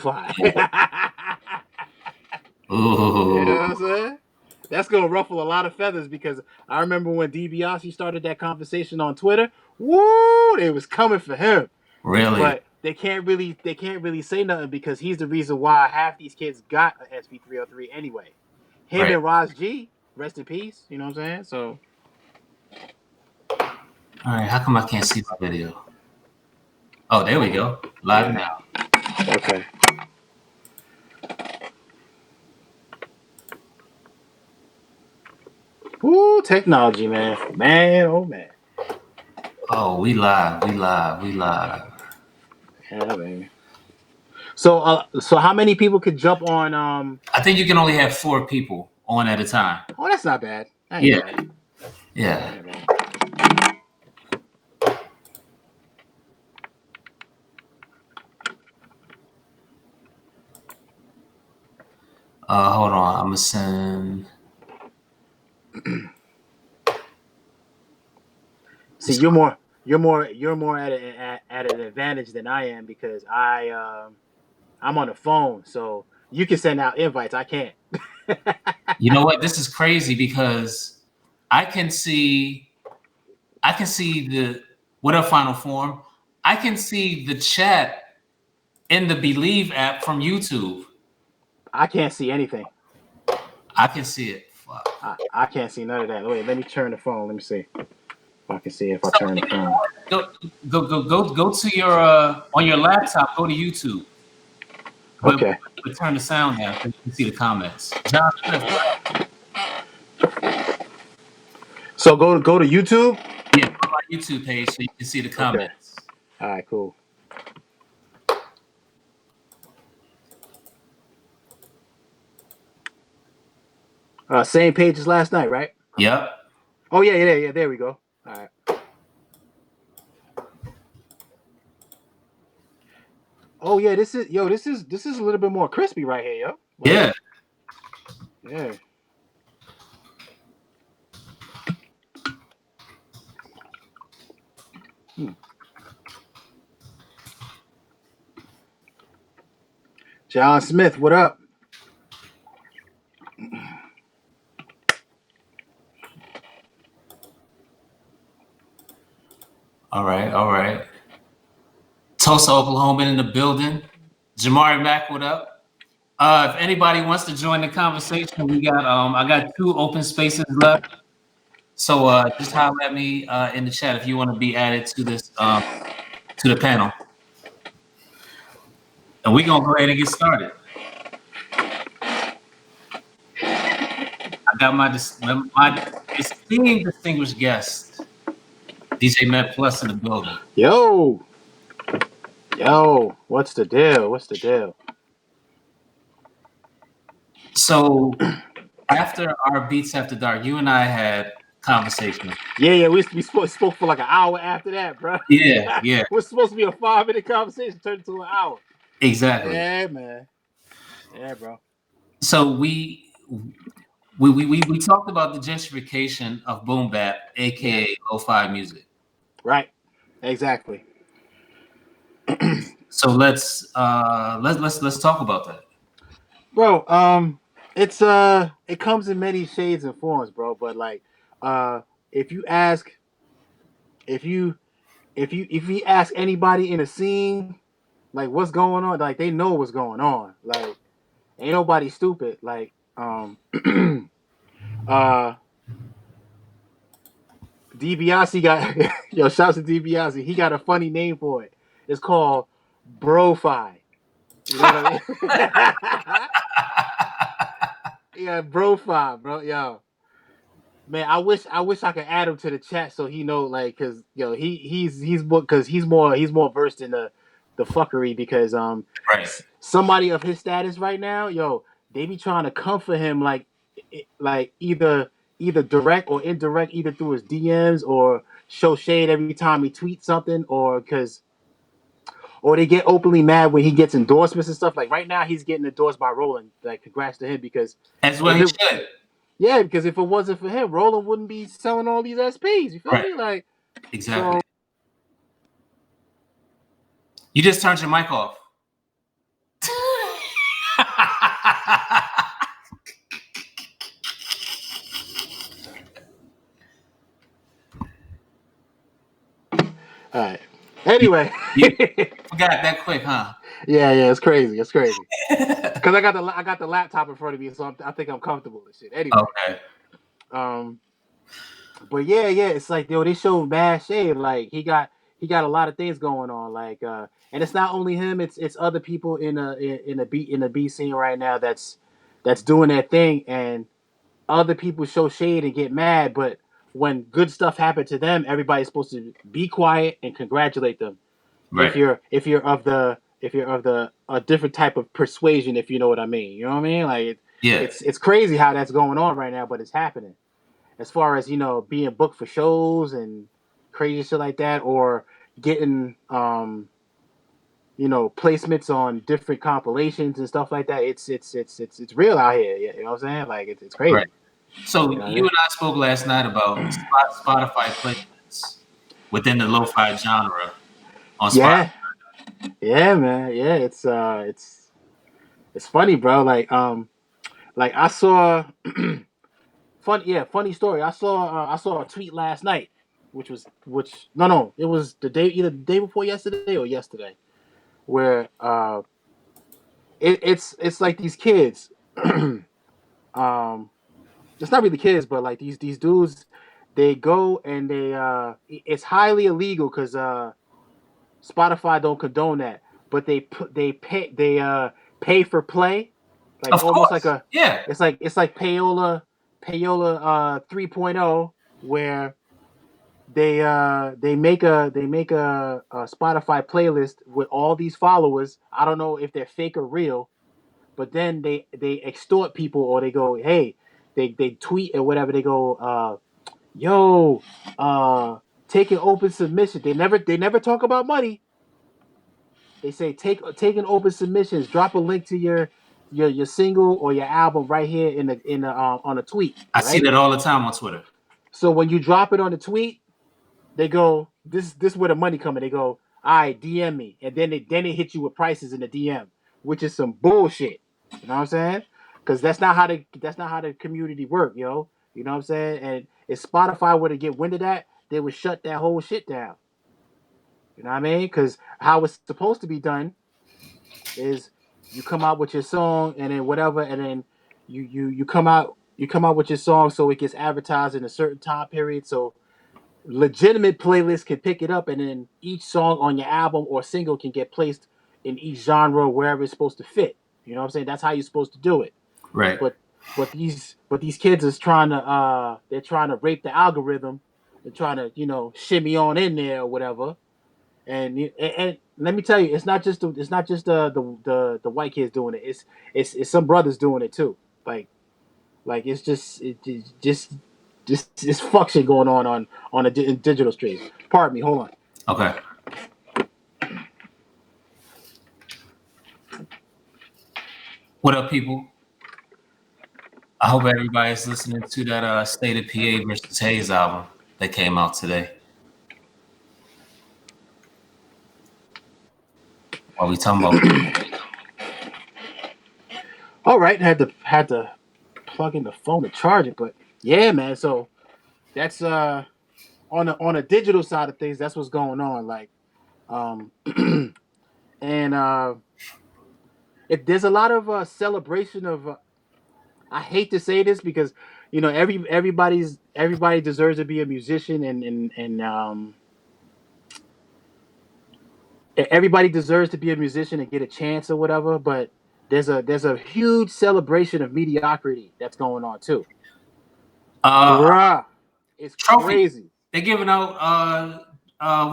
Bro-fi. You know what I'm Ooh. saying? That's gonna ruffle a lot of feathers because I remember when DiBiase started that conversation on Twitter. Woo! They was coming for him, Really? but they can't really say nothing because he's the reason why half these kids got an SP303 anyway. Him Right. and Ross G, rest in peace. You know what I'm saying? So All right. How come I can't see my video? Oh, there we go. Live yeah, now. okay. Woo, technology, man, oh man, Oh, we live. We live. We live. yeah, man. So how many people could jump on? I think you can only have 4 people on at a time. Oh, that's not bad. That ain't Yeah. bad. Yeah. That ain't bad. Hold on. I'm gonna send. See, you're more at an advantage than I am because I'm on the phone, so you can send out invites. I can't. You know what? This is crazy because I can see. I can see the what a final form. I can see the chat in the Believe app from YouTube. I can't see anything. I can see it. Fuck. I can't see none of that. Wait, let me turn the phone. Let me see if I can see if I So turn the you know phone. what? Go to your on your laptop. Go to YouTube, but, Okay. but turn the sound down so you can see the comments. John Smith, right? So go to YouTube. Yeah, go to my YouTube page so you can see the Okay. comments. All right. Cool. Same page as last night, right? Yep. Oh yeah. There we go. All right. Oh yeah. This is a little bit more crispy right here, yo. Like Yeah. yeah. Hmm. John Smith, what up? All right. All right. Tulsa, Oklahoma in the building. Jamari Mack, what up? If anybody wants to join the conversation, we got I got 2 open spaces left. So just holler at me in the chat if you want to be added to this to the panel. And we're gonna go ahead and get started. I got my esteemed distinguished guest, DJ Mentplus in the building. Yo, what's the deal? What's the deal? So after our Beats After Dark, you and I had conversation. Yeah. We spoke for like an hour after that, bro. Yeah, yeah, We're supposed to be a 5 minute conversation, turned into an hour. exactly. Yeah, man. Yeah, bro. So we talked about the gentrification of boom bap, Yeah. aka lo-fi music. Right. Exactly. So let's talk about that. Bro, it comes in many shades and forms, bro. But like, uh, if you ask, if you ask anybody in the scene, like what's going on, like they know what's going on. Like, ain't nobody stupid. Like, uh, DiBiase got yo. Shouts to DiBiase. He got a funny name for it. It's called Bro-fi. You know what I mean? Yeah, Bro-fi, bro. Yo, man, I wish I could add him to the chat so he know, like, cause yo, he's more, cause he's more versed in the fuckery because Right. somebody of his status right now, yo, they be trying to comfort him like either direct or indirect, either through his DMs or show shade every time he tweets something, or they get openly mad when he gets endorsements and stuff. Like right now, he's getting endorsed by Roland. Like, congrats to him because As well if he it should. yeah, because if it wasn't for him, Roland wouldn't be selling all these SPs. You feel Right. me? Like, Exactly. so You just turned your mic off. anyway, You forgot that quick, huh? yeah, it's crazy. It's crazy. Because I got the laptop in front of me, so I think I'm comfortable and shit. Anyway, Okay. um, but yeah, it's like yo, they showed mad shade. Like he got a lot of things going on. Like and it's not only him. It's other people in the B scene right now that's doing their thing, and other people show shade and get mad. But when good stuff happens to them, everybody's supposed to be quiet and congratulate them. If Right. you're of the a different type of persuasion, if you know what I mean. You know what I mean? Like Yeah. it's crazy how that's going on right now, but it's happening. As far as being booked for shows and crazy shit like that, or getting placements on different compilations and stuff like that. It's real out here. You know what I'm saying? Like it's Right. crazy. So You know what I you mean? and I spoke last night about Spotify placements within the lo-fi genre on Spotify. Yeah, yeah, man. Yeah, it's funny, bro. Like I saw funny story. I saw a tweet last night, which no, it was either the day before yesterday or yesterday, where it's like these kids, um, it's not really kids, but like these dudes, they go and it's highly illegal because Spotify don't condone that, but they pay for play, like Of almost like course. a Yeah. it's like payola 3.0, where they make a Spotify playlist with all these followers. I don't know if they're fake or real, but then they extort people, or they go, hey, they tweet or whatever. They go, yo, uh, take an open submission. They never talk about money. They say take an open submissions. Drop a link to your single or your album right here in the on a tweet, I see right? that all the time on Twitter. So when you drop it on the tweet, they go, this where the money coming. They go, all right, DM me, and then they hit you with prices in the DM, which is some bullshit. You know what I'm saying? Because that's not how the community work, yo. You know what I'm saying? And if Spotify were to get wind of that, they would shut that whole shit down. You know what I mean? Because how it's supposed to be done is you come out with your song and then whatever, and then you come out with your song so it gets advertised in a certain time period, so legitimate playlists can pick it up, and then each song on your album or single can get placed in each genre wherever it's supposed to fit. You know what I'm saying? That's how you're supposed to do it. Right. But these kids is they're trying to rape the algorithm. They're trying to shimmy on in there or whatever. And let me tell you, it's not just the white kids doing it. It's some brothers doing it too. Like it's just this fuck shit going on a digital stream. Pardon me, hold on. Okay. What up, people? I hope everybody's listening to that State of PA versus Hayes album that came out today. While we talking about All right, had to plug in the phone to charge it, but yeah, man. So that's on a digital side of things. That's what's going on. Like, um, and there's a lot of celebration of. I hate to say this because everybody deserves to be a musician, and everybody deserves to be a musician and get a chance or whatever. But there's a huge celebration of mediocrity that's going on too. uh Bruh, it's trophy. crazy. They're giving out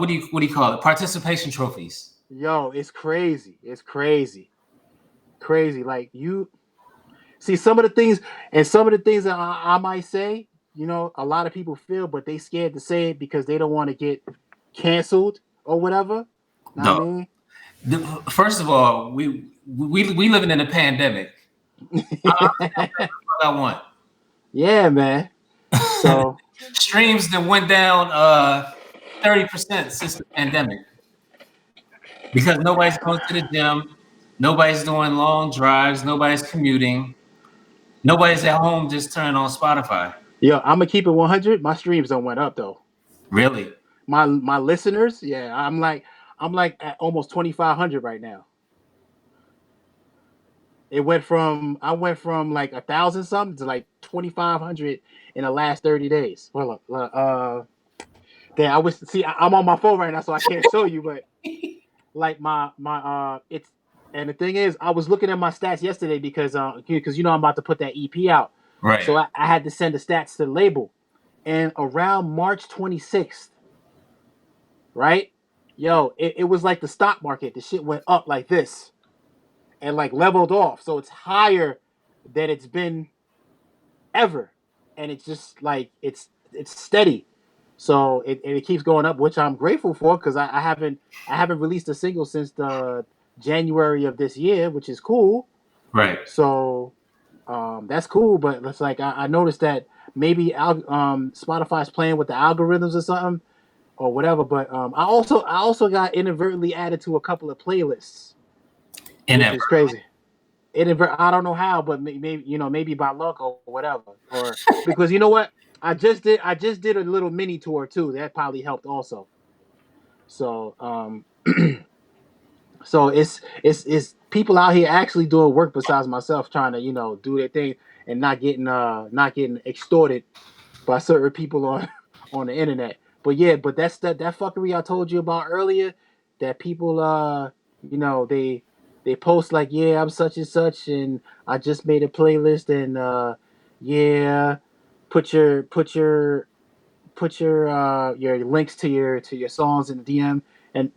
what do you call it? Participation trophies. Yo, it's crazy. It's crazy. Crazy. Like you see some of the things that I might say, a lot of people feel, but they scared to say it because they don't want to get canceled or whatever. Know what I No. mean? First of all, we living in a pandemic. What I want. Yeah, man. So Streams that went down 30% since the pandemic because nobody's going to the gym, nobody's doing long drives, nobody's commuting, nobody's at home just turning on Spotify. yo, I'm gonna keep it 100. My streams don't went up though. Really? My listeners, yeah, I'm like I'm like at almost 2,500 right now. I went from like 1,000 something to like 2,500 in the last 30 days. Well, yeah, I was see. I'm on my phone right now, so I can't show you. But like it's and the thing is, I was looking at my stats yesterday because I'm about to put that EP out, Right. so I had to send the stats to the label, and around March 26th, right? Yo, it was like the stock market. The shit went up like this and like leveled off, so it's higher than it's been ever, and it's just like it's steady. So it keeps going up, which I'm grateful for because I haven't released a single since the January of this year, which is cool. Right. So that's cool, but it's like I noticed that maybe Spotify's playing with the algorithms or something or whatever. But I also got inadvertently added to a couple of playlists, And which that, is crazy. I don't know how, but maybe maybe by luck or whatever, or because you know what, I just did a little mini tour too. That probably helped also. So so it's people out here actually doing work besides myself, trying to do their thing and not getting extorted by certain people on on the internet. But yeah, but that fuckery I told you about earlier, that people they post like, yeah, I'm such and such and I just made a playlist and yeah, put your put your your links to your songs in the DM and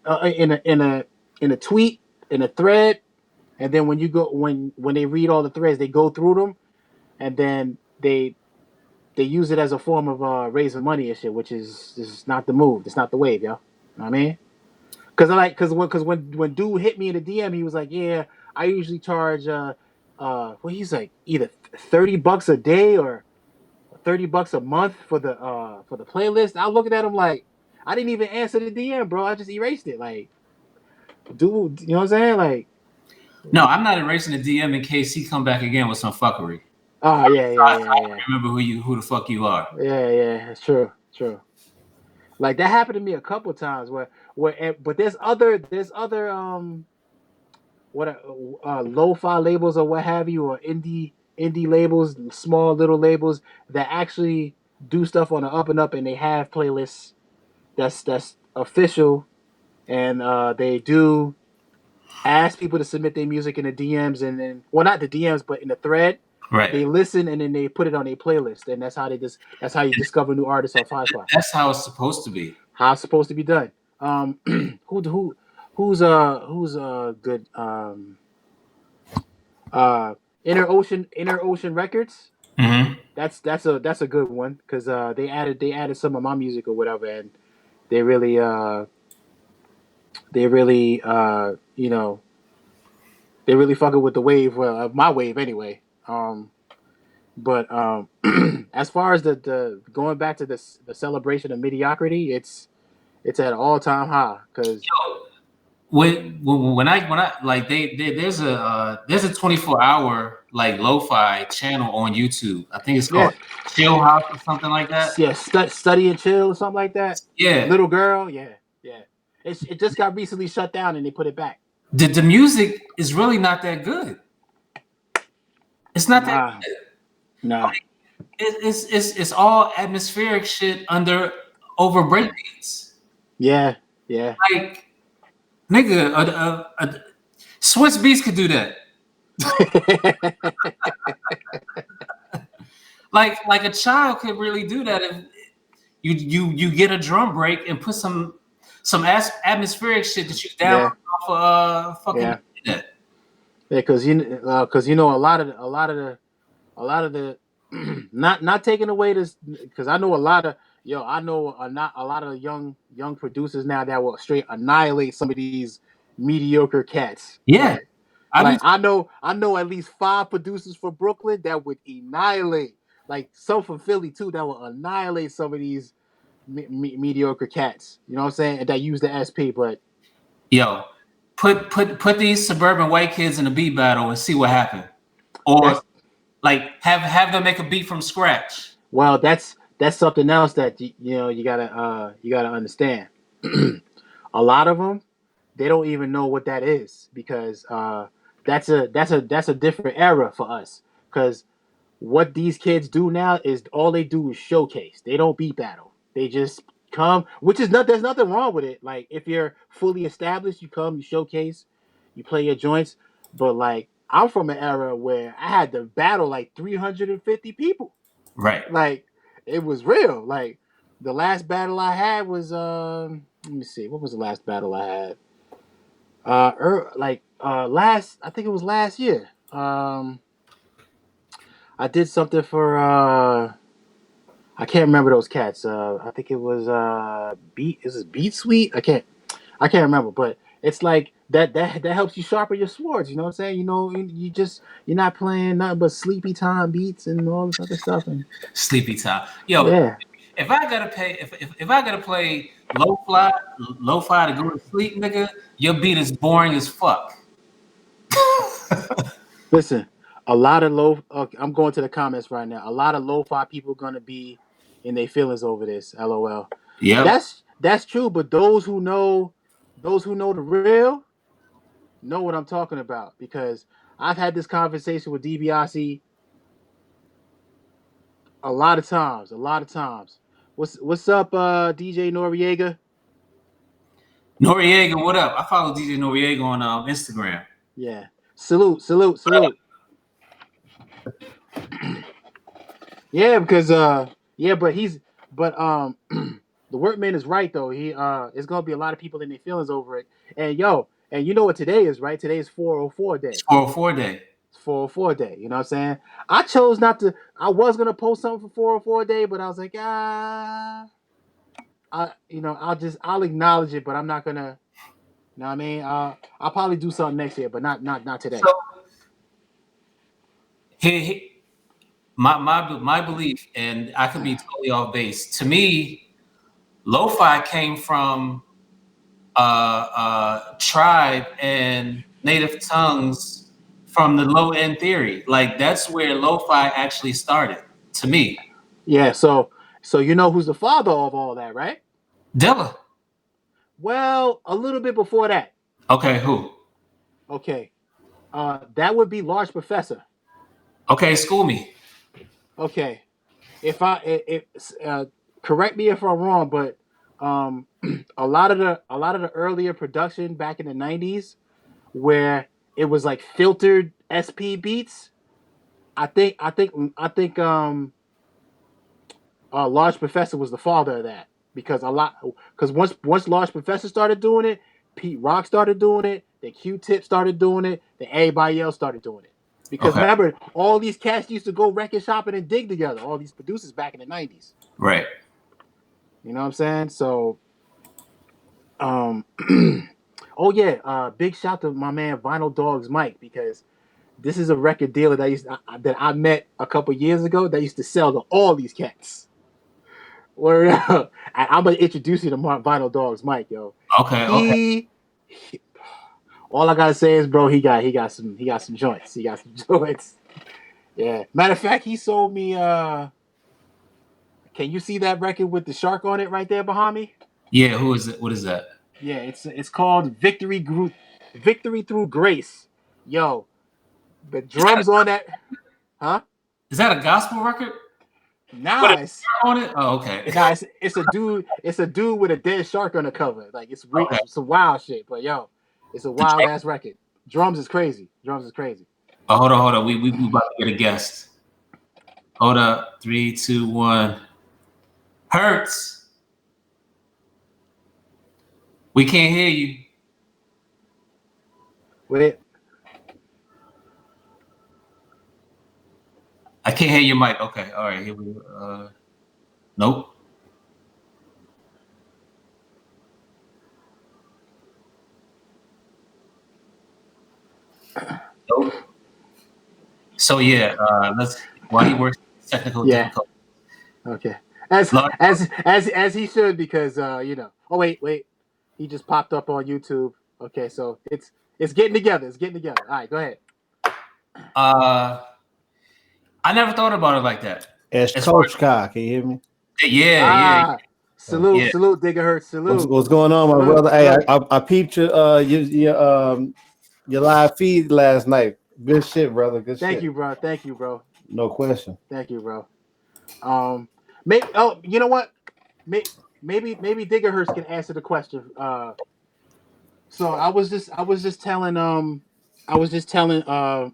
in a tweet, in a thread, and then when they read all the threads, they go through them and then they use it as a form of raising money and shit, which is not the move. It's not the wave, yo. Know what I mean? Because when dude hit me in the DM, he was like, "Yeah, I usually charge well, he's like either $30 a day or $30 a month for the playlist." I looking at him like I didn't even answer the DM, bro. I just erased it. Like, dude, you know what I'm saying? Like, no, I'm not erasing the DM in case he come back again with some fuckery. oh yeah, yeah, I yeah, yeah, remember who the fuck you are. yeah, yeah. It's true, true. Like that happened to me a couple times but there's other what lo-fi labels or what have you, or indie labels, small little labels that actually do stuff on the up and up, and they have playlists that's official, and they do ask people to submit their music in the DMs, and then, well, not the DMs but in the thread. Right. They listen and then they put it on a playlist, and that's how you discover new artists on Spotify. That's how it's supposed to be. How it's supposed to be done. Who who's good uh Inner Ocean Records. Mm-hmm. That's a good one because they added some of my music or whatever, and they really they really fucking with the wave, well, my wave anyway. But as far as the going back to the celebration of mediocrity, it's at an all time high because When I like there's a 24-hour like lo-fi channel on YouTube. I think it's called yeah, Chill House or something like that. yeah, study and chill or something like that. Yeah. Little girl, yeah, yeah. It just got recently shut down and they put it back. The music is really not that good. It's not that Nah, good. nah. It's all atmospheric shit over breakbeats. Yeah, yeah. Like nigga, a Swiss Beats could do that. Like a child could really do that if you get a drum break and put some atmospheric shit that you download Yeah, off fucking yeah, internet. yeah. Because a lot of the not taking away this, because I know a lot of not a lot of young producers now that will straight annihilate some of these mediocre cats. Yeah, Like I do. I know at least 5 producers for Brooklyn that would annihilate, like some from Philly too, that will annihilate some of these mediocre cats. You know what I'm saying? And that use the SP, but Yo, put these suburban white kids in a beat battle and see what happens. Or that's like have them make a beat from scratch. well, that's something else that you gotta understand. A lot of them they don't even know what that is because that's a different era for us. Because what these kids do now is all they do is showcase. They don't beat battle. They just come, which is not there's nothing wrong with it. Like if you're fully established, you come, you showcase, you play your joints. But like I'm from an era where I had to battle like 350 people. Right. Like it was real. Like the last battle I had was let me see, what was the last battle I had? Last I think it was last year. I did something for I can't remember those cats. I think it was Beat. Is it Beat Sweet? I can't remember. But it's like that helps you sharpen your swords. You know what I'm saying? You know, you're not playing nothing but sleepy time beats and all this other stuff. And Sleepy time. Yo, yeah, if I gotta pay, if I gotta play lo-fi to go to sleep, nigga, your beat is boring as fuck. listen, a lot of low. Okay, I'm going to the comments right now. A lot of lo-fi people gonna be in their feelings over this. LOL. Yep. That's true. But those who know the real know what I'm talking about because I've had this conversation with DiBiase a lot of times. A lot of times. What's up, DJ Noriega? Noriega, what up? I follow DJ Noriega on Instagram. Yeah. Salute, salute, salute. Yeah, because but the workman is right though. It's gonna be a lot of people in their feelings over it. And you know what today is, right? Today is 404 It's day. 404 day. It's 404 day. You know what I'm saying? I chose not to. I was gonna post something for 404 day, but I was like, I'll acknowledge it, but I'm not gonna. You know what I mean? I'll probably do something next year, but not today. So here, my belief, and I could be totally off base. To me, lo-fi came from tribe and native tongues from the low end theory. Like that's where lo-fi actually started. To me, Yeah. So you know who's the father of all that, right? Dilla. Well, a little bit before that. Okay, who? Okay. That would be Large Professor. Okay, school me. Okay. If correct me if I'm wrong, but um, a lot of the earlier production back in the '90s, where it was like filtered SP beats. I think Large Professor was the father of that because once Large Professor started doing it, Pete Rock started doing it, then Q-Tip started doing it, then everybody else started doing it. Because Okay, remember, all these cats used to go record shopping and dig together. All these producers back in the '90s. right. You know what I'm saying? So, um, oh yeah, big shout to my man Vinyl Dogs Mike because this is a record dealer that I met a couple years ago that used to sell to all these cats. Word up. I'm gonna introduce you to Vinyl Dogs Mike, yo. Okay, okay. He all I gotta say is, bro, he got some joints. He got some joints. Yeah. Matter of fact, he sold me. Can you see that record with the shark on it right there behind me? Yeah, who is it? What is that? Yeah, it's called Victory Through Grace. Yo, the Is that a, drums on that, huh? is that a gospel record? With a Nice. shark on it? Oh, okay. Nah, it's a dude. It's a dude with a dead shark on the cover. Like Okay. it's some wild shit. But yo, it's a The wild drum. ass record. Drums is crazy. Drums is crazy. Oh, hold on. We about to get a guest. Hold up. 3, 2, 1. Hurts. We can't hear you. Wait, I can't hear your mic. Okay. All right. Here we go. Nope. Nope. So yeah, let's while he works technical yeah, difficulties. okay. As Lord, as he should because Oh wait, he just popped up on YouTube. Okay, so it's getting together. It's getting together. All right, go ahead. uh, I never thought about it like that. It's As far Coach Kai. Can you hear me? as yeah. Ah, Salute, Yeah. salute, Diggahertz, salute, What's going on, my salute, brother? Hey, salute. I peeped your live feed last night. Good shit, brother. Good Thank shit. you, bro. Thank you, bro. No question. Thank you, bro. Maybe. Oh, you know what? Maybe Diggahertz can answer the question. So I was just telling I was just telling I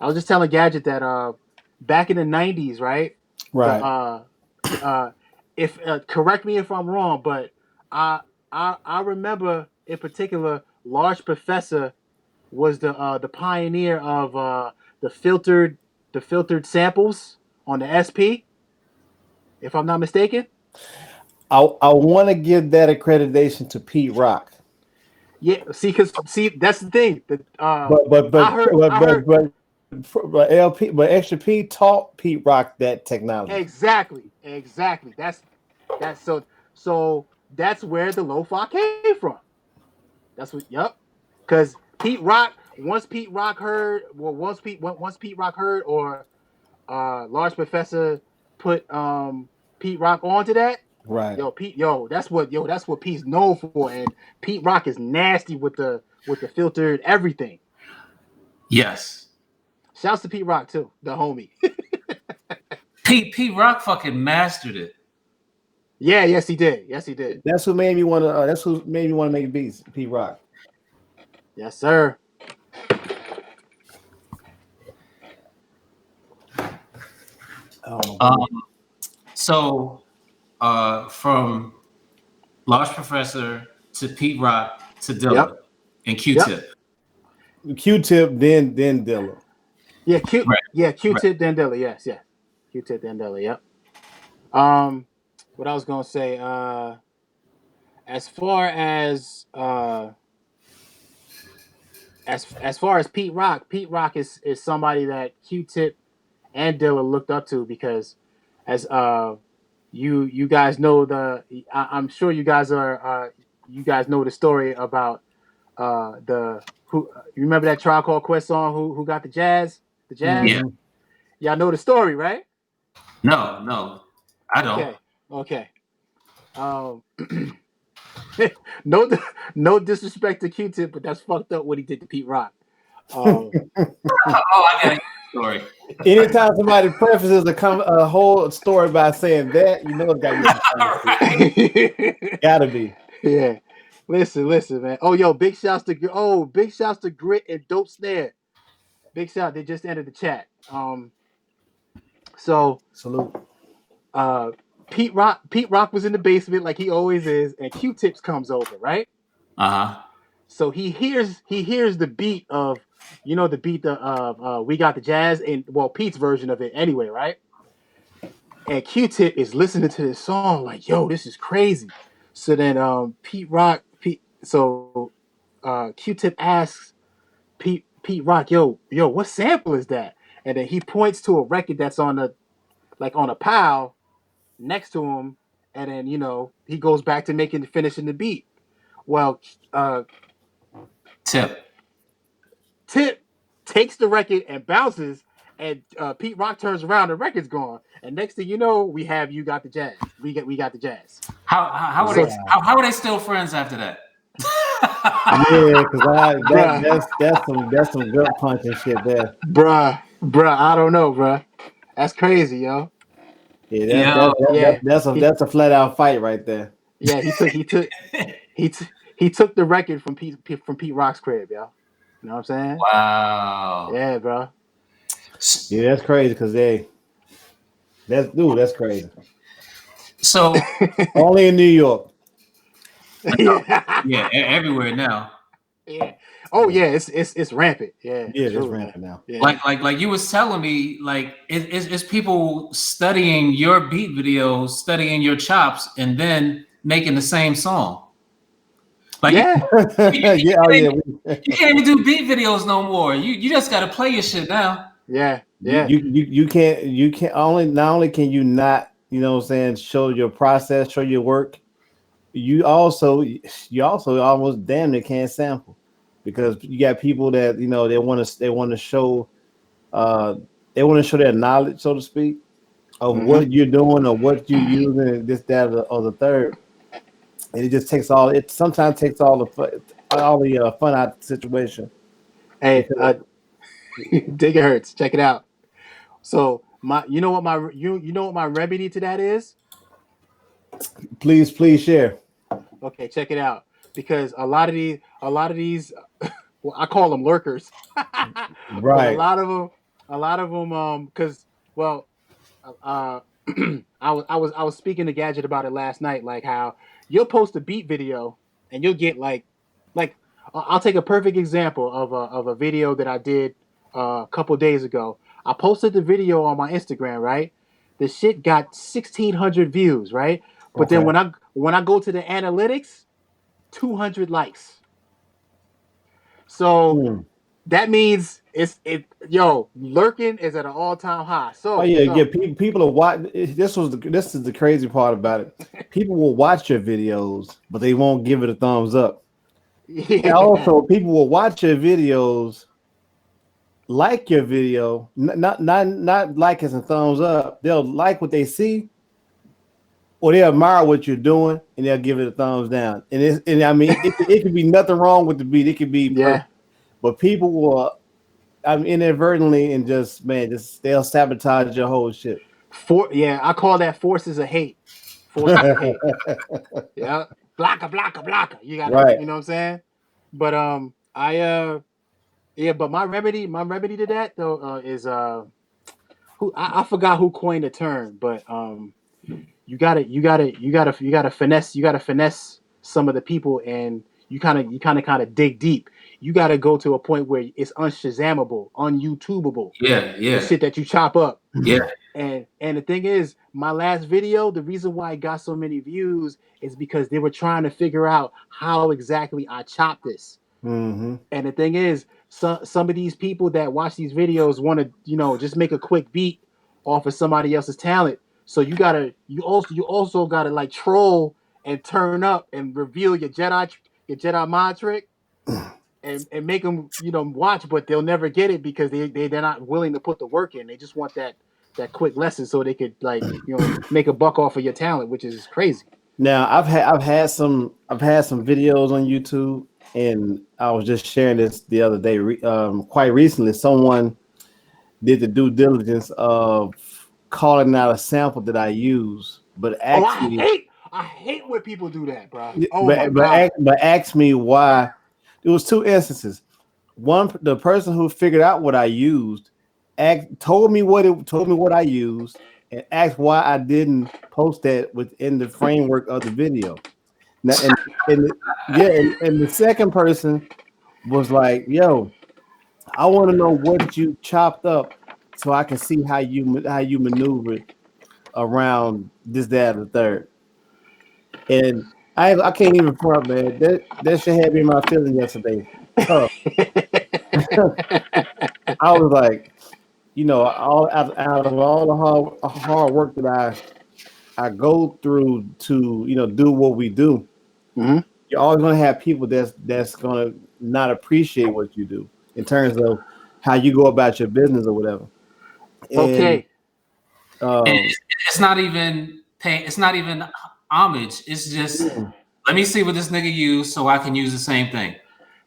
was just telling Gadget that back in the '90s, right? The Right. uh if correct me if I'm wrong, but I I remember in particular, Large Professor was the pioneer of the filtered the filtered samples on the SP, if I'm not mistaken. I want to give that accreditation to Pete Rock, Yeah, see that's the thing. The but but I but heard but I heard but but LP but Extra P taught Pete Rock that technology. exactly. That's so that's where the lo-fi came from. That's what. Yep. Because Pete Rock, once Pete Rock heard, or Large Professor put Pete Rock onto that. Right. That's what Pete's known for, and Pete Rock is nasty with the filtered everything. Yes. Shouts to Pete Rock too, the homie. Pete Rock fucking mastered it. Yeah, yes he did. Yes he did. That's who made me want to. That's who made me want to make beats. Pete Rock. Yes, sir. Oh my Um, goodness. so from Large Professor to Pete Rock to Yep. Dilla and Yep. Q-Tip. Q-Tip, then Dilla. Yeah, Q. Right. Yeah, Right. Q-Tip Dandela. Yes, yes. Q-Tip Dandela. Yep. Um, what I was gonna say. As far as far as Pete Rock is somebody that Q-Tip and Dilla looked up to, because as you guys know I'm sure you guys know the story about the who you remember that Tribe Called Quest song, who got the jazz. Yeah. Mm-hmm. Y'all know the story, right? No, I don't. Okay, okay. Um, no, no disrespect to Q-Tip, but that's fucked up what he did to Pete Rock. Um, Oh, I got a story. Anytime somebody prefaces a whole story by saying that, you know it's got to be some funny shit. Gotta be. yeah, listen, man. Big shouts to Grit and Dope Snare. Big shout. They just entered the chat. So Salute. uh, Pete Rock was in the basement like he always is, and Q-Tips comes over, right? Uh-huh. So he hears the beat of, the beat of We Got the Jazz, and well, Pete's version of it anyway, right? And Q-Tip is listening to this song like, yo, this is crazy. So then Q-Tip asks Pete Rock, yo, what sample is that? And then he points to a record that's on a pile next to him, and then he goes back to finishing the beat. Well, Tip. Tip takes the record and bounces, and Pete Rock turns around, the record's gone, and next thing you know, we have You Got the Jazz. We got the jazz. How are So, they how are they still friends after that? Yeah, because bruh, that's some gut punching shit there. bruh, I don't know, bruh. That's crazy, yo. Yeah, Yo. Yeah, that's a flat out fight right there. yeah. He took the record from Pete Rock's crib, yo. You know what I'm saying? Wow. Yeah, bro. Yeah, that's crazy because that's crazy. So Only in New York. yeah, yeah, everywhere now. yeah. Oh yeah, it's rampant. Yeah, Yeah, that's true, man. rampant now. Yeah, Like you was telling me, like it's people studying your beat videos, studying your chops, and then making the same song. Like yeah, Yeah, oh yeah. you can't even do beat videos no more. You just gotta play your shit now. yeah, You, yeah, you can't only not only can you not, what I'm saying, show your process, show your work, you also almost damn near can't sample, because you got people that they want to show uh they want to show their knowledge, so to speak, of what you're doing or what you're using, this, that, or the third. And it just takes all. It sometimes takes all the fun out of the situation. Hey, Because, Diggahertz, check it out. So you know what my remedy to that is? please share. Okay, check it out. Because a lot of these, well, I call them lurkers, but Right. a lot of them, because well, uh, I was speaking to Gadget about it last night, like how you'll post a beat video and you'll get like I'll take a perfect example of a video that I did a couple days ago. I posted the video on my Instagram, right? The shit got 1,600 views, right? But then Okay. when I go to the analytics, 200 likes. So Hmm. that means lurking is at an all time high. Oh So yeah. People are watching. This is the crazy part about it. People will watch your videos, but they won't give it a thumbs up. And yeah, also, people will watch your videos, like your video, not like as a thumbs up. They'll like what they see, or they admire what you're doing, and they'll give it a thumbs down. And I mean, it could be nothing wrong with the beat. It could be yeah. perfect, but people will, inadvertently, and just they'll sabotage your whole shit. I call that forces of hate. Forces of hate. Yeah. Blocker. You gotta, Right. you know what I'm saying? But but my remedy to that though is who I forgot who coined the term, but you gotta finesse some of the people, and you kind of dig deep. You gotta go to a point where it's unshazammable, unYouTubeable. Yeah, The yeah, shit that you chop up. yeah, And the thing is, my last video, the reason why it got so many views is because they were trying to figure out how exactly I chop this. Mm-hmm. And the thing is, some of these people that watch these videos want to, just make a quick beat off of somebody else's talent. So you also gotta like troll and turn up and reveal your Jedi mind trick and make them watch, but they'll never get it because they're not willing to put the work in. They just want that quick lesson so they could like make a buck off of your talent, which is crazy. Now I've had some videos on YouTube, and I was just sharing this the other day. Quite recently, someone did the due diligence of calling out a sample that I use, but Oh, asked me, I hate when people do that, bro. Oh my but god. asked me why. There was two instances. One, the person who figured out what I used told me what I used, and asked why I didn't post that within the framework of the video. Now, and the second person was like, "Yo, I want to know what you chopped up, so I can see how you maneuvered around this, that, and the third." And I can't even front, man. That shit had me in my feelings yesterday. Tough. I was like, all out of all the hard work that I go through to do what we do. hmm You're always gonna have people that's gonna not appreciate what you do in terms of how you go about your business or whatever. And Okay. and um, it's not even paying. It's not even homage. It's just let me see what this nigga used so I can use the same thing.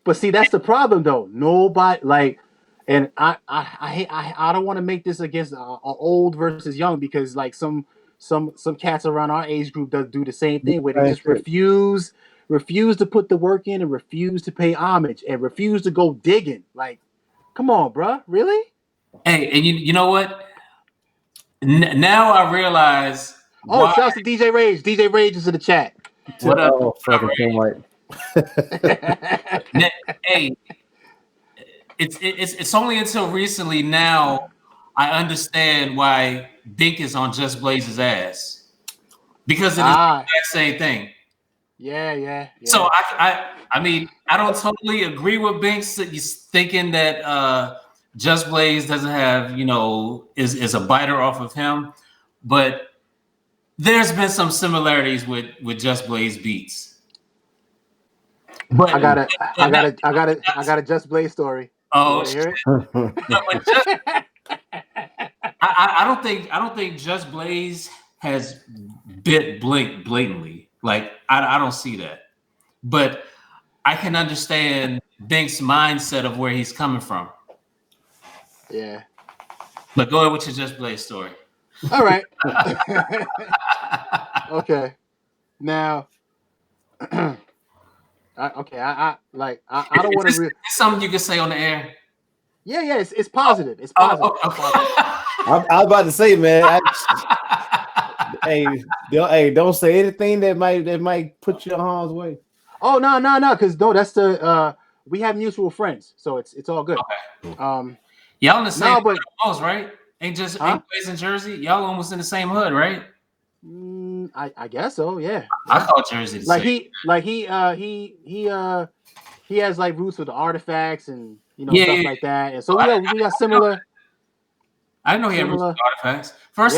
But see, that's the problem though. Nobody like, and I hate I don't want to make this against old versus young, because like some cats around our age group does do the same thing where they same just shit. refuse to put the work in and refuse to pay homage and refuse to go digging. Like, come on, bruh, really? Hey, and you know what? Now I realize Oh, why. shouts to DJ Rage. DJ Rage is in the chat. What up? Oh, fucking Tim White. Hey, it's only until recently now I understand why Bink is on Just Blaze's ass, because it is the Ah, exact same thing. yeah. So I mean I don't totally agree with Binks thinking that Just Blaze doesn't have is a biter off of him, but there's been some similarities with Just Blaze beats. But, I got a Just Blaze story. You oh want to hear shit! But just, I don't think Just Blaze has bit Blink blatantly. Like I don't see that, but I can understand Bink's mindset of where he's coming from. Yeah. But go ahead with your Just Blaze story. All right. Okay. Now, I don't want to. It's something you can say on the air. Yeah. It's positive. It's positive. I was about to say, man. Don't say anything that might put you in harm's way. Oh no, because that's the we have mutual friends, so it's all good. Okay. Y'all in the same hood almost, right? Ain't Blaze in Jersey? Y'all almost in the same hood, right? I guess so. Yeah. I call Jersey the same. He has like roots with the artifacts and stuff like that, and so we got similar. I didn't know he had roots with artifacts. First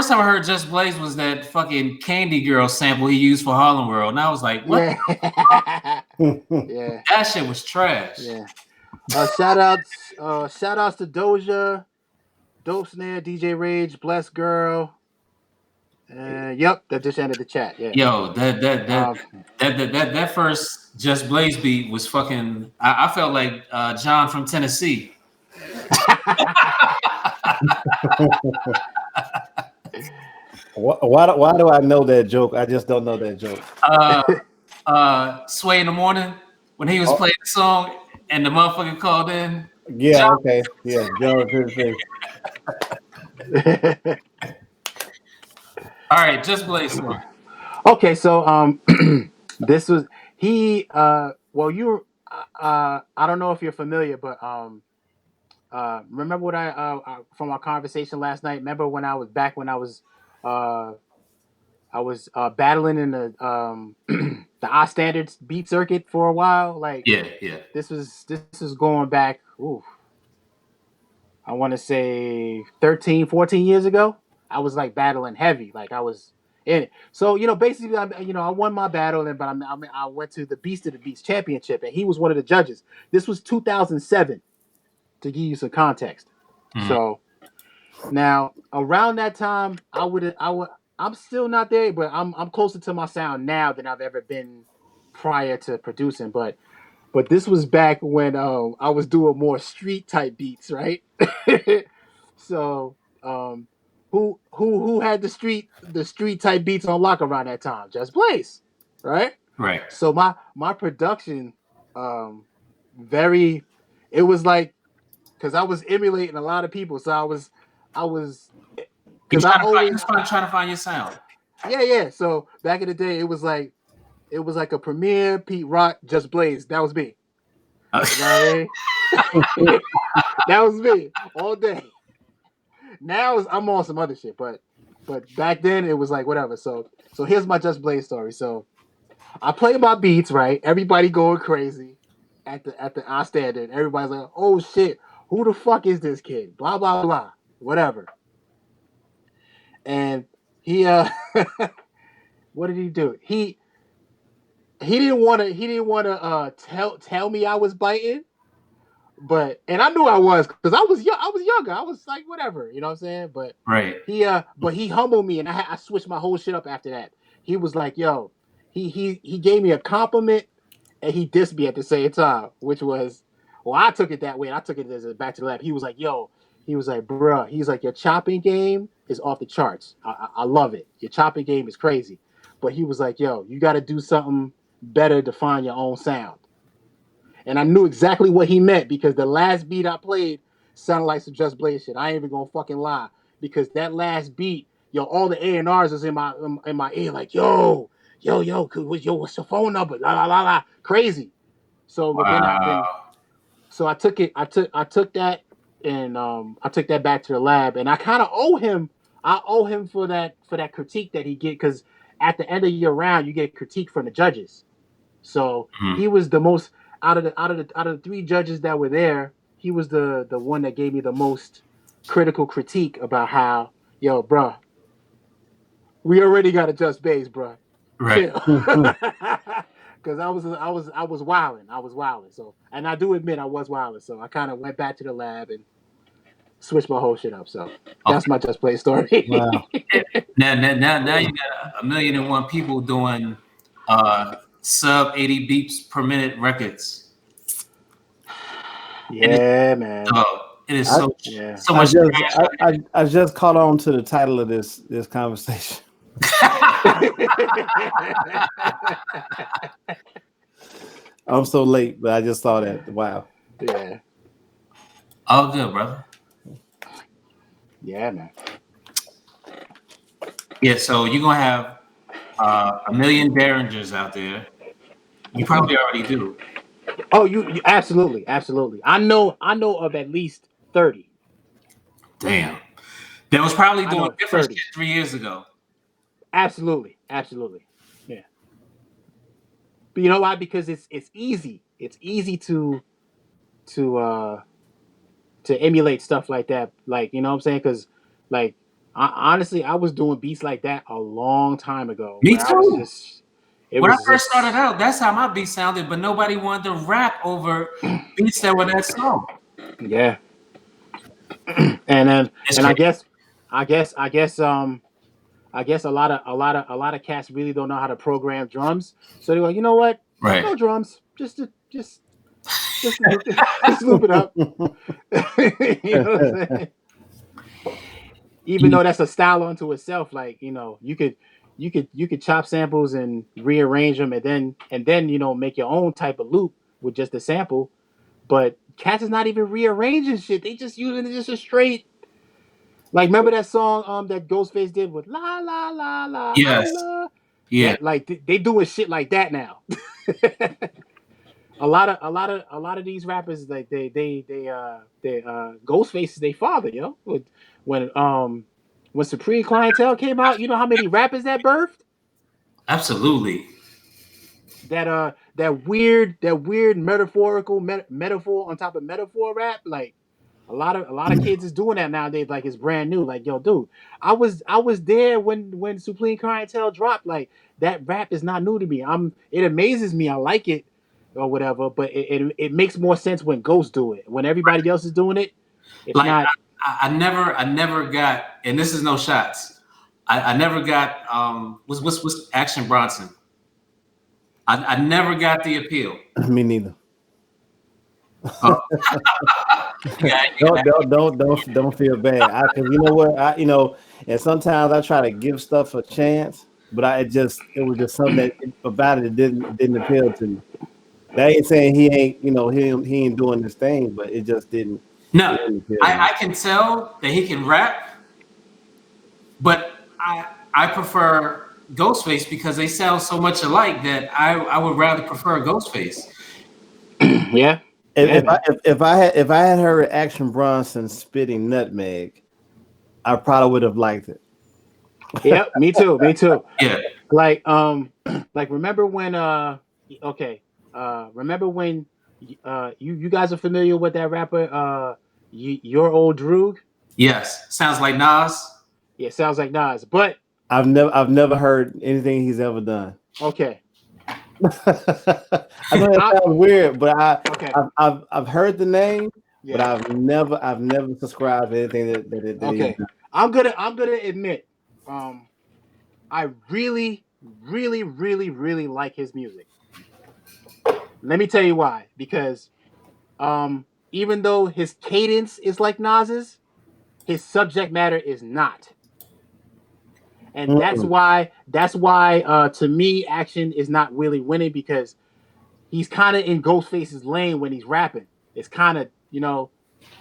time I heard Just Blaze was that fucking Candy Girl sample he used for Harlem World, and I was like, what? Yeah. That shit was trash. Yeah. Shout outs to Doja, Dope Snare, DJ Rage, Bless Girl. Yep, that just ended the chat. Yeah. Yo, that first Just Blaze beat was fucking. I felt like John from Tennessee. Why do I know that joke? I just don't know that joke. Sway in the morning when he was playing the song and the motherfucker called in. Yeah. John. Okay. Yeah. John. All right, Just Blaze. Okay, so this was he. Well, you. I don't know if you're familiar, but remember what I from our conversation last night. Remember when I was battling in the the I standards beat circuit for a while. Like yeah. This is going back. Ooh, I want to say 13, 14 years ago. I was like battling heavy. Like I was in it. So basically, I won my battle, but I went to the Beast of the Beast Championship, and he was one of the judges. This was 2007, to give you some context. Mm-hmm. So now around that time, I'm still not there, but I'm closer to my sound now than I've ever been prior to producing. But this was back when I was doing more street type beats, right? So who had the street type beats on lock around that time? Just Blaze, right? Right. So my production, it was like, because I was emulating a lot of people, so I was because I always trying to find your sound. Yeah. So back in the day, it was like a Premier, Pete Rock, Just Blaze. That was me. You know what I mean? That was me all day. Now I'm on some other shit, but back then it was like whatever. So here's my Just Blaze story. So I play my beats, right? Everybody going crazy at the I standard. Everybody's like, oh shit, who the fuck is this kid? Blah blah blah, whatever. And he what did he do? He didn't want to tell me I was biting. And I knew I was, because I was younger. I was like, whatever, you know what I'm saying? But right. He humbled me, and I switched my whole shit up after that. He was like, yo, he gave me a compliment, and he dissed me at the same time, which was, well, I took it that way. And I took it as a back to the lab. He was like, yo, bruh, he's like, your chopping game is off the charts. I love it. Your chopping game is crazy. But he was like, yo, you got to do something better to find your own sound. And I knew exactly what he meant, because the last beat I played sounded like some Just Blaze shit. I ain't even gonna fucking lie, because that last beat, all the A&Rs is in my ear, like, yo, what's your phone number? La la la la, crazy. So, but so I took that, and I took that back to the lab, and I kind of owe him. I owe him for that critique that he get, because at the end of your round you get critique from the judges. So he was the most. Out of the three judges that were there, he was the one that gave me the most critical critique about how, yo, bruh, we already got a Just Blaze, bruh. Right. Because I was wilding. So, and I do admit I was wilding. So I kind of went back to the lab and switch my whole shit up. So that's my Just Play story. Wow. Now you got 1,000,001 people doing sub 80 beats per minute records. Yeah, man. It is so I much. I just caught on to the title of this conversation. I'm so late, but I just saw that. Wow. Yeah. All good, brother. Yeah, man. Yeah, so you're gonna have 1,000,000 Derringers out there. You probably already do. Oh, you absolutely. I know of at least 30. Damn. That was probably doing different 30. shit 3 years ago. Absolutely. Yeah. But you know why? Because it's easy. It's easy to emulate stuff like that. Like, you know what I'm saying? Because like honestly, I was doing beats like that a long time ago. Me where too. I was just When I first started out, that's how my beat sounded, but nobody wanted to rap over beats that were that slow. Yeah. and then It's and crazy. I guess a lot of cats really don't know how to program drums. So they go, you know what? Right. No drums. Just loop it up. You know what I'm saying? Even though that's a style unto itself, like, you know, you could chop samples and rearrange them and then you know make your own type of loop with just a sample. But cats is not even rearranging shit. They just using it just a straight. Like, remember that song that Ghostface did with la la la la. Yes. Yeah. That, like they doing shit like that now. a lot of these rappers, like they Ghostface is their father, yo. When Supreme Clientele came out, you know how many rappers that birthed? Absolutely. That weird metaphorical metaphor on top of metaphor rap, like a lot of kids is doing that nowadays. Like, it's brand new. Like, yo, dude, I was there when Supreme Clientele dropped. Like, that rap is not new to me. It amazes me. I like it or whatever, but it makes more sense when Ghost do it. When everybody else is doing it, it's like not. I never got, and this is no shots. I never got what's Action Bronson. I never got the appeal. Me neither. Oh. Don't feel bad. Because you know what, and sometimes I try to give stuff a chance, but it was just something that about it didn't appeal to me. That ain't saying he ain't he ain't doing this thing, but it just didn't. No, I can tell that he can rap, but I prefer Ghostface because they sound so much alike that I would rather prefer Ghostface. Yeah. If I had heard Action Bronson spitting Nutmeg, I probably would have liked it. Yeah, me too. Yeah. Like remember when remember when you guys are familiar with that rapper Your Old Droog? Yes. Sounds like Nas. Yeah, sounds like Nas, but I've never heard anything he's ever done. Okay. I know that sounds weird, but I've heard the name, but I've never subscribed to anything that okay. I'm gonna admit, I really like his music. Let me tell you why. Because even though his cadence is like Nas's, his subject matter is not. And that's why to me, Action is not really winning, because he's kind of in Ghostface's lane when he's rapping. It's kind of,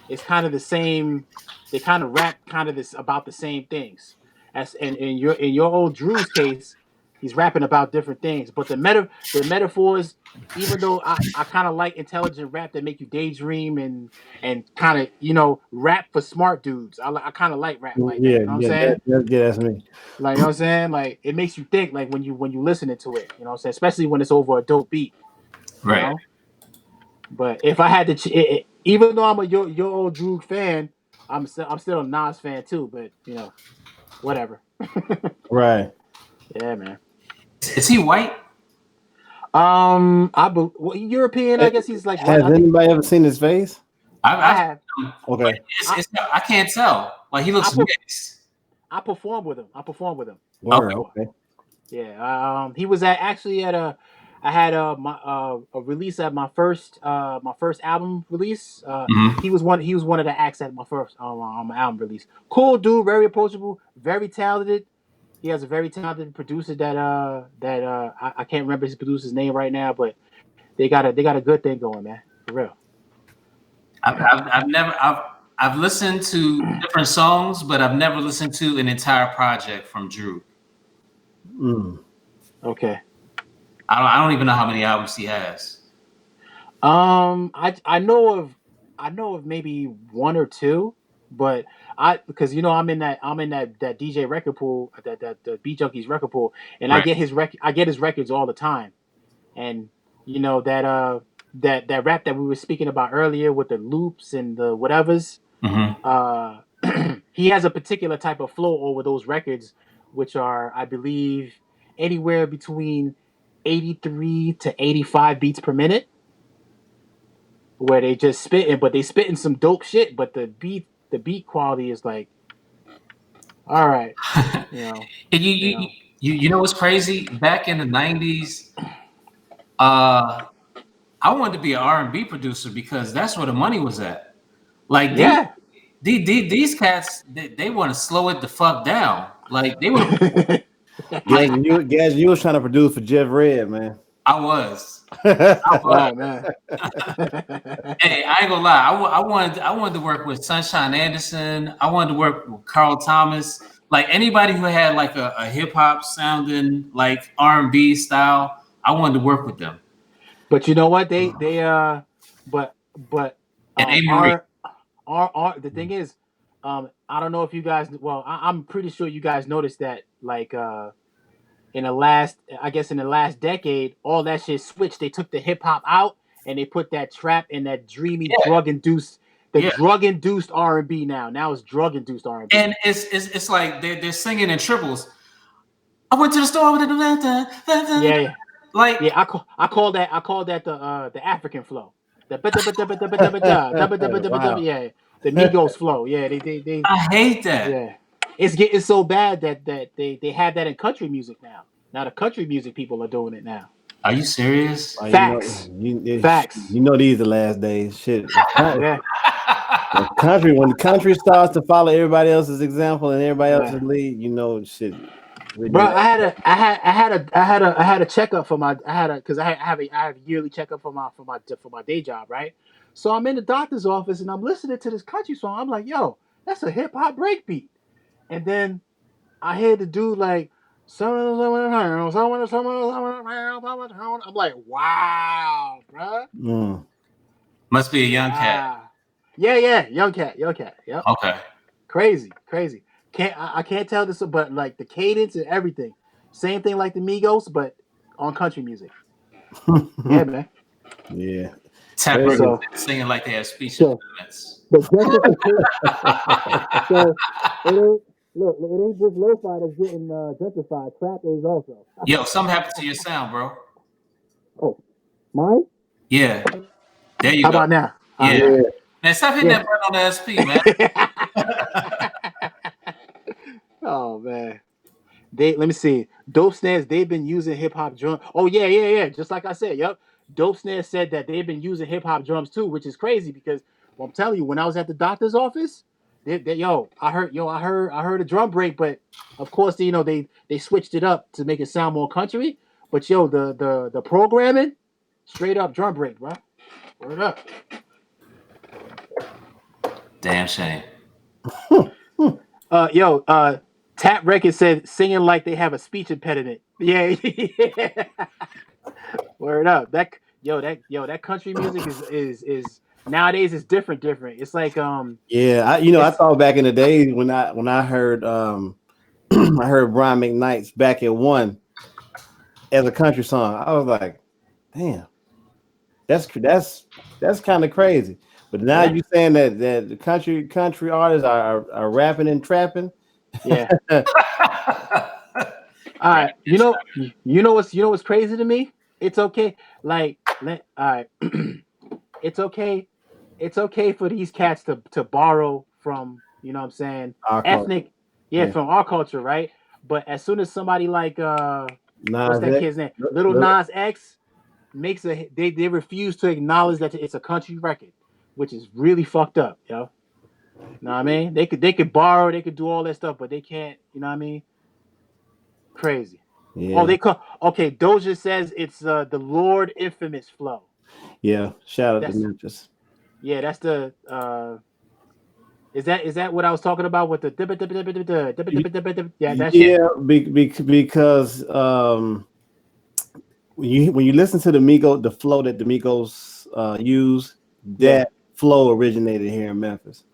it's kind of the same. They kind of rap kind of this about the same things. As in your Old Drew's case, he's rapping about different things. But the metaphors, even though I kind of like intelligent rap that make you daydream and kind of rap for smart dudes. I kind of like rap like that. You know what I'm saying? That's me. Like, you know what I'm saying? Like, it makes you think, like, when you listening to it. You know what I'm saying? Especially when it's over a dope beat. Right. You know? But if I had to, even though I'm a your Old Droog fan, I'm still a Nas fan too. But whatever. Right. Yeah, man. Is he white? European. I guess he's like. Has anybody ever seen his face? I have. Okay. I can't tell. Like he looks mixed. I performed with him. Word. Before. Okay. Yeah. He was actually at a. I had a release at my first album release. Mhm. He was one of the acts at my first my album release. Cool dude, very approachable, very talented. He has a very talented producer that I can't remember his producer's name right now, but they got a good thing going, man, for real. I've listened to different songs, but I've never listened to an entire project from Drew. Mm. Okay. I don't even know how many albums he has. I know of maybe one or two, but because I'm in that DJ record pool, that the Beat Junkies record pool, and Right. I get his records all the time, and that rap that we were speaking about earlier with the loops and the whatevers, he has a particular type of flow over those records, which are, I believe, anywhere between 83 to 85 beats per minute, where they just spitting, but they spitting some dope shit. But the beat quality is like, all right, you know, And you know what's crazy? Back in the 90s, I wanted to be an R&B producer because that's where the money was at. Like yeah. these cats, they want to slow it the fuck down. Like they would like Gaz, you was trying to produce for Jeff Red, man. I was. Oh man. Hey, I ain't gonna lie. I wanted to work with Sunshine Anderson. I wanted to work with Carl Thomas. Like anybody who had like a hip hop sounding like R&B style, I wanted to work with them. But you know what? But And A. Marie. the thing is, I don't know if you guys. Well, I'm pretty sure you guys noticed that, like, in the last decade, all that shit switched. They took the hip hop out and they put that trap and that dreamy drug induced R&B now. Now it's drug induced R&B. And it's like they're singing in triples. I went to the store with the Yeah. Like I call that the African flow. The Wow. yeah, the Migos flow. Yeah, they I hate that. yeah. It's getting so bad that they have that in country music now. Now the country music people are doing it now. Are you serious? Facts. Facts. You know these are the last days. Shit. Yeah. When the country starts to follow everybody else's example and everybody else's lead, you know shit. Bro, I had a checkup for my because I have a yearly checkup for my day job, right? So I'm in the doctor's office and I'm listening to this country song. I'm like, yo, that's a hip hop breakbeat. And then I hear the dude like, I'm like, wow, bro. Must be a young cat. Yeah, young cat. Yep. Okay. Crazy. I can't tell this, but like the cadence and everything, same thing like the Migos, but on country music. Yeah, man. Yeah. Tap So, singing like they have speech impediments. But so it ain't just lo-fi that's getting gentrified. Trap is also. Yo, something happened to your sound, bro. Oh, mine? Yeah. There you How go. about now? Yeah. Man, stop hitting that button on the SP, man. Oh man. Let me see. Dope Snares, they've been using hip hop drum. Oh yeah. Just like I said, yep. Dope Snares said that they've been using hip hop drums too, which is crazy because I'm telling you, when I was at the doctor's office, I heard a drum break, but of course, they switched it up to make it sound more country. But the programming, straight up drum break, bro. Word up. Damn shame. Tap Record said singing like they have a speech impediment. Yeah. Word up. That country music is nowadays is different. It's like I thought back in the days when I heard I heard Brian McKnight's Back at One as a country song. I was like, damn, that's kind of crazy. But now you saying that the country artists are rapping and trapping. Yeah. All right. You know what's crazy to me? It's okay. Like, all right. It's okay it's okay for these cats to borrow from, you know what I'm saying, Our culture. ethnic, from our culture, right? But as soon as somebody like what's Nas that X. kid's name? Little Nas X makes they refuse to acknowledge that it's a country record, which is really fucked up, yo. Know what I mean? They could borrow, they could do all that stuff, but they can't, you know what I mean? Crazy. Oh, Yeah. they call okay, Doja says it's the Lord Infamous flow. Yeah. Shout out to That's Memphis. yeah, that's the is that what I was talking about with the yeah, that shit? Yeah, because when you listen to the flow that the Migos use, Yeah. that flow originated here in Memphis.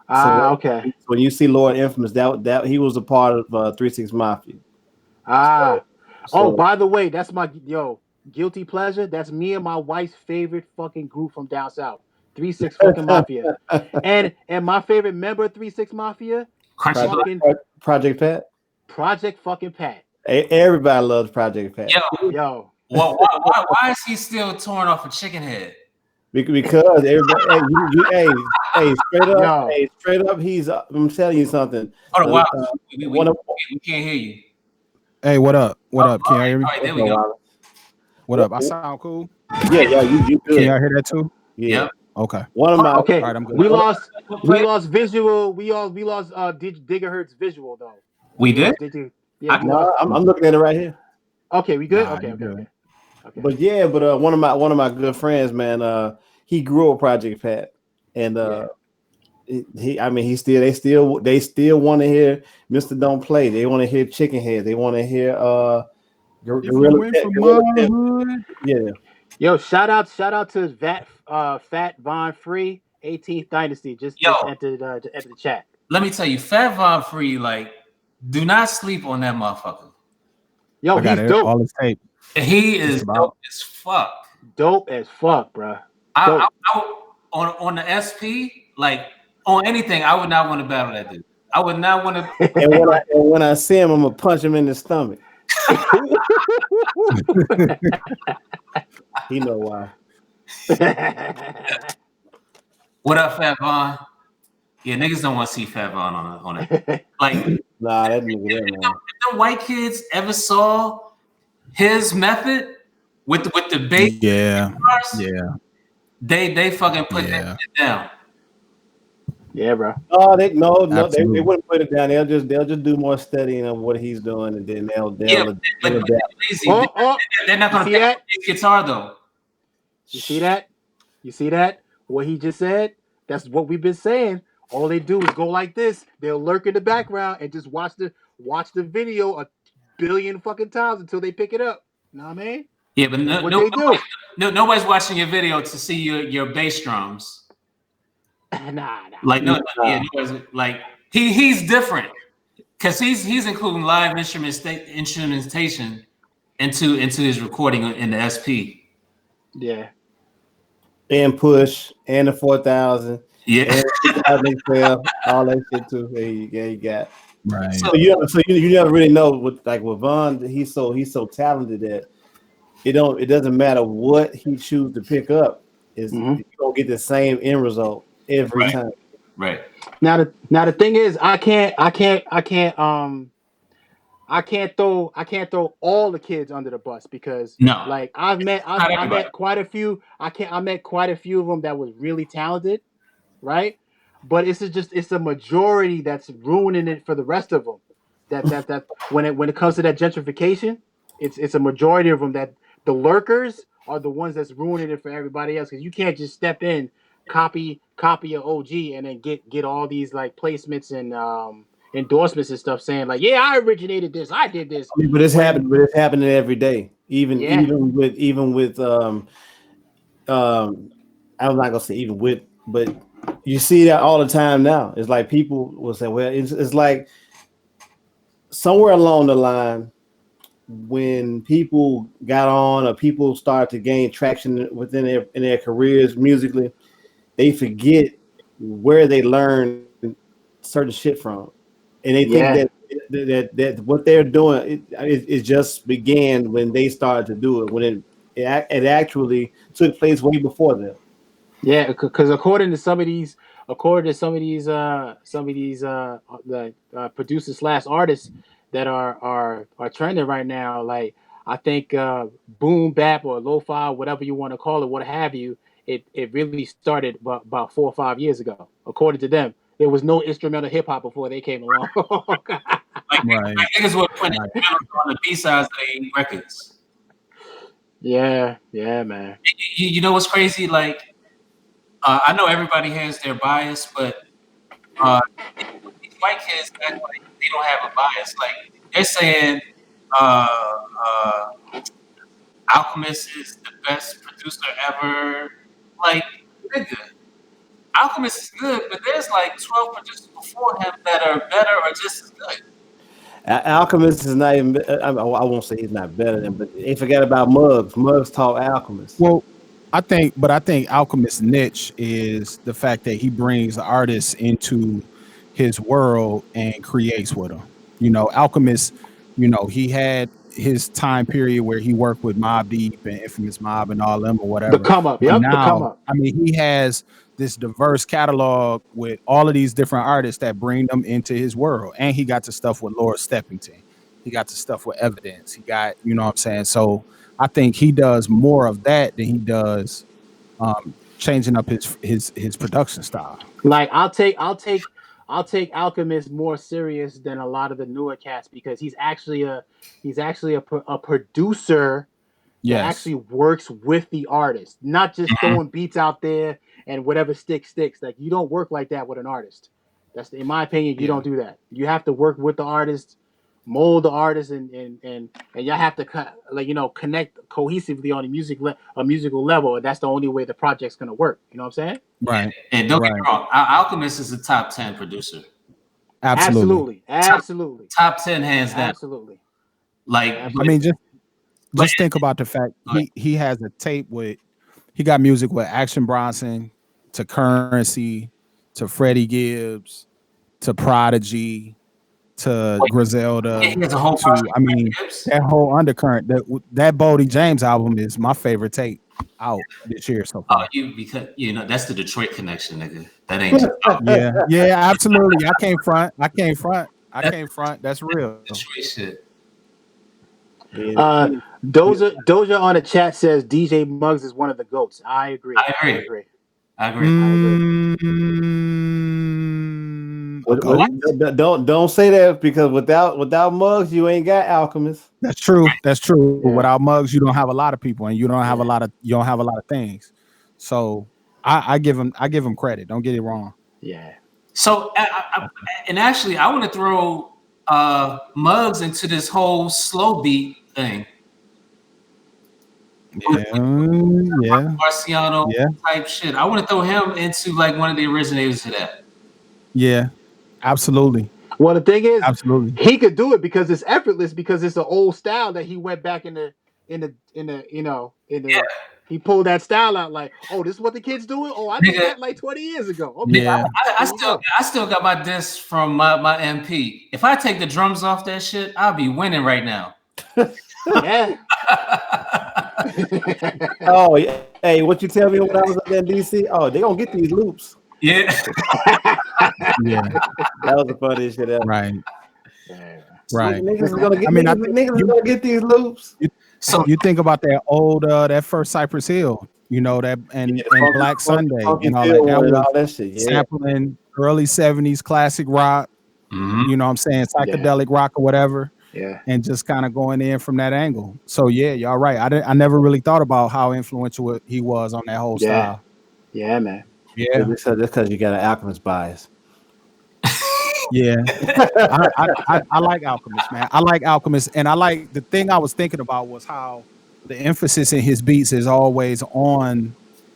Ah, So okay. when you see Lord Infamous, that he was a part of 3 6 Mafia. Ah. Oh, So by the way, that's my guilty pleasure. That's me and my wife's favorite fucking group from down south. 3 6 fucking Mafia. And my favorite member of 3 6 Mafia, Crunchy Black. fucking Project Pat. Project fucking Pat. Everybody loves Project Pat. Yo, Yo. why is he still torn off a chicken head? Because everybody, Yo. straight up, I'm telling you something. Hold on, wow. One of, We can't hear you. Hey, what up? What up? Can y'all hear me? All right, there we go. What up? I sound cool. Yeah, you Can good. y'all hear that too? Yeah. Yep. Okay. One of my Okay. All right, I'm good. We lost visual. We lost Diggahertz visual though. We did? Yeah, we No, lost. I'm looking at it right here. Okay, we good? Nah, Okay. you good. But one of my good friends, man, he grew up Project Pat, and they still want to hear Mr. Don't Play. They want to hear Chicken Head. They want to hear Gorilla. Yeah. Yo, shout out to Fat Von Free 18th Dynasty. Just entered the chat. Let me tell you, Fat Von Free, like, do not sleep on that motherfucker. Yo, he's dope. All his tape. He is dope as fuck. Dope as fuck, bro. I on the SP, like on anything, I would not want to battle that dude. I would not want to. And when I see him, I'm gonna punch him in the stomach. He know why. What up, Fat Von? Yeah, niggas don't want to see Fat Von on it. Like, nah, that nigga there, man. If the white kids ever saw his method with the bass, they fucking put that shit down. Yeah, bro. Oh, they wouldn't put it down. They'll just do more studying of what he's doing, and then they'll adapt. They're not gonna pick up his guitar though. You see that? You see that? What he just said? That's what we've been saying. All they do is go like this. They'll lurk in the background and just watch the video a billion fucking times until they pick it up. You know what I mean? Yeah, but nobody's watching your video to see your bass drums. Nah. Like like he's different because he's including live instrumentation into his recording in the SP. Yeah. And Push and the 4000. Yeah. And all that shit too. You got. Right. So you never really know with Von. He's so talented that it doesn't matter what he chooses to pick up. You're gonna get the same end result every time. Right. Now the thing is, I can't throw all the kids under the bus because like I met quite a few. I met quite a few of them that was really talented, right? But it's a majority that's ruining it for the rest of them. That when it comes to that gentrification, it's a majority of them that the lurkers are the ones that's ruining it for everybody else because you can't just step in, copy your OG and then get all these like placements and endorsements and stuff saying like, yeah, I originated this, I did this. I mean, but it's happening every day. Even with I'm not gonna say even with, but you see that all the time now. It's like people will say, well, it's like somewhere along the line when people got on or people start to gain traction within their careers musically, they forget where they learned certain shit from, and they think that what they're doing it just began when they started to do it, when it actually took place way before them. Yeah, because producers slash artists that are trending right now, like I think boom bap or lo-fi, whatever you want to call it, what have you, it really started about 4 or 5 years ago. According to them, there was no instrumental hip hop before they came along. Like niggas were putting instrumentals on the B sides of their records. Yeah, man. You know what's crazy? Like I know everybody has their bias, but these white kids act like they don't have a bias. Like they're saying uh, uh, Alchemist is the best producer ever. Like, nigga, Alchemist is good, but there's like 12 producers before him that are better or just as good. Alchemist is not even. I won't say he's not better than, but they forgot about Muggs. Muggs taught Alchemist. Well, I think Alchemist's niche is the fact that he brings artists into his world and creates with them. You know, Alchemist, you know, he had his time period where he worked with Mobb Deep and Infamous Mob and all them or The whatever. come up, But yep, the come now, up. I mean, he has this diverse catalog with all of these different artists that bring them into his world. And he got the stuff with Lord Steppington. He got the stuff with Evidence. He got, you know what I'm saying? So I think he does more of that than he does changing up his production style. Like I'll take Alchemist more serious than a lot of the newer cats because he's actually a producer that Yes. actually works with the artist, not just throwing beats out there and whatever sticks. Like you don't work like that with an artist. That's in my opinion. You Yeah. don't do that. You have to work with the artist, mold the artist, and y'all have to connect cohesively on a musical level. And that's the only way the project's gonna work. You know what I'm saying? Right. And don't get me Right. wrong, Alchemist is a top 10 producer. Absolutely. Absolutely. Top 10 hands down. Absolutely. Like, Absolutely. I mean, just but- think about the fact he has a tape with, he got music with Action Bronson, to Currency, to Freddie Gibbs, to Prodigy, to Griselda. he has a whole to, I mean, that whole undercurrent. That Bodie James album is my favorite tape out this year so far. because you know that's the Detroit connection, nigga. That ain't just Yeah, absolutely. I can't front. That's real. Detroit shit. Doja on the chat says DJ Muggs is one of the GOATs. I agree. Don't say that because without Muggs, you ain't got Alchemist. That's true. Yeah. Without Muggs, you don't have a lot of people, and you don't have a lot of things. So I give him credit. Don't get it wrong. Yeah. So and actually, I want to throw Muggs into this whole slow beat thing. Yeah. Marciano type shit. I want to throw him into like one of the originators of that. Yeah, absolutely. Well, the thing is, absolutely, he could do it because it's effortless because it's an old style that he went back in the he pulled that style out like, oh, this is what the kids doing. Oh, I did that like 20 years ago. Okay, yeah. I still got my disc from my MP. If I take the drums off that shit, I'll be winning right now. Yeah. Oh, hey, what you tell me when I was up there in DC? Oh, they gonna get these loops. Yeah. Yeah. That was the funniest shit ever. Right. Right. Niggas is gonna get, niggas is gonna get these loops. So you think about that old that first Cypress Hill, you know, that and Black Sunday and all that. That was shit, sampling early 70s classic rock, you know what I'm saying, psychedelic rock or whatever. Yeah. And just kind of going in from that angle. So yeah, y'all right. I never really thought about how influential he was on that whole style. Yeah, man. Yeah. That's because you got an Alchemist bias. Yeah. I like Alchemist, man. I like Alchemist. And I like, the thing I was thinking about was how the emphasis in his beats is always on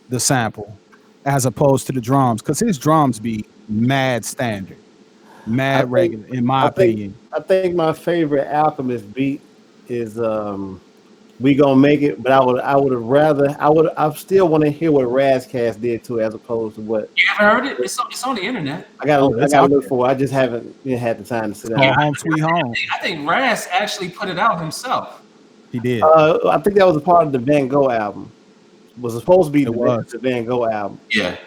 the sample as opposed to the drums. Because his drums be mad standard. Mad regular, in my opinion. I think my favorite Alchemist beat is "We Gonna Make It," but I still want to hear what Razcast did too, as opposed to what. You ever heard it? It's on the internet. I gotta look for it. I just haven't had the time to sit down. Home Sweet Home. I think Raz actually put it out himself. He did. I think that was a part of the Van Gogh album. Was supposed to be It was. the Van Gogh album. Yeah.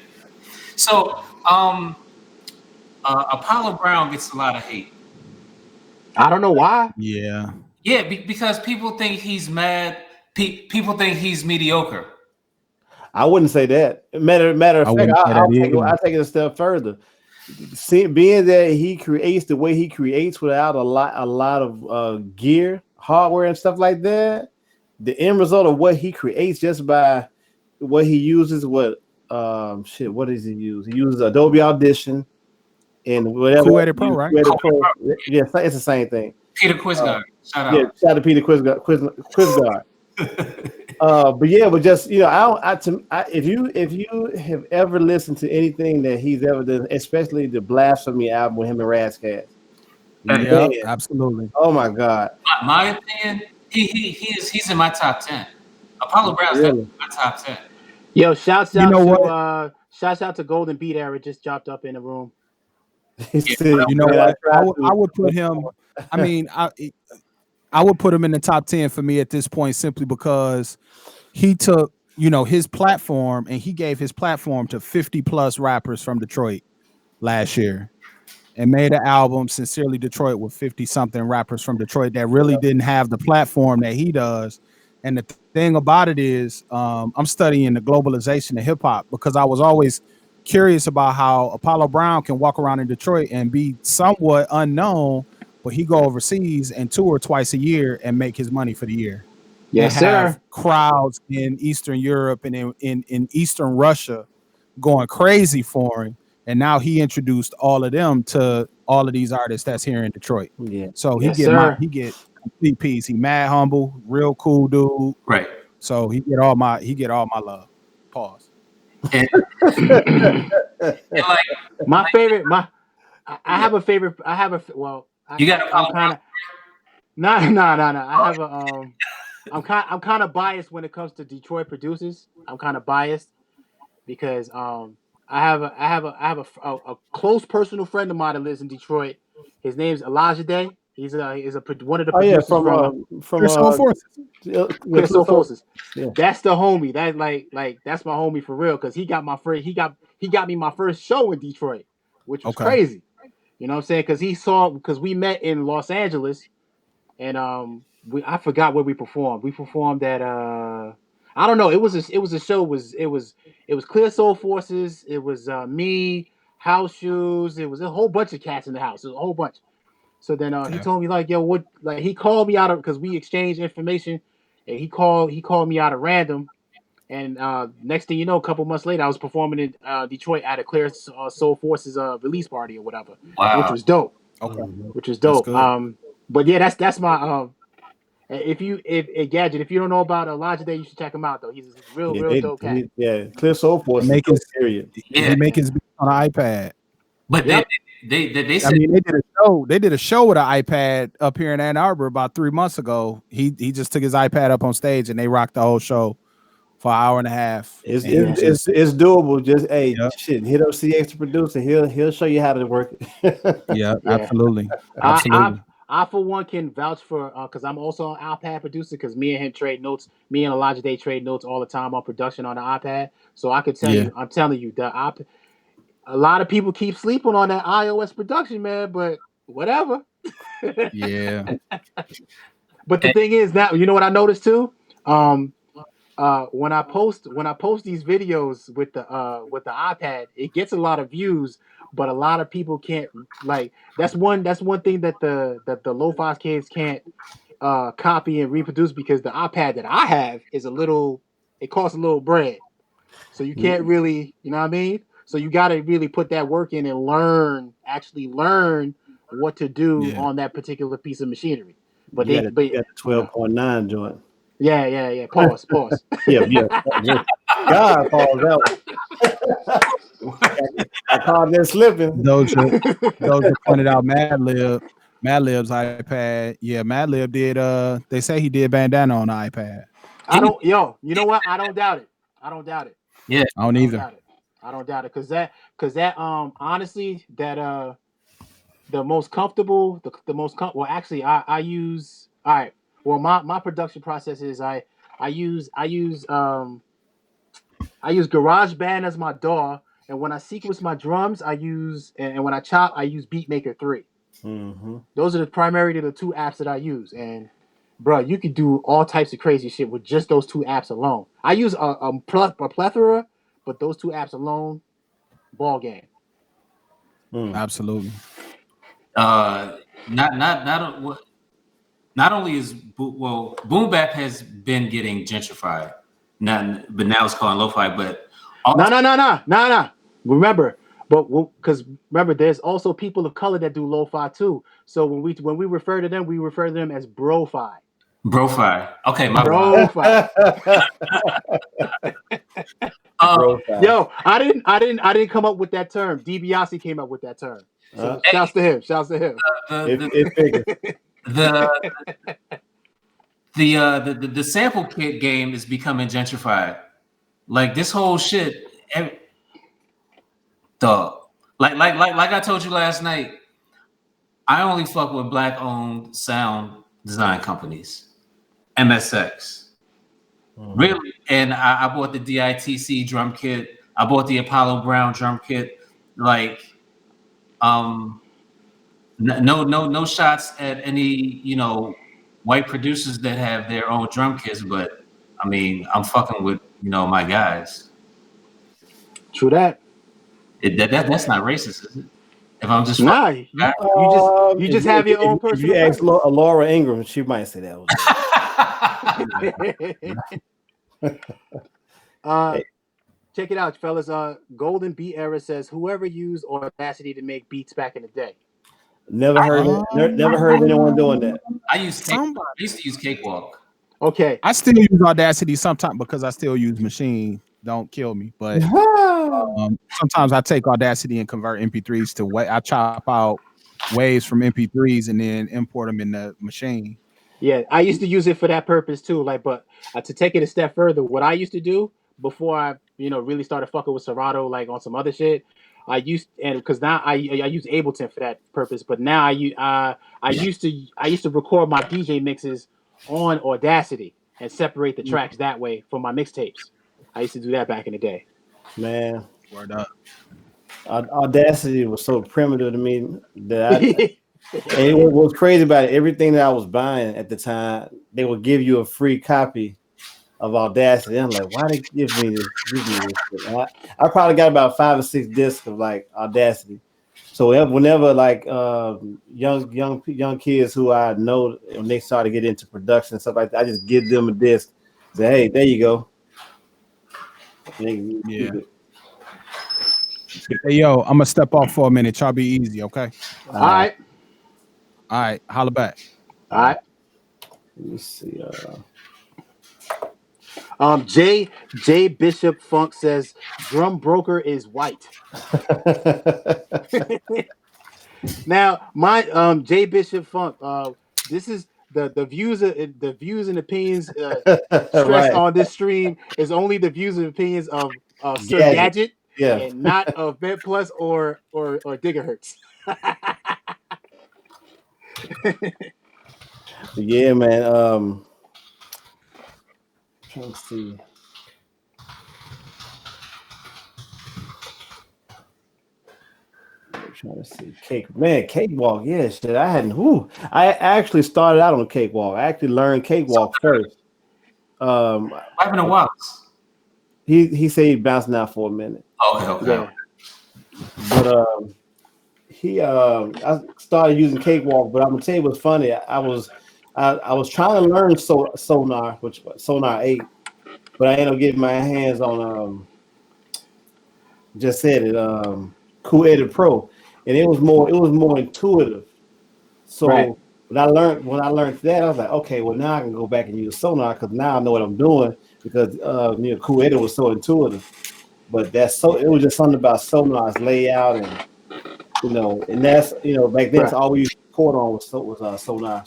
So, Apollo Brown gets a lot of hate. I don't know why. Yeah. Yeah, because people think he's mad. People think he's mediocre. I wouldn't say that. Matter of fact, wouldn't say that I'll either. take it a step further. Being that he creates the way he creates without a lot of gear, hardware, and stuff like that, the end result of what he creates just by what he uses, what does he use? He uses Adobe Audition and whatever. Cool Edit Pro, right? Cool Edit Pro. Yeah, it's the same thing. Peter Quizgard, shout out. Yeah, shout out to Peter Quizgard. But just if you have ever listened to anything that he's ever done, especially the Blasphemy album with him and Razzcast, Yeah, absolutely. Oh my God! My opinion, he's in my top 10. Apollo Brown's in my top 10. Yo, shouts out to Golden Beat Era just dropped up in the room. You know what? I would put him. I mean, I would put him in the top 10 for me at this point simply because he took, his platform and he gave his platform to 50 plus rappers from Detroit last year and made an album, Sincerely Detroit, with 50 something rappers from Detroit that really didn't have the platform that he does. And the thing about it is I'm studying the globalization of hip hop because I was always curious about how Apollo Brown can walk around in Detroit and be somewhat unknown, but he go overseas and tour twice a year and make his money for the year. Yes, and have sir. Crowds in Eastern Europe and in Eastern Russia going crazy for him. And now he introduced all of them to all of these artists that's here in Detroit. Yeah. So Yes, he sir. get complete piece. He mad humble, real cool dude. Right. So he get all my love. Pause. And like My favorite, I have a favorite. You got Apollo Brown? No. I have I'm kind of biased when it comes to Detroit producers. I'm kind of biased because I have a close personal friend of mine that lives in Detroit. His name's Elijah Day. He's one of the producers from Soul Forces. Clear Soul Forces. Yeah. That's the homie. That like that's my homie for real because he got me my first show in Detroit, which was crazy. You know what I'm saying? Because we met in Los Angeles, and I forgot where we performed. We performed at I don't know. It was a show. It was Clear Soul Forces. It was me, House Shoes. It was a whole bunch of cats in the house. It was a whole bunch. So then he told me like, yo, what? Like he called me out of because we exchanged information, and he called me out of random. And next thing you know, a couple months later, I was performing in Detroit at a Clear Soul Forces release party or whatever, which was dope. Okay. Which was dope. But yeah, that's my if Gadget, if you don't know about Elijah Day, you should check him out though. He's a real dope cat. Clear Soul Forces. He make his beats on an iPad. But they said, they did a show with an iPad up here in Ann Arbor about 3 months ago. He just took his iPad up on stage and they rocked the whole show for an hour and a half. It's doable. Just hit up CX to produce and he'll show you how to work it. yeah, absolutely. I for one can vouch for because I'm also an iPad producer because me and him trade notes. Me and Elijah Day trade notes all the time on production on the iPad. So I could tell you, I'm telling you, the iPad. A lot of people keep sleeping on that iOS production, man, but whatever. Yeah. But the thing is that you know what I noticed too? When I post these videos with the iPad, it gets a lot of views, but a lot of people can't like that's one thing that the lo-fi kids can't copy and reproduce because the iPad that I have is it costs a little bread. So you can't really, you know what I mean? So you got to really put that work in and actually learn what to do on that particular piece of machinery. But you got the 12.9 joint. Yeah. Pause. yeah. God, pause that one. I called that slipping. Those pointed out Madlib's iPad. Yeah, Madlib did. They say he did Bandana on the iPad. You know what? I don't doubt it. Yeah, I don't either. I don't doubt it because that honestly that the most comfortable well actually I use all right well my production process is I use I use GarageBand as my DAW, and when I sequence my drums, and when I chop, I use Beatmaker 3. Mm-hmm. Those are primarily the two apps that I use, and bro, you could do all types of crazy shit with just those two apps alone. I use a plethora, but those two apps alone, ball game. Absolutely. Not only is boom bap has been getting gentrified, but now it's called lo-fi. But No. Remember, because remember, there's also people of color that do lo-fi too. So when we refer to them, we refer to them as bro-fi. Bro-fi. Okay, my Bro-fi. Yo, I didn't come up with that term. DiBiase came up with that term. So shouts to him. Shouts to him. The sample kit game is becoming gentrified. Like this whole shit, dog. Like I told you last night, I only fuck with black-owned sound design companies, MSX. Really, and I bought the DITC drum kit. I bought the Apollo Brown drum kit. Like, no shots at any white producers that have their own drum kits, but I mean, I'm fucking with my guys. True that. That's not racist, is it? If I'm just you just have your own personal. If you ask Laura Ingram, she might say that was check it out, fellas. Golden Beat Era says whoever used Audacity to make beats back in the day. Never heard of anyone doing that. I used to use Cakewalk. Okay. I still use Audacity sometimes because I still use Machine. Don't kill me, but sometimes I take Audacity and convert MP3s to I chop out waves from MP3s and then import them in the Machine. Yeah, I used to use it for that purpose too. Like, but to take it a step further, what I used to do before I, really started fucking with Serato, like on some other shit, because now I use Ableton for that purpose. But now I used to record my DJ mixes on Audacity and separate the tracks that way for my mixtapes. I used to do that back in the day. Man, word up. Audacity was so primitive to me that and what was crazy about it, everything that I was buying at the time, they would give you a free copy of Audacity. I'm like, why they give me this? I probably got about 5 or 6 discs of like Audacity. So whenever like young kids who I know when they start to get into production and stuff like that, I just give them a disc. Say, hey, there you go. Yeah. Hey, yo, I'm gonna step off for a minute. Y'all be easy, okay? All right. Holla back. All right. Let me see. J Bishop Funk says drum broker is white. Now, my J Bishop Funk. This is the views and opinions stressed right. on this stream is only the views and opinions of Sir Gadget, and not of Mentplus or Diggahertz. Yeah, man. Trying to see. Trying to see Cakewalk. Yeah, shit. I actually started out on Cakewalk. I actually learned Cakewalk first. What happened to Wallace? He said he bouncing out for a minute. Okay. Yeah. But I started using Cakewalk. But I'm gonna tell you what's funny. I was trying to learn Sonar, which was Sonar 8, but I ended up getting my hands on Cool Edit Pro. And it was more intuitive. So when I learned that, I was like, okay, well now I can go back and use Sonar because now I know what I'm doing because Cool Edit was so intuitive. But it was just something about Sonar's layout and and that's back then it's all we used to record on was Sonar.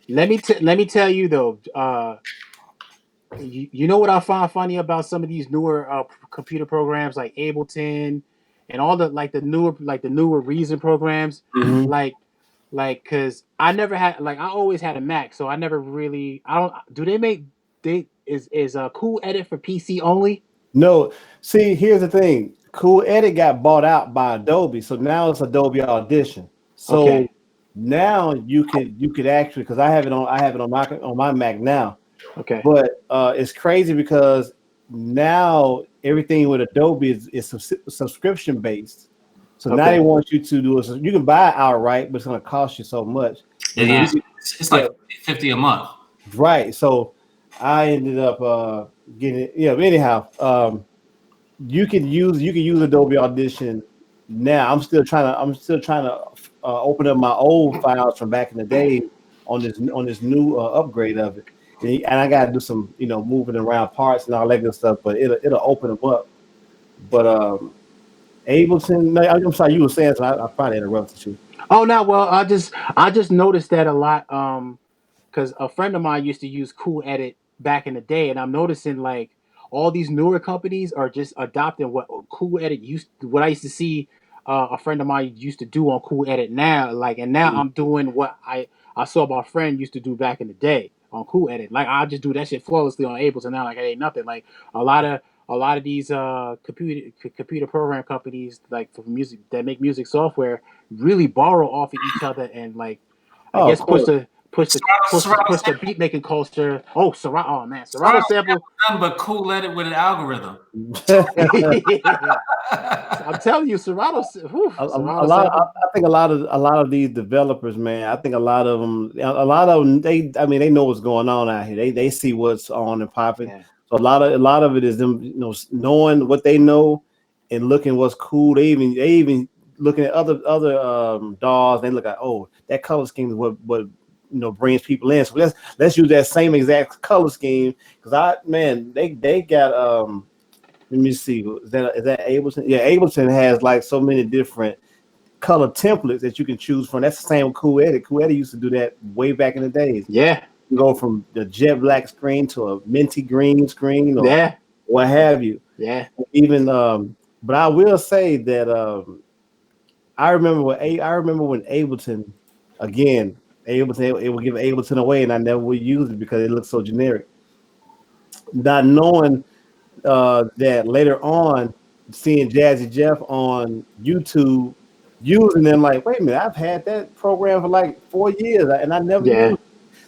Let me tell you though, you know what I find funny about some of these newer computer programs like Ableton and all the newer Reason programs, Mm-hmm. because I never had I always had a Mac, so I never really is Cool Edit for PC only? No, see, here's the thing. Cool Edit got bought out by Adobe, so now it's Adobe Audition. So Okay. now you could actually, because I have it on my Mac now, Okay. but it's crazy because now everything with Adobe is subscription based. So now they Okay. want you to do it. You can buy it outright, but it's going to cost you so much. But Yeah, you Uh-huh. can, it's yeah, like 50 a month. right. So I ended up getting it. Yeah. But anyhow, you can use Adobe Audition now. I'm still trying to open up my old files from back in the day on this new upgrade of it, and I got to do some moving around parts and all that good stuff. But it'll open them up. But Ableton, no, I'm sorry, you were saying so. I probably interrupted you. Oh no, well, I just noticed that a lot. Because a friend of mine used to use Cool Edit back in the day, and I'm noticing like all these newer companies are just adopting what Cool Edit what I used to see a friend of mine used to do on Cool Edit now, like, and now I'm doing what I saw my friend used to do back in the day on Cool Edit. Like I just do that shit flawlessly on Ableton now, like it ain't nothing. Like a lot of these computer program companies like for music that make music software really borrow off of each other and like I Oh, of guess push course. the push the push the Serato push the beat making culture. Oh, Serato! Oh man, Serato Serato sample. nothing but cool edit with an algorithm. Yeah. I'm telling you, Serato. A Serato lot. sample. I think a lot of these developers, man. I think a lot of them. I mean, they know what's going on out here. They see what's on and popping. Yeah, So a lot of it is them, knowing what they know and looking what's cool. They even looking at other DAWs. They look at, oh, that color scheme is what brings people in. So let's use that same exact color scheme because they got let me see. Is that Ableton? Yeah, Ableton has like so many different color templates that you can choose from. That's the same with Cool Edit. Cool Edit used to do that way back in the days. yeah, You go from the jet black screen to a minty green screen or yeah, what have you. yeah, Even but I will say that I remember when Ableton again Ableton it would give Ableton away and I never would use it because it looked so generic. Not knowing that later on, seeing Jazzy Jeff on YouTube using them, like, wait a minute, I've had that program for like 4 years and I never used yeah. it.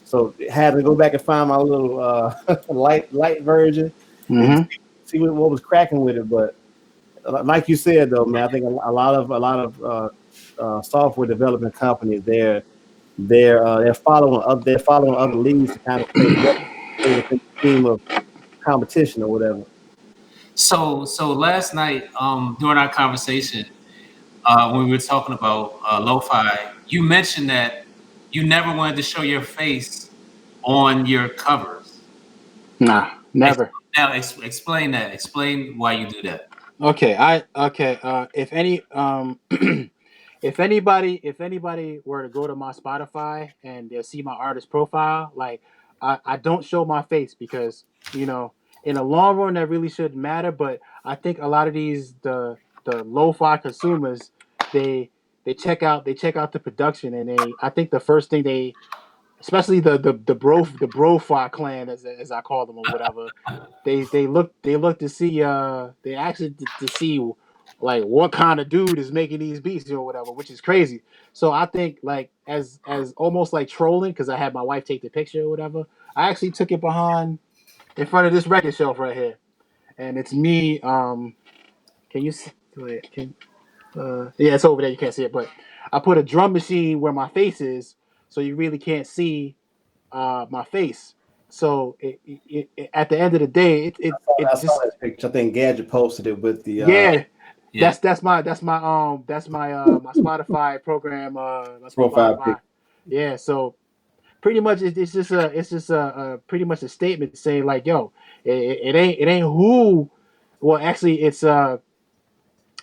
So had to go back and find my little light version and Mm-hmm. see what was cracking with it. But like you said, though, man, I think a lot of software development companies they're following other leads to kind of stay within the theme of competition or whatever. So last night, during our conversation, when we were talking about lo-fi, you mentioned that you never wanted to show your face on your covers. Nah, Ex- never. Now, explain that. Explain why you do that. Okay, okay. If any if anybody were to go to my Spotify and they'll see my artist profile, like I don't show my face because you know in the long run that really shouldn't matter. But I think a lot of the lo-fi consumers they they check out the production and I think the first thing they especially the bro clan as I call them or whatever they look to see they actually to see like what kind of dude is making these beats or whatever, which is crazy. So I think like as almost like trolling because I had my wife take the picture or whatever. I actually took it behind in front of this record shelf right here, and it's me. Can you see? Wait, yeah, it's over there. You can't see it, but I put a drum machine where my face is, so you really can't see my face. So at the end of the day, I it saw just that picture. I think Gadget posted it with the yeah. Yeah. That's my Spotify program. That's my profile pic. Spotify. Yeah. So pretty much it's just a pretty much a statement saying like, yo, it ain't who. Well, actually, it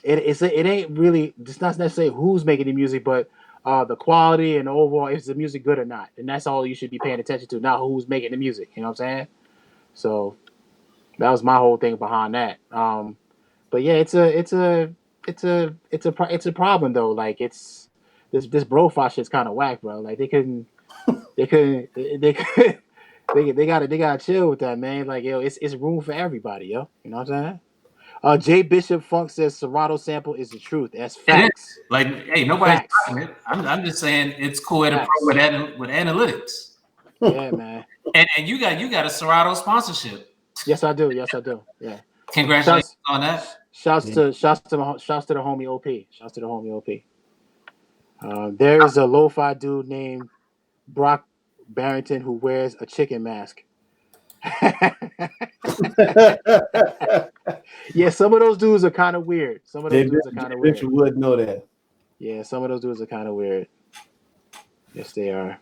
ain't really. It's not necessarily who's making the music, but the quality and the overall is the music good or not, and that's all you should be paying attention to, not who's making the music. You know what I'm saying? So that was my whole thing behind that. But yeah, it's a problem though. Like it's this bro shit's kind of whack, bro. Like they could they gotta chill with that, man. Like yo, it's room for everybody, yo. You know what I'm saying? Jay Bishop Funk says Serato sample is the truth. That's It is. facts. Like, hey, nobody's Facts. talking it. I'm just saying it's cool at a Facts. pro with analytics. Yeah, man. And you got a Serato sponsorship. Yes, I do. Yes, I do. Yeah. Congratulations on that. Shouts to the homie OP. Shouts to the homie OP. There is a lo-fi dude named Brock Barrington who wears a chicken mask. Yeah, some of those dudes are kind of weird. Some of those dudes are kind of weird. You would know that. Yeah, some of those dudes are kind of weird. Yes, they are.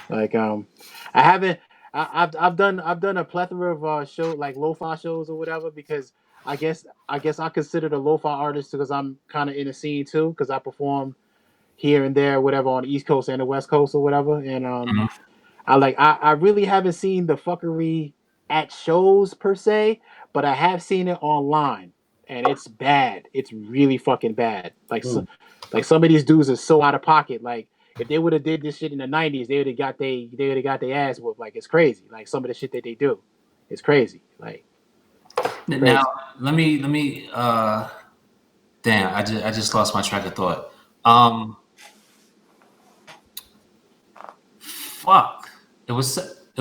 Like I've done a plethora of show like lo-fi shows or whatever because I guess I consider the lo-fi artist because I'm kind of in the scene too because I perform here and there whatever on the East Coast and the West Coast or whatever and I really haven't seen the fuckery at shows per se, but I have seen it online and it's bad. It's really fucking bad. Like some of these dudes are so out of pocket. Like if they would have did this shit in the 90s, they would have got their ass whooped. Like it's crazy. Like some of the shit that they do, it's crazy. Like crazy. Now let me damn, I just lost my track of thought. Fuck. It was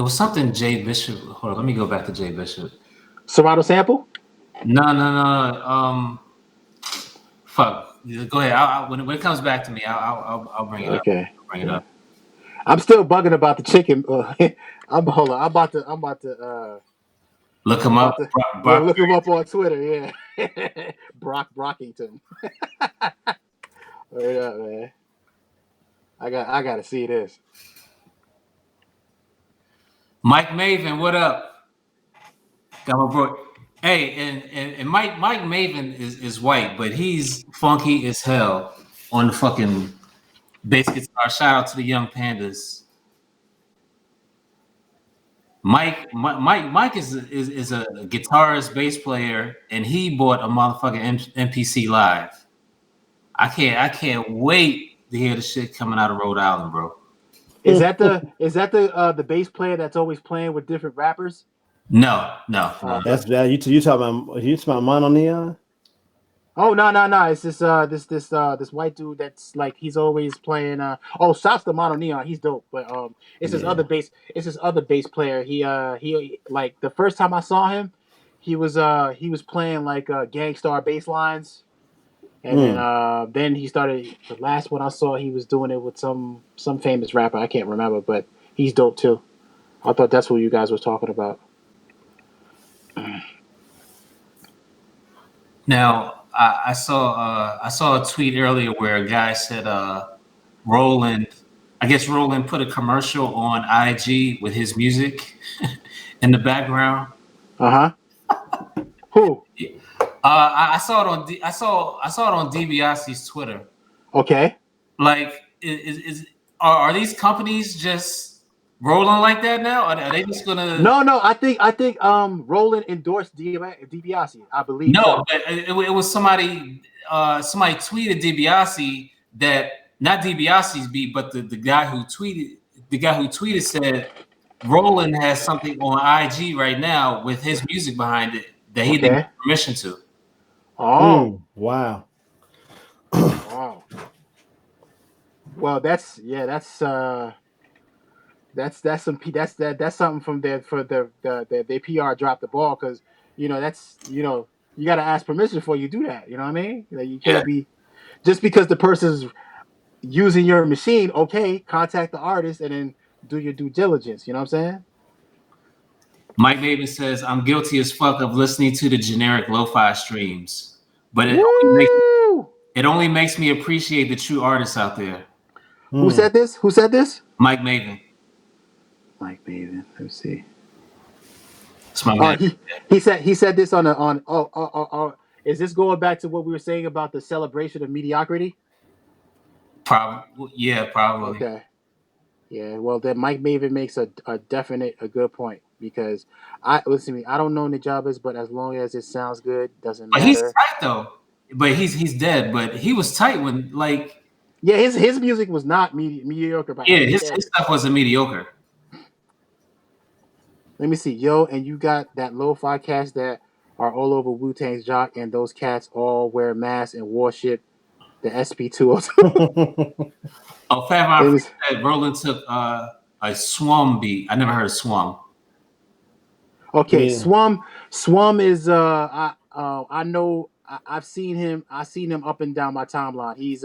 something Jay Bishop. Hold on, let me go back to Jay Bishop. Serato sample? No. Fuck. Go ahead. When it comes back to me, I'll bring it up. Okay. I'll bring it up. I'm still bugging about the chicken. I'm about to look him up. Look him up on Twitter. Yeah, Brock Brockington. Wait up, man. I gotta see this. Mike Maven, what up? Got my bro. Hey, and Mike Maven is white, but he's funky as hell on the fucking bass guitar. Shout out to the Young Pandas. Mike is a guitarist, bass player, and he bought a motherfucking MPC Live. I can't wait to hear the shit coming out of Rhode Island, bro. Is that the bass player that's always playing with different rappers? No. That's you talking about Mono Neon? Oh no! It's this white dude that's like he's always playing. Shouts to Mono Neon, he's dope. But it's this other bass player. He like the first time I saw him, he was playing like Gangstar bass lines, and then he started. The last one I saw, he was doing it with some famous rapper. I can't remember, but he's dope too. I thought that's what you guys was talking about. Now, I saw a tweet earlier where a guy said Roland put a commercial on IG with his music in the background. Who? I saw it on DiBiase's Twitter. Okay. Like, are these companies just rolling like that now? Are they just gonna? No. I think Roland endorsed DiBiase. I believe. No, so. but it was somebody. Somebody tweeted DiBiase that not DiBiase's beat, but the guy who tweeted said Roland has something on IG right now with his music behind it that he didn't get permission to. Oh, wow. Wow. Well, that's something from their PR dropped the ball because you got to ask permission before you do that. You know what I mean? Like, you can't be just because the person's using your machine. Okay, contact the artist and then do your due diligence. You know what I'm saying? Mike Maven says, I'm guilty as fuck of listening to the generic lo-fi streams, but it only makes me appreciate the true artists out there. Who said this? Mike Maven. Let me see. It's my man. He said this on is this going back to what we were saying about the celebration of mediocrity? Probably. Okay. Yeah, well, then Mike Maven makes a good point because I don't know Nijabes, but as long as it sounds good, doesn't matter. But he's tight though. But he's dead. But he was tight when like. Yeah, his music was not mediocre. His stuff wasn't mediocre. Let me see, and you got that lo-fi cast that are all over Wu-Tang's jock, and those cats all wear masks and worship the SP202. Oh, Fat It Mom is said Roland took a Swum beat. I never heard of Swum. okay. Yeah. Swum is I know I've seen him. I've seen him up and down my timeline. He's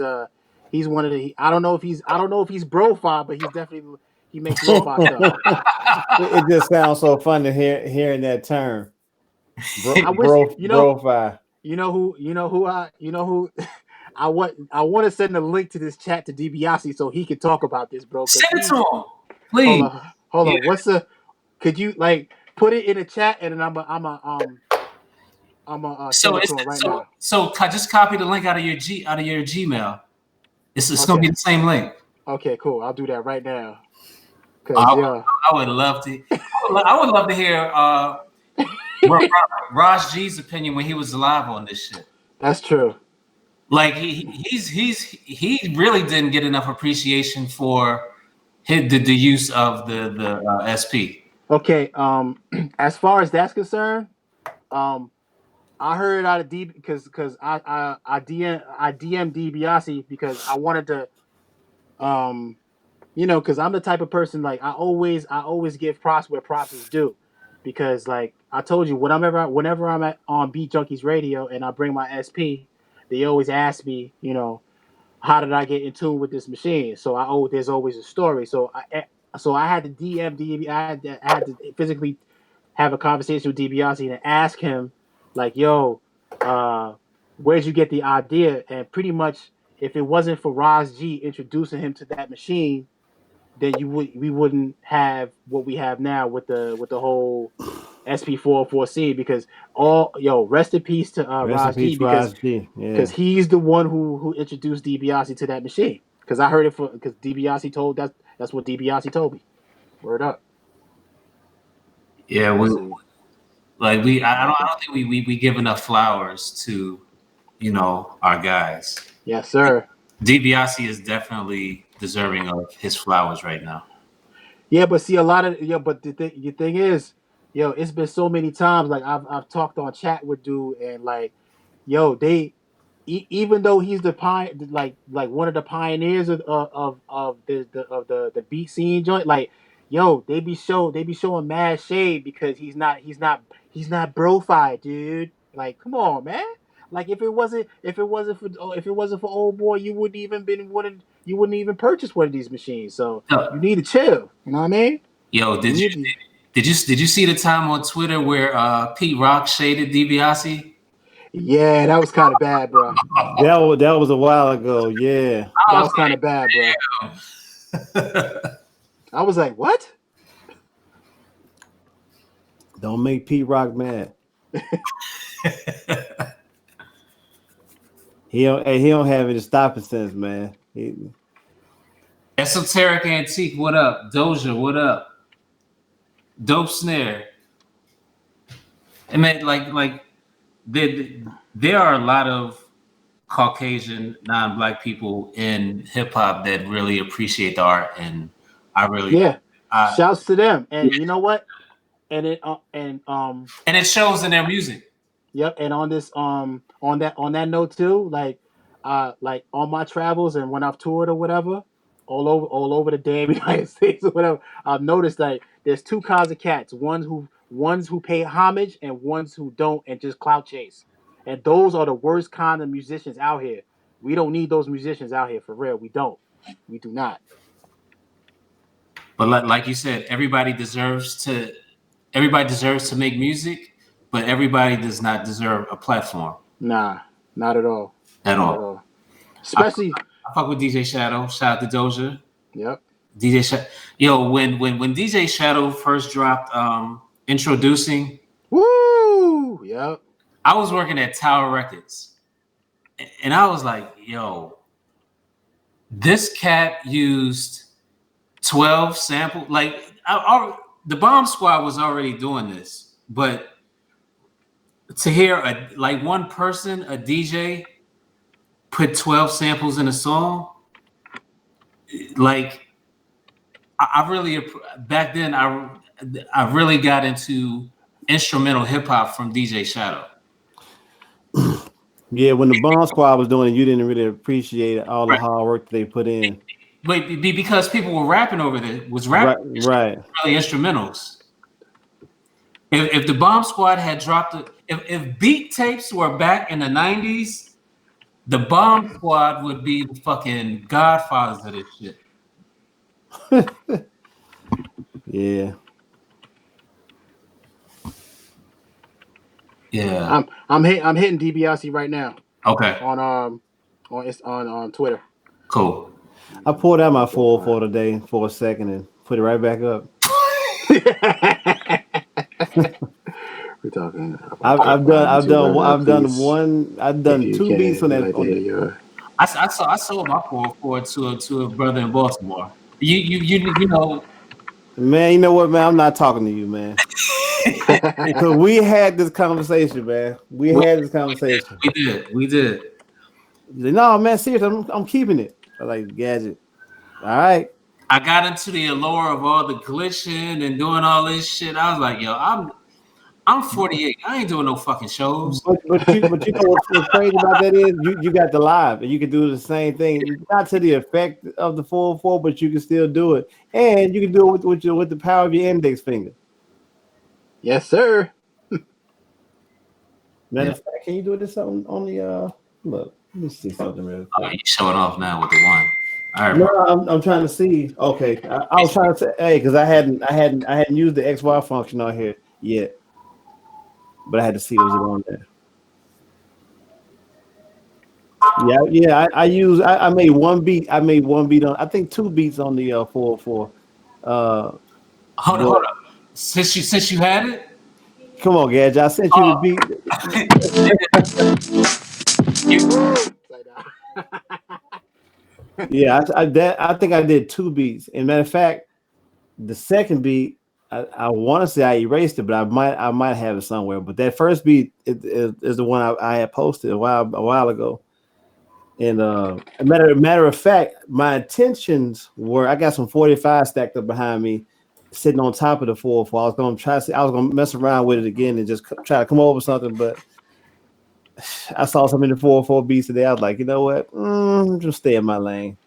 one of the. I don't know if he's bro-fi, but he's definitely he makes lo-fi stuff. It just sounds so fun to hearing that term. I wish Bro-fi. you know who I want to send a link to this chat to DiBiase so he can talk about this, bro. Send it to him, Hold please. on. What's the? Could you like put it in the chat and then send it to him right now. So just copy the link out of your Gmail. It's gonna Okay. be the same link. Okay, cool. I'll do that right now. Cause I would love to. I would love to hear Raj G's opinion when he was alive on this shit. That's true. Like he really didn't get enough appreciation for the use of the SP. Okay. As far as that's concerned, I heard out of D because I DM DiBiase because I wanted to because I'm the type of person like I always give props where props is due, because like I told you whenever I'm on Beat Junkies Radio and I bring my SP, they always ask me, how did I get in tune with this machine? So there's always a story. So I had to DM DB, I had to physically have a conversation with DiBiase and ask him, like, yo, where'd you get the idea? And pretty much, if it wasn't for Roz G introducing him to that machine, then we wouldn't have what we have now with the whole SP404C. Because rest in peace to Roz G, because he's the one who introduced DiBiase to that machine. Because I heard it because DiBiase told that's what DiBiase told me. Word up. Yeah, I don't think we give enough flowers to, our guys. Yes, sir. DiBiase is definitely deserving of his flowers right now. Yeah, but see, but the thing is, it's been so many times. Like I've talked on chat with dude, and like, even though he's the like one of the pioneers of the beat scene joint, like, they be showing mad shade because he's not bro-fi, dude. Like, come on, man. Like, if it wasn't for old boy, you wouldn't even purchase one of these machines. So you need to chill. You know what I mean? Yo, did you see the time on Twitter where Pete Rock shaded DiBiase? Yeah, that was kind of bad, bro. That was a while ago. Yeah, that was kind of bad, bro. I was like, what? Don't make Pete Rock mad. He don't have any stopping sense, man. Esoteric Antique, what up? Doja, what up? Dope Snare. I mean, like there are a lot of Caucasian non-black people in hip hop that really appreciate the art, and I really shouts to them. And you know what? And it shows in their music. Yep. And on this on that note too, like on my travels and when I've toured or whatever, all over the damn United States or whatever, I've noticed like there's two kinds of cats. Ones who pay homage and ones who don't and just clout chase. And those are the worst kind of musicians out here. We don't need those musicians out here, for real. We don't. We do not. But like you said, everybody deserves to make music, but everybody does not deserve a platform. Nah, not at all. Not at all. Especially, I fuck with DJ Shadow. Shout out to Doja. Yep. DJ Shadow. Yo, when DJ Shadow first dropped Introducing. Woo! Yep. I was working at Tower Records, and I was like, yo, this cat used 12 samples. Like, the Bomb Squad was already doing this, but to hear one person, a DJ, put 12 samples in a song, like, I really, back then, I really got into instrumental hip hop from DJ Shadow. Yeah, when the Bomb Squad was doing it, you didn't really appreciate all the hard work they put in. But because people were rapping over there, was rapping right. really instrumentals. If the Bomb Squad had dropped it, if beat tapes were back in the 90s, the Bomb Squad would be the fucking godfathers of this shit. Yeah. Yeah. I'm hitting DiBiase right now. Okay. On Twitter. Cool. I pulled out my 404 today for a second and put it right back up. We're talking. I've done 2 beats on that. I sold my 404 to a brother in Baltimore. You know. Man, you know what, man? I'm not talking to you, man. Because we had this conversation, man. We had this conversation. We did. No, man, seriously, I'm keeping it. I like Gadget. All right. I got into the allure of all the glitching and doing all this shit. I was like, yo, I'm 48. I ain't doing no fucking shows. But you know what's crazy about that is you got the live and you can do the same thing. Not to the effect of the 404, but you can still do it. And you can do it with the power of your index finger. Yes, sir. Matter of fact, can you do this on the look? Let me see something real quick. Oh, you showing off now with the one. All right. No, I'm trying to see. Okay, I was trying to say, hey, because I hadn't used the XY function on here yet, but I had to see was it on there. Yeah. I made one beat. I made one beat on. I think 2 beats on the 404. Hold on. Since you had it. Come on, Gadget. I sent you the beat. Yeah, I think I did 2 beats. And matter of fact, the second beat, I want to say I erased it, but I might have it somewhere. But that first beat is the one I had posted a while ago. And matter of fact, my intentions were I got some 45 stacked up behind me, sitting on top of the 404. I was gonna mess around with it again and just try to come over something, but I saw some in the 404 beats today. I was like, you know what? Just stay in my lane.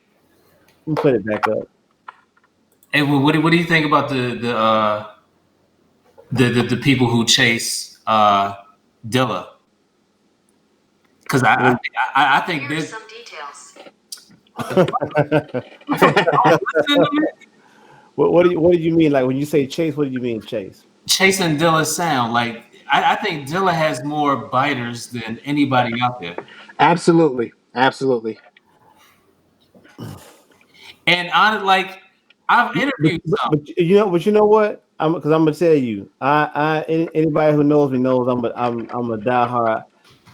I'm put it back up. Hey, what do you think about the people who chase Dilla? Because I think there's some details. What do you mean? Like when you say chase, what do you mean chase? Chasing Dilla's sound. Like I think Dilla has more biters than anybody out there. Absolutely. And I've interviewed some. But you know what? Because I'm gonna tell you, anybody who knows me knows I'm a diehard.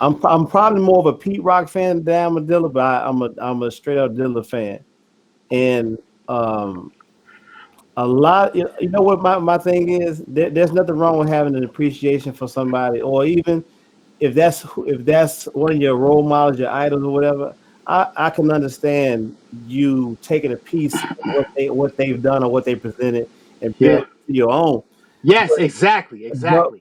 I'm probably more of a Pete Rock fan than I'm a Dilla, but I'm a straight up Dilla fan. And a lot, you know what my thing is? There's nothing wrong with having an appreciation for somebody, or even if that's one of your role models, your idols, or whatever. I can understand you taking a piece of what they've done or what they presented and build your own. Yes, exactly.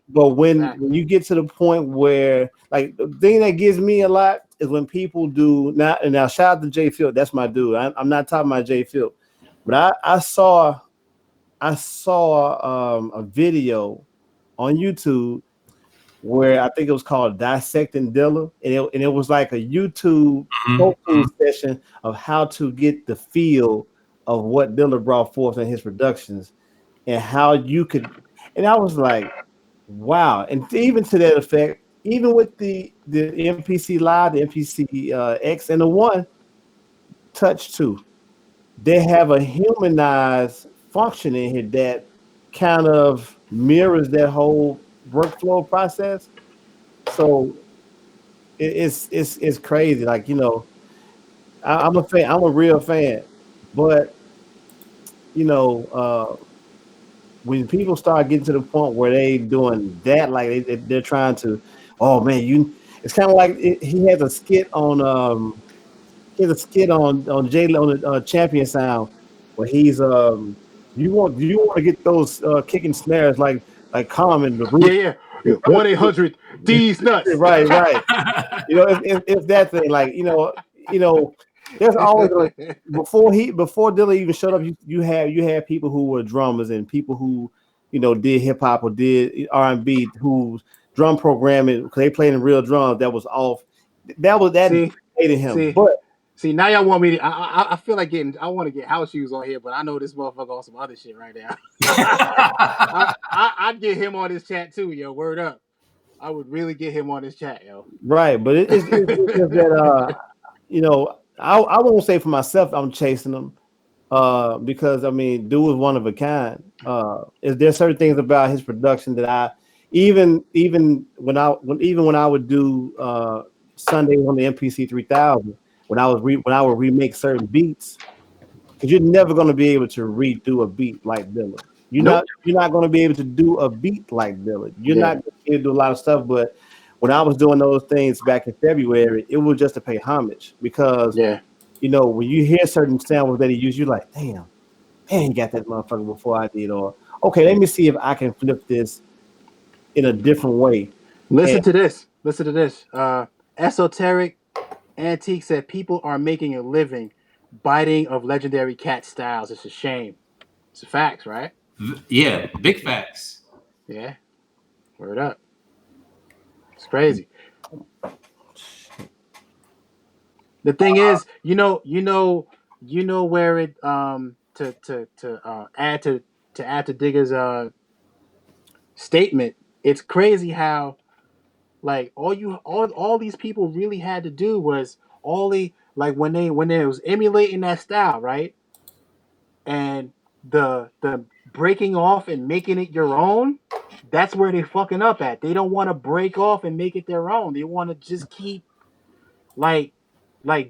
But when you get to the point where, like, the thing that gives me a lot is when people do now. And now, shout out to Jay Field. That's my dude. I'm not talking about Jay Field, but I saw a video on YouTube where I think it was called Dissecting Dilla, and it was like a YouTube session of how to get the feel of what Dilla brought forth in his productions and how you could. And I was like, wow. And even to that effect, even with the MPC Live, the MPC X, and the One Touch 2, they have a humanized function in here that kind of mirrors that whole workflow process. So it's crazy. Like, you know, I'm a fan. I'm a real fan. But, you know, when people start getting to the point where they doing that, like they're trying to, oh man, it's kind of like he has a skit on Jay on the Champion Sound where he's you want to get those kicking snares like like Common, the Yeah. 1-800 D's nuts. right. It's that thing. Like there's always before Dilla even showed up. You had people who were drummers and people who did hip hop or did R&B whose drum programming because they played in real drums that was off. That hated him, but. See, now y'all want me to. I feel like I want to get house shoes on here, but I know this motherfucker on some other shit right now. I'd get him on this chat too, yo. Word up. I would really get him on this chat, yo. Right, but it's that I won't say for myself I'm chasing them, because I mean, dude is one of a kind. Is there certain things about his production that I even when I would do Sundays on the MPC 3000. When I would remake certain beats, because you're never going to be able to redo a beat like Dilla. You're not going to be able to do a beat like Dilla. You're not going to be able to do a lot of stuff. But when I was doing those things back in February, it was just to pay homage because when you hear certain samples that he used, you're like, damn, man, he got that motherfucker before I did. Or okay, let me see if I can flip this in a different way. Listen to this. Esoteric Antique said people are making a living biting of legendary cat styles. It's a shame. It's a facts, right? Yeah, big facts. Yeah. Word up. It's crazy. The thing is, you know where it to add to Digga's statement. It's crazy how like all these people really had to do was when they was emulating that style, right? And the breaking off and making it your own, that's where they fucking up at. They don't want to break off and make it their own. They want to just keep like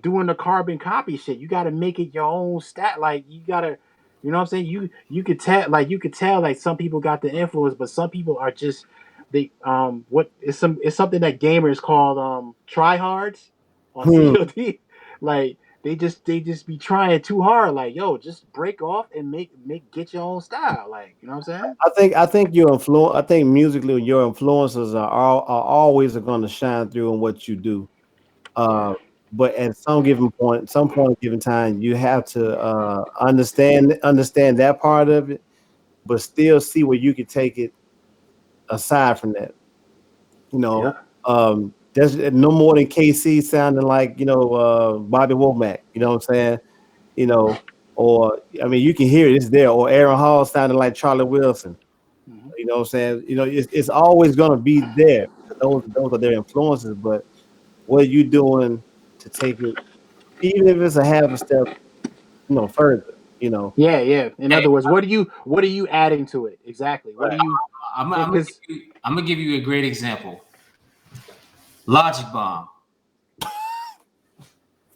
doing the carbon copy shit. You got to make it your own stat. Like you got to, you know what I'm saying? You could tell like some people got the influence, but some people are just it's something that gamers called tryhards on COD. Like they just be trying too hard. Like, yo, just break off and get your own style. Like, you know what I'm I saying? I think musically your influences are always going to shine through in what you do. But at some point given time, you have to understand that part of it, but still see where you can take it aside from that. There's no more than KC sounding like Bobby Womack. You know what I'm saying? Or I mean, you can hear it; it's there. Or Aaron Hall sounding like Charlie Wilson. Mm-hmm. You know what I'm saying? It's always going to be there. Those are their influences. But what are you doing to take it, even if it's a half a step, further? Yeah. In other words, what are you adding to it exactly? What do you? I'm gonna give you a great example. Logic Bomb.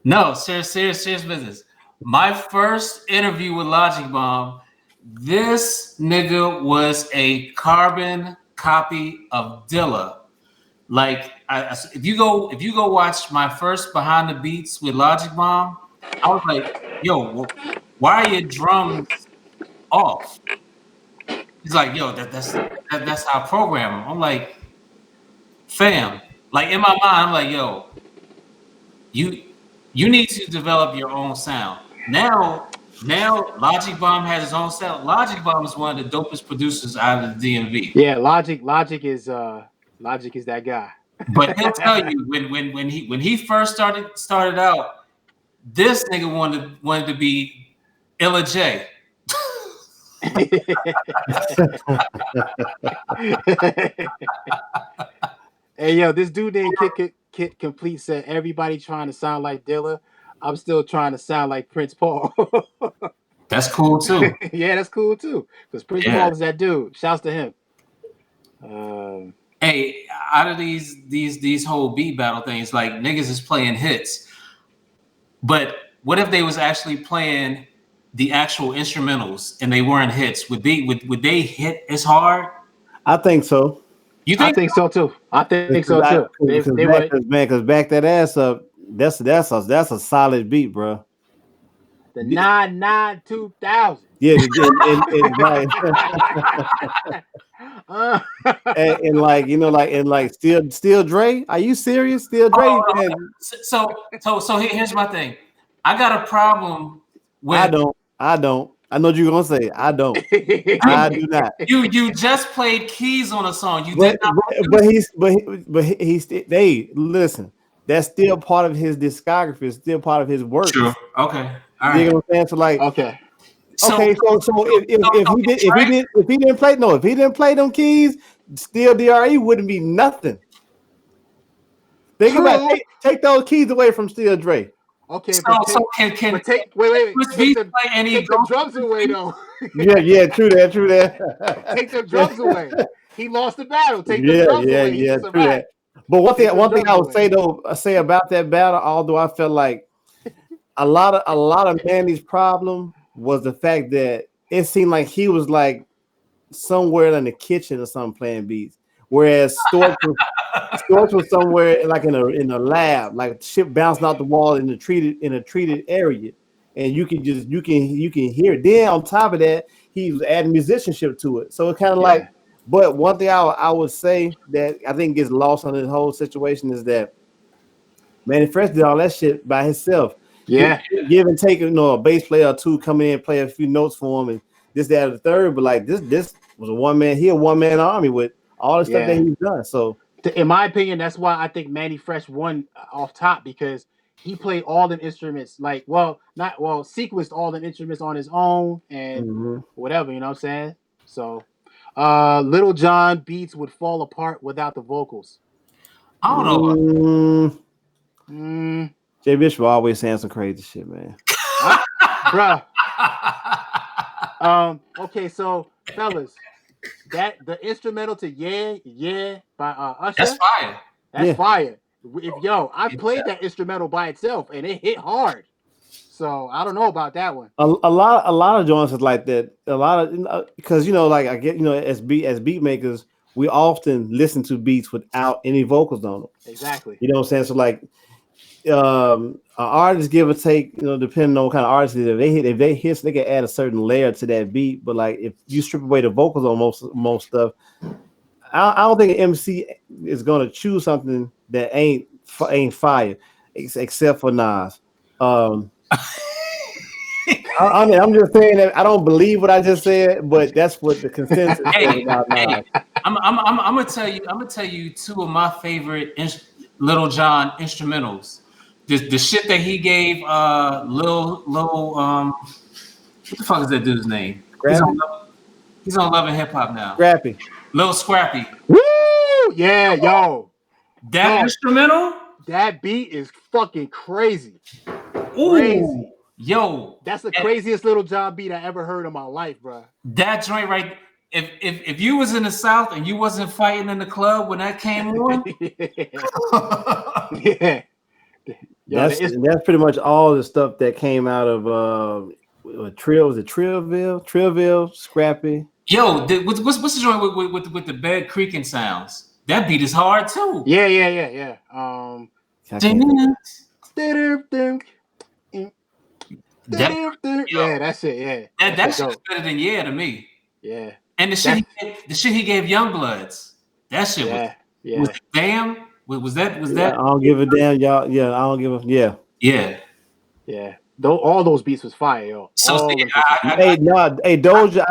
No, serious business. My first interview with Logic Bomb, this nigga was a carbon copy of Dilla. Like, if you go watch my first Behind the Beats with Logic Bomb, I was like, yo, why are your drums off? He's like, yo, that's how I program them. I'm like, fam, like in my mind, I'm like, yo, you need to develop your own sound. Now Logic Bomb has his own sound. Logic Bomb is one of the dopest producers out of the DMV. Yeah, Logic is that guy. But he'll tell you when he first started out, this nigga wanted to be Illa J. Hey yo, this dude named Kit Complete said everybody trying to sound like Dilla. I'm still trying to sound like Prince Paul. That's cool too. Yeah, that's cool too. Because Prince Paul is that dude. Shouts to him. Hey, out of these whole beat battle things, like niggas is playing hits. But what if they was actually playing the actual instrumentals and they weren't hits? Would they hit as hard? I think so. You think? I think so too. I think so too. Because back that ass up, that's a solid beat, bro. The 99 2000. Yeah, right. and like Still Dre. Are you serious? Still Dre, man. So here's my thing. I got a problem with. I don't. I know what you're gonna say. I don't. I do not. You just played keys on a song. You But did not. they listen. That's still part of his discography. It's still part of his work. Sure. Okay. All right. You know what I'm saying? So like, Okay. so if he didn't play them keys, still DRE wouldn't be nothing. Think about it. Take those keys away from Still Dre. Okay, So wait. Chris Take Beats the play any drums away though. Yeah, true that. Take the drums away. He lost the battle. Take the drums away. Yeah, true that. But one thing I would say about that battle, although I felt like a lot of Manny's problem was the fact that it seemed like he was like somewhere in the kitchen or something playing beats, whereas Storch was somewhere like in a lab, like shit bouncing out the wall in a treated area, and you can hear it. Then on top of that, he was adding musicianship to it, so it kind of like. But one thing I would say that I think gets lost on this whole situation is that Manny Fresh did all that shit by himself. Yeah, give and take, a bass player or two come in and play a few notes for him and this, that, or the third. But like this was a one man army with all the stuff that he's done. So in my opinion, that's why I think Manny Fresh won off top, because he played all the instruments sequenced all the instruments on his own and whatever, you know what I'm saying? So Little John beats would fall apart without the vocals. I don't know. Jay Bishop always saying some crazy shit, man. Bruh. Okay, so fellas, the instrumental to Yeah by Usher. That's fire. That's fire. I played that instrumental by itself and it hit hard. So I don't know about that one. A lot of joints is like that. A lot of because like I get as beat makers, we often listen to beats without any vocals on them. Exactly. You know what I'm saying? So like an artist give or take, depending on what kind of artist it is, if they hit, they can add a certain layer to that beat. But like if you strip away the vocals on most stuff, I don't think an MC is gonna choose something that ain't fire, except for Nas. I'm just saying that I don't believe what I just said, but that's what the consensus is about Nas. I'm gonna tell you two of my favorite Little John instrumentals. The shit that he gave Lil what the fuck is that dude's name? He's on Love and Hip Hop now. Scrappy. Lil Scrappy. Woo! Yeah, yo. That instrumental? That beat is fucking crazy. Ooh. Crazy. Yo. That's the craziest Little John beat I ever heard in my life, bro. That joint right. If you was in the South and you wasn't fighting in the club when that came on. Yeah. That's pretty much all the stuff that came out of Trillville, Scrappy. Yo, what's the joint with the bed creaking sounds? That beat is hard too. Yeah. That's it. Yeah, that shit's better than to me. Yeah, and the shit he gave Youngbloods. That shit was damn. Was that? I don't give a damn, y'all. Yeah, I don't give a yeah. All those beats was fire, yo. So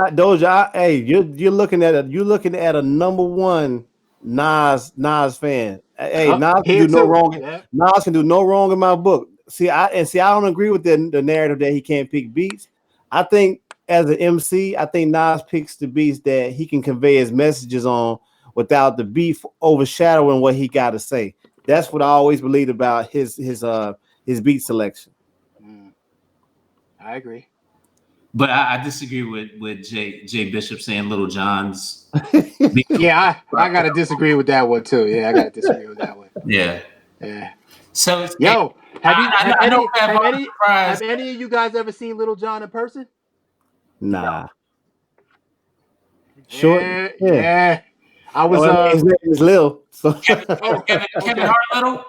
Doja. Hey, you're looking at a number one Nas fan. Hey, Nas can do no wrong. Yeah. Nas can do no wrong in my book. I don't agree with the narrative that he can't pick beats. I think as an MC, I think Nas picks the beats that he can convey his messages on without the beat overshadowing what he got to say. That's what I always believed about his beat selection. I agree, but I disagree with Jay Bishop saying Little John's. Yeah, I gotta disagree with that one too. Yeah, I gotta disagree with that one. Yeah. So have any of you guys ever seen Little John in person? Nah. Sure. Yeah. I was his name is Lil. So Kevin Hart Little.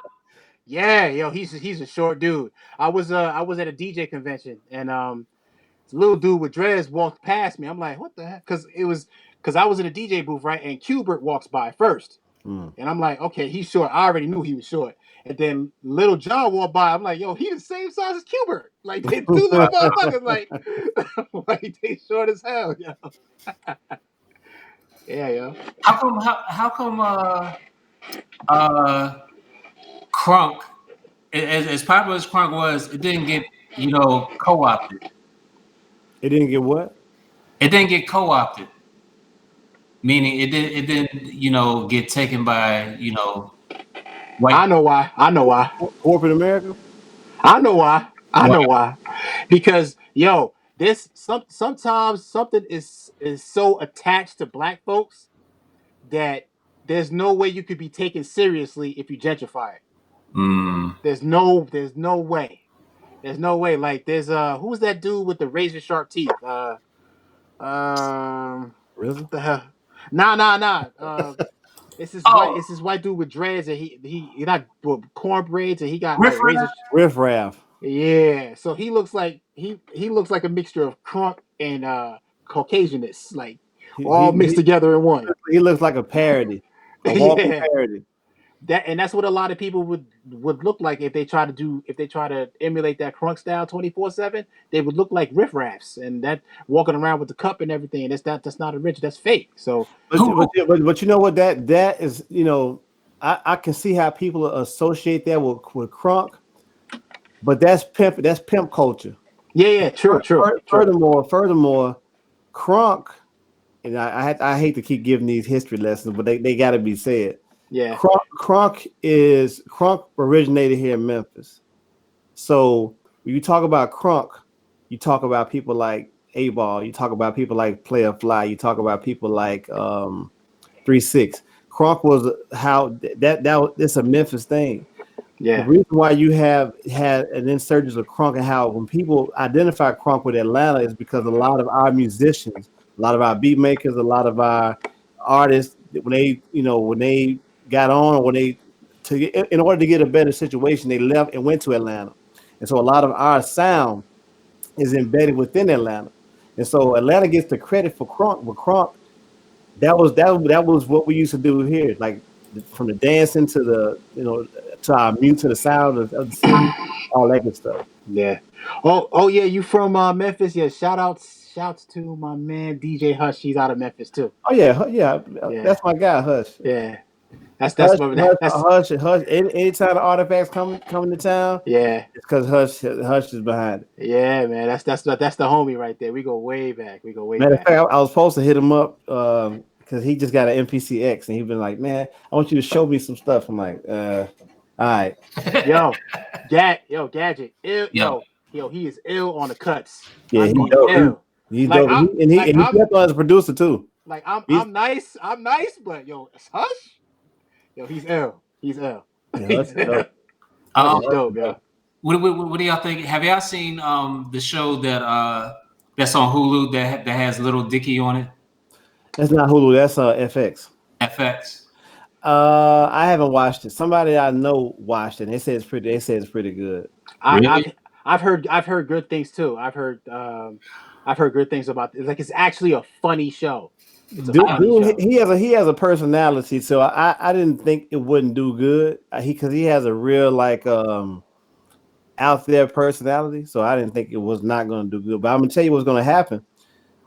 Yeah, yo, he's a short dude. I was at a DJ convention and this little dude with dreads walked past me. I'm like, what the heck? Because it was because I was in a DJ booth, right? And Qbert walks by first. And I'm like, okay, he's short. I already knew he was short. And then Little John walked by. I'm like, yo, he the same size as Qbert. Like, they two little motherfuckers, like, like they short as hell, yo. Yeah, yo. How come Crunk, as popular as Crunk was, it didn't get, co-opted. It didn't get what? It didn't get co-opted. Meaning it didn't, get taken by, white. I know why. Corporate America? I know why. Because sometimes something is so attached to black folks that there's no way you could be taken seriously if you gentrify it. There's no way. There's no way. Like there's who's that dude with the razor sharp teeth? Really? What the hell? Nah. It's this white dude with dreads, and he got corn braids, and he got like razor. Riff Raff. Yeah, so he looks like he looks like a mixture of Crunk and Caucasianness, like all mixed together in one. He looks like a parody, a walking parody. That's what a lot of people would look like if they try to emulate that Crunk style 24/7. They would look like Riff Raffs, and that walking around with the cup and everything. That's not original. That's fake. So, but you know what that is. I can see how people associate that with Crunk, but that's pimp culture. Yeah, true. Furthermore, Crunk, and I hate to keep giving these history lessons, but they got to be said. Yeah, Crunk originated here in Memphis. So when you talk about Crunk, you talk about people like A-Ball, you talk about people like Player Fly, you talk about people like 3-6. Crunk was it's a Memphis thing. Yeah. The reason why you have had an insurgence of Crunk and how when people identify Crunk with Atlanta is because a lot of our musicians, a lot of our beat makers, a lot of our artists, when they got on, or in order to get a better situation, they left and went to Atlanta. And so a lot of our sound is embedded within Atlanta. And so Atlanta gets the credit for Crunk, but Crunk, that was what we used to do here, like from the dancing to the to our mute to the sound of the city, all that good stuff. Yeah. Oh yeah, you from Memphis? Yeah. Shouts to my man DJ Hush. He's out of Memphis too. Oh yeah. That's my guy, Hush. Yeah. That's Hush. Anytime the artifacts coming to town, yeah, it's because Hush is behind it. Yeah, man, that's the homie right there. We go way back. Matter of fact, I was supposed to hit him up because he just got an MPCX, and he's been like, "Man, I want you to show me some stuff." I'm like, "All right." Gadget, he is ill on the cuts. Yeah, he's dope. He's dope, and he kept on as a producer too. Like I'm nice, but Hush. Yo, he's ill. He's ill. Yeah, that's dope. Dope, yo. What do y'all think? Have y'all seen the show that's on Hulu that has Little Dicky on it? That's not Hulu. That's FX. FX. I haven't watched it. Somebody I know watched it. They say it's pretty good. Really? I've heard good things too. I've heard good things about it. Like it's actually a funny show. Dude, he has a personality, so I didn't think it wouldn't do good. Because he has a real out there personality, so I didn't think it was not going to do good. But I'm gonna tell you what's going to happen.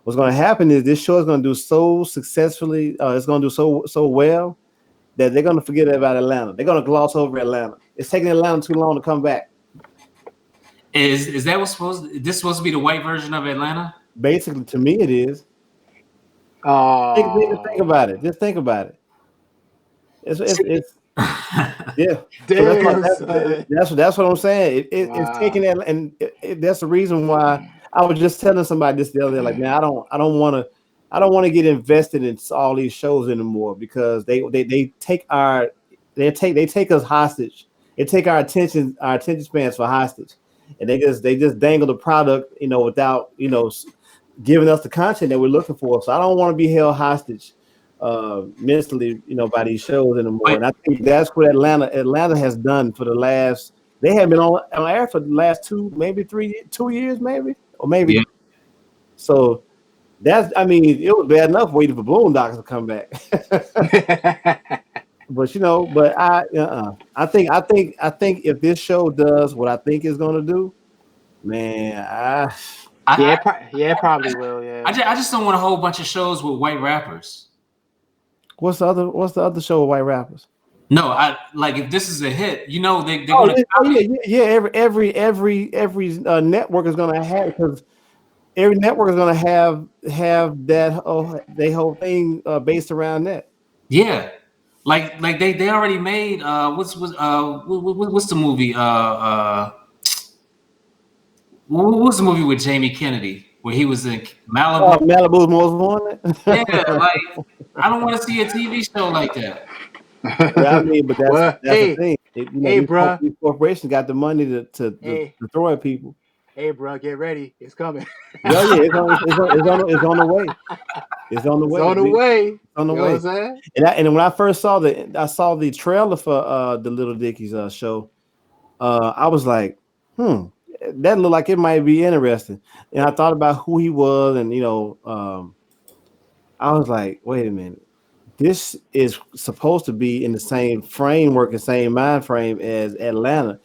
What's going to happen is this show is going to do so successfully. It's going to do so well that they're going to forget about Atlanta. They're going to gloss over Atlanta. It's taking Atlanta too long to come back. Is that what's supposed to be the white version of Atlanta? Basically, to me, it is. Think about it. Just think about it. It's yeah. So that's what I'm saying. It's taking that, and that's the reason why I was just telling somebody this the other day. Like, man, I don't want to get invested in all these shows anymore because they take us hostage. They take our attention spans for hostage, and they just dangle the product, without giving us the content that we're looking for. So I don't want to be held hostage mentally, by these shows anymore. And I think that's what Atlanta has done for the last. They have been on air for the last 2 years, maybe. Yeah. So I mean, it was bad enough waiting for Boondocks to come back. But I think if this show does what I think it's gonna do, man, I, yeah, it probably will. Yeah, I just don't want a whole bunch of shows with white rappers. what's the other show with white rappers? No, I like if this is a hit, you know they're Oh gonna yeah, yeah. Every network is gonna have because every network is gonna have that they whole thing based around that. yeah. Like they already made what's the movie what's the movie with Jamie Kennedy where he was in Malibu? Malibu's Most Wanted. Yeah, like I don't want to see a TV show like that. Yeah, I mean, but well, that's the thing. hey, bruh. These corporations got the money to Hey, throw at people. hey, bro, get ready. It's coming. Yeah, it's on the way. It's on the It's way. on the way. It's on the You know way. what I'm saying? And when I first saw the trailer for the Little Dickies show, I was like, that looked like it might be interesting. And I thought about who he was, and I was like, wait a minute. This is supposed to be in the same framework and same mind frame as Atlanta.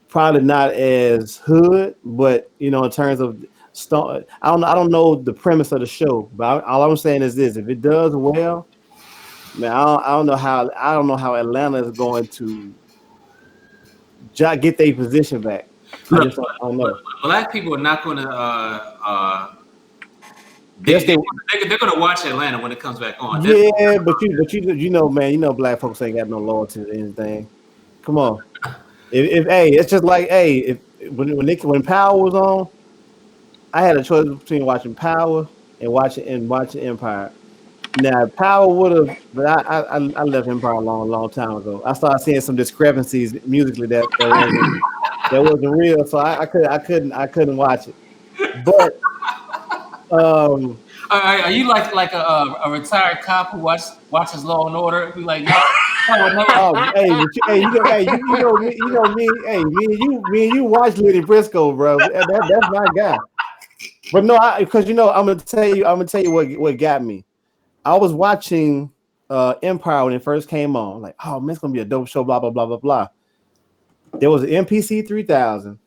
Probably not as hood, but in terms of I don't know the premise of the show, but all I'm saying is this: if it does well, man, I don't know how Atlanta is going to get their position back. I don't know. Black people are not going to. Yes, They're going to watch Atlanta when it comes back on. Yeah, but man, black folks ain't got no loyalty to anything. Come on, if it's just like when Power was on, I had a choice between watching Power and watching Empire. Now Power would have, but I left Empire a long time ago. I started seeing some discrepancies musically that wasn't real, so I couldn't watch it. But are you like a retired cop who watches Law and Order? Be like, you know me, hey, me and you watch Lenny Briscoe, bro. That's my guy. But no, because I'm gonna tell you what got me. I was watching Empire when it first came on, like, oh man, it's gonna be a dope show, blah blah blah blah blah. There was an MPC 3000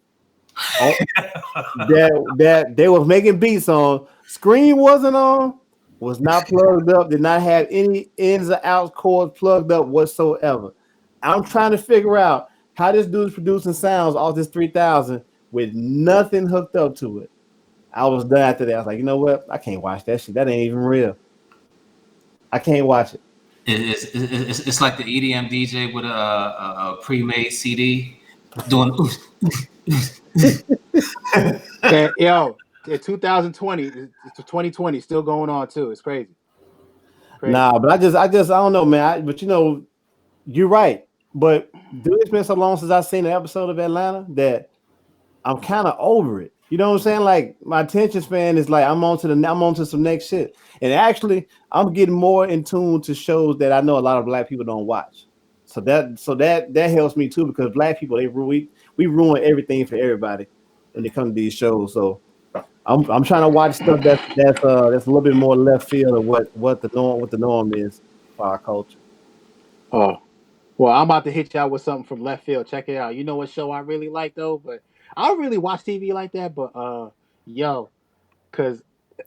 that they was making beats on. Screen wasn't on, was not plugged up, did not have any ins or outs cords plugged up whatsoever. I'm trying to figure out how this dude's producing sounds off this 3000 with nothing hooked up to it. I was done after that. I was like, you know what? I can't watch that shit. That ain't even real. I can't watch it. It's like the EDM DJ with a pre-made CD doing. Yo, 2020, it's 2020, still going on too. It's crazy. Nah, but I don't know, man. But you're right. But dude, it's been so long since I've seen an episode of Atlanta that I'm kind of over it. You know what I'm saying? Like my attention span is like I'm on to some next shit. And actually, I'm getting more in tune to shows that I know a lot of black people don't watch. So that helps me too, because black people we ruin everything for everybody when it comes to these shows. So I'm trying to watch stuff that's a little bit more left field of what the norm is for our culture. Oh, well, I'm about to hit y'all with something from left field. Check it out. You know what show I really like though, but I don't really watch TV like that. But because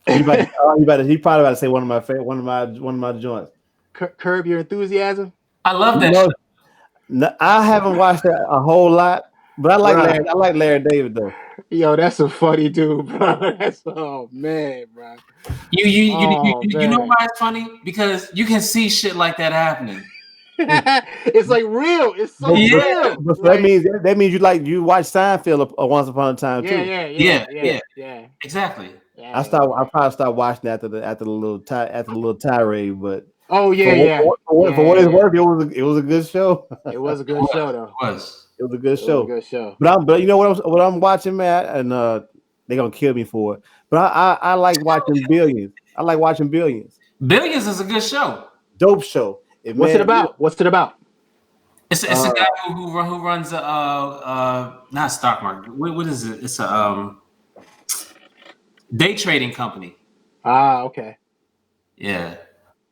he probably about to say one of my joints. Curb Your Enthusiasm. I love that. No, I haven't watched that a whole lot, but I like Larry David though. Yo, that's a funny dude, bro. Oh man, bro. You know why it's funny? Because you can see shit like that happening. It's like real. It's so real. But that means you watch Seinfeld Once Upon a Time too. Yeah. Exactly. I probably stopped watching after the little tirade, but for what it's worth, it was a good show. It was a good show though. It was a good show. It was a good show. But you know what I'm watching, man, and they're gonna kill me for it. But I like watching Billions. I like watching Billions. Billions is a good show. Dope show. What's it about? It's a guy who runs not stock market. What is it? It's a day trading company. Okay. Yeah,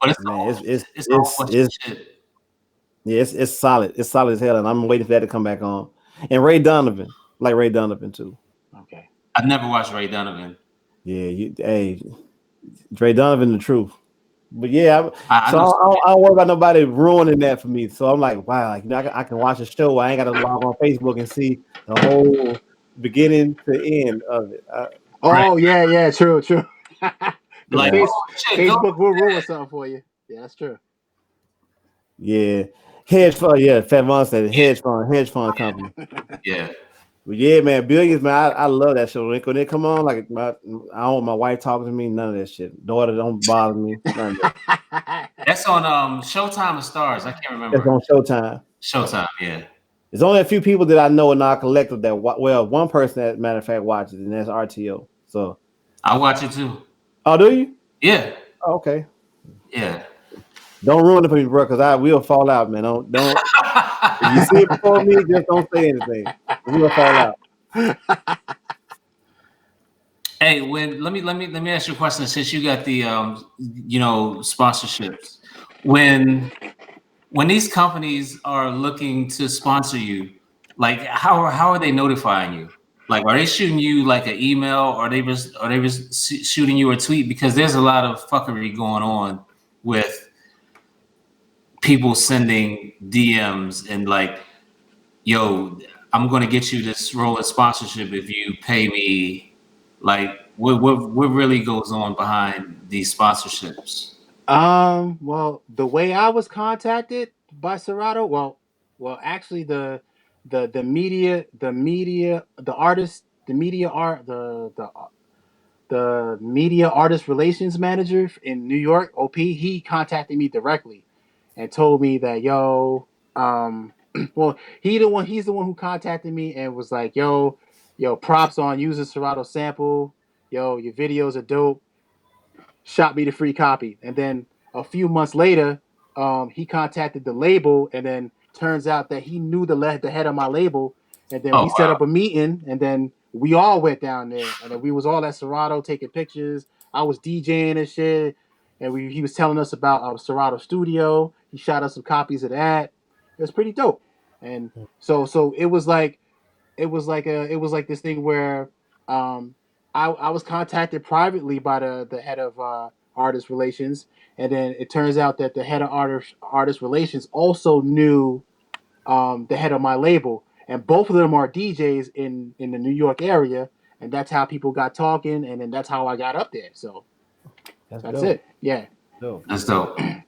but it's Man, all it's a whole bunch of shit. yeah, it's solid. It's solid as hell, and I'm waiting for that to come back on. And Ray Donovan, like Ray Donovan too. Okay. I've never watched Ray Donovan. Yeah, hey, Ray Donovan, the truth. But yeah, I so know. I don't worry about nobody ruining that for me. So I'm like, wow, like, I can watch a show. I ain't got to log on Facebook and see the whole beginning to end of it. Right. Oh yeah, true. Because Like, Yeah, oh shit, go. Facebook will ruin something for you. Yeah, that's true. yeah, hedge fund. Yeah, Fat Von said hedge fund company. Yeah. But yeah, man, Billions, man, I love that show. When they come on, like I don't want my wife talking to me, none of that shit. Daughter don't bother me, none of that. That's on Showtime or Stars. I can't It's remember. on Showtime. Showtime, yeah. There's only a few people that I know in our collective that well, one person that matter of fact watches, and that's RTO. So, I watch it too. oh, do you? Yeah. Oh, okay. Yeah. Don't ruin it for me, bro, because I will fall out, man. Don't. If you see it before me, just don't say anything. We'll fall out. Hey, let me ask you a question since you got the sponsorships. When these companies are looking to sponsor you, like how are they notifying you? Like, are they shooting you like an email, or are they just shooting you a tweet? Because there's a lot of fuckery going on with people sending DMs and like, yo, I'm gonna get you this rolling sponsorship if you pay me. Like, what really goes on behind these sponsorships? Well, the way I was contacted by Serato, actually the artist, the media art, the media artist relations manager in New York, OP, he contacted me directly and told me that, well, he's the one who contacted me and was like, props on using Serato sample, your videos are dope, shot me the free copy. And then a few months later, he contacted the label, and then turns out that he knew the head of my label, and then Oh we set wow, up a meeting, and then we all went down there, and then we was all at Serato taking pictures. I was DJing and shit, and he was telling us about Serato Studio. He shot us some copies of that. It was pretty dope, and so it was like this thing where um, I was contacted privately by the head of artist relations, and then it turns out that the head of artist relations also knew the head of my label, and both of them are DJs in the New York area, and that's how people got talking, and then that's how I got up there. So that's dope. it. Yeah, Dope. that's dope. yeah.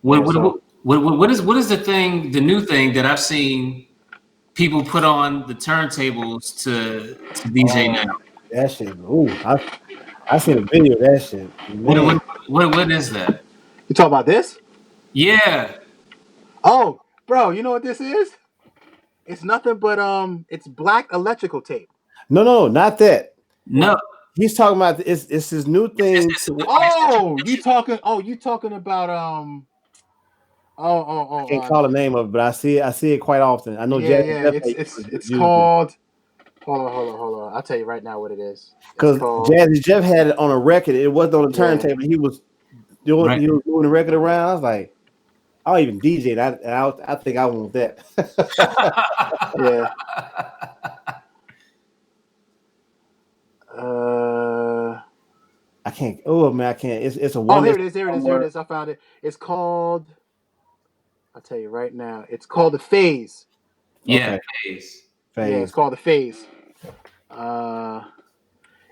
So What is the new thing that I've seen people put on the turntables to DJ now? That shit. Ooh, I seen a video of that shit. What Man, what what is that? you talk about this? Yeah, Oh, bro, you know what this is? It's nothing but it's black electrical tape. no, not that. no, He's talking about it's his new thing. it's Oh, you talking about I can't call the name of it, but I see it quite often. I know Jazzy yeah. Jeff It's used it called. Hold on. I'll tell you right now what it is. It's because called. Jazzy Jeff had it on a record. It wasn't on the Yeah. turntable. right. He was moving the record around. I was like, I'll even DJ it. I think I want that. Yeah. Uh. I can't. Oh man, I can't. It's a Oh, one. here it is. Here it is. I found it. It's called. I'll tell you right now. It's called the Phase. Yeah, Okay, phase. Yeah, it's phase. called the Phase. Uh.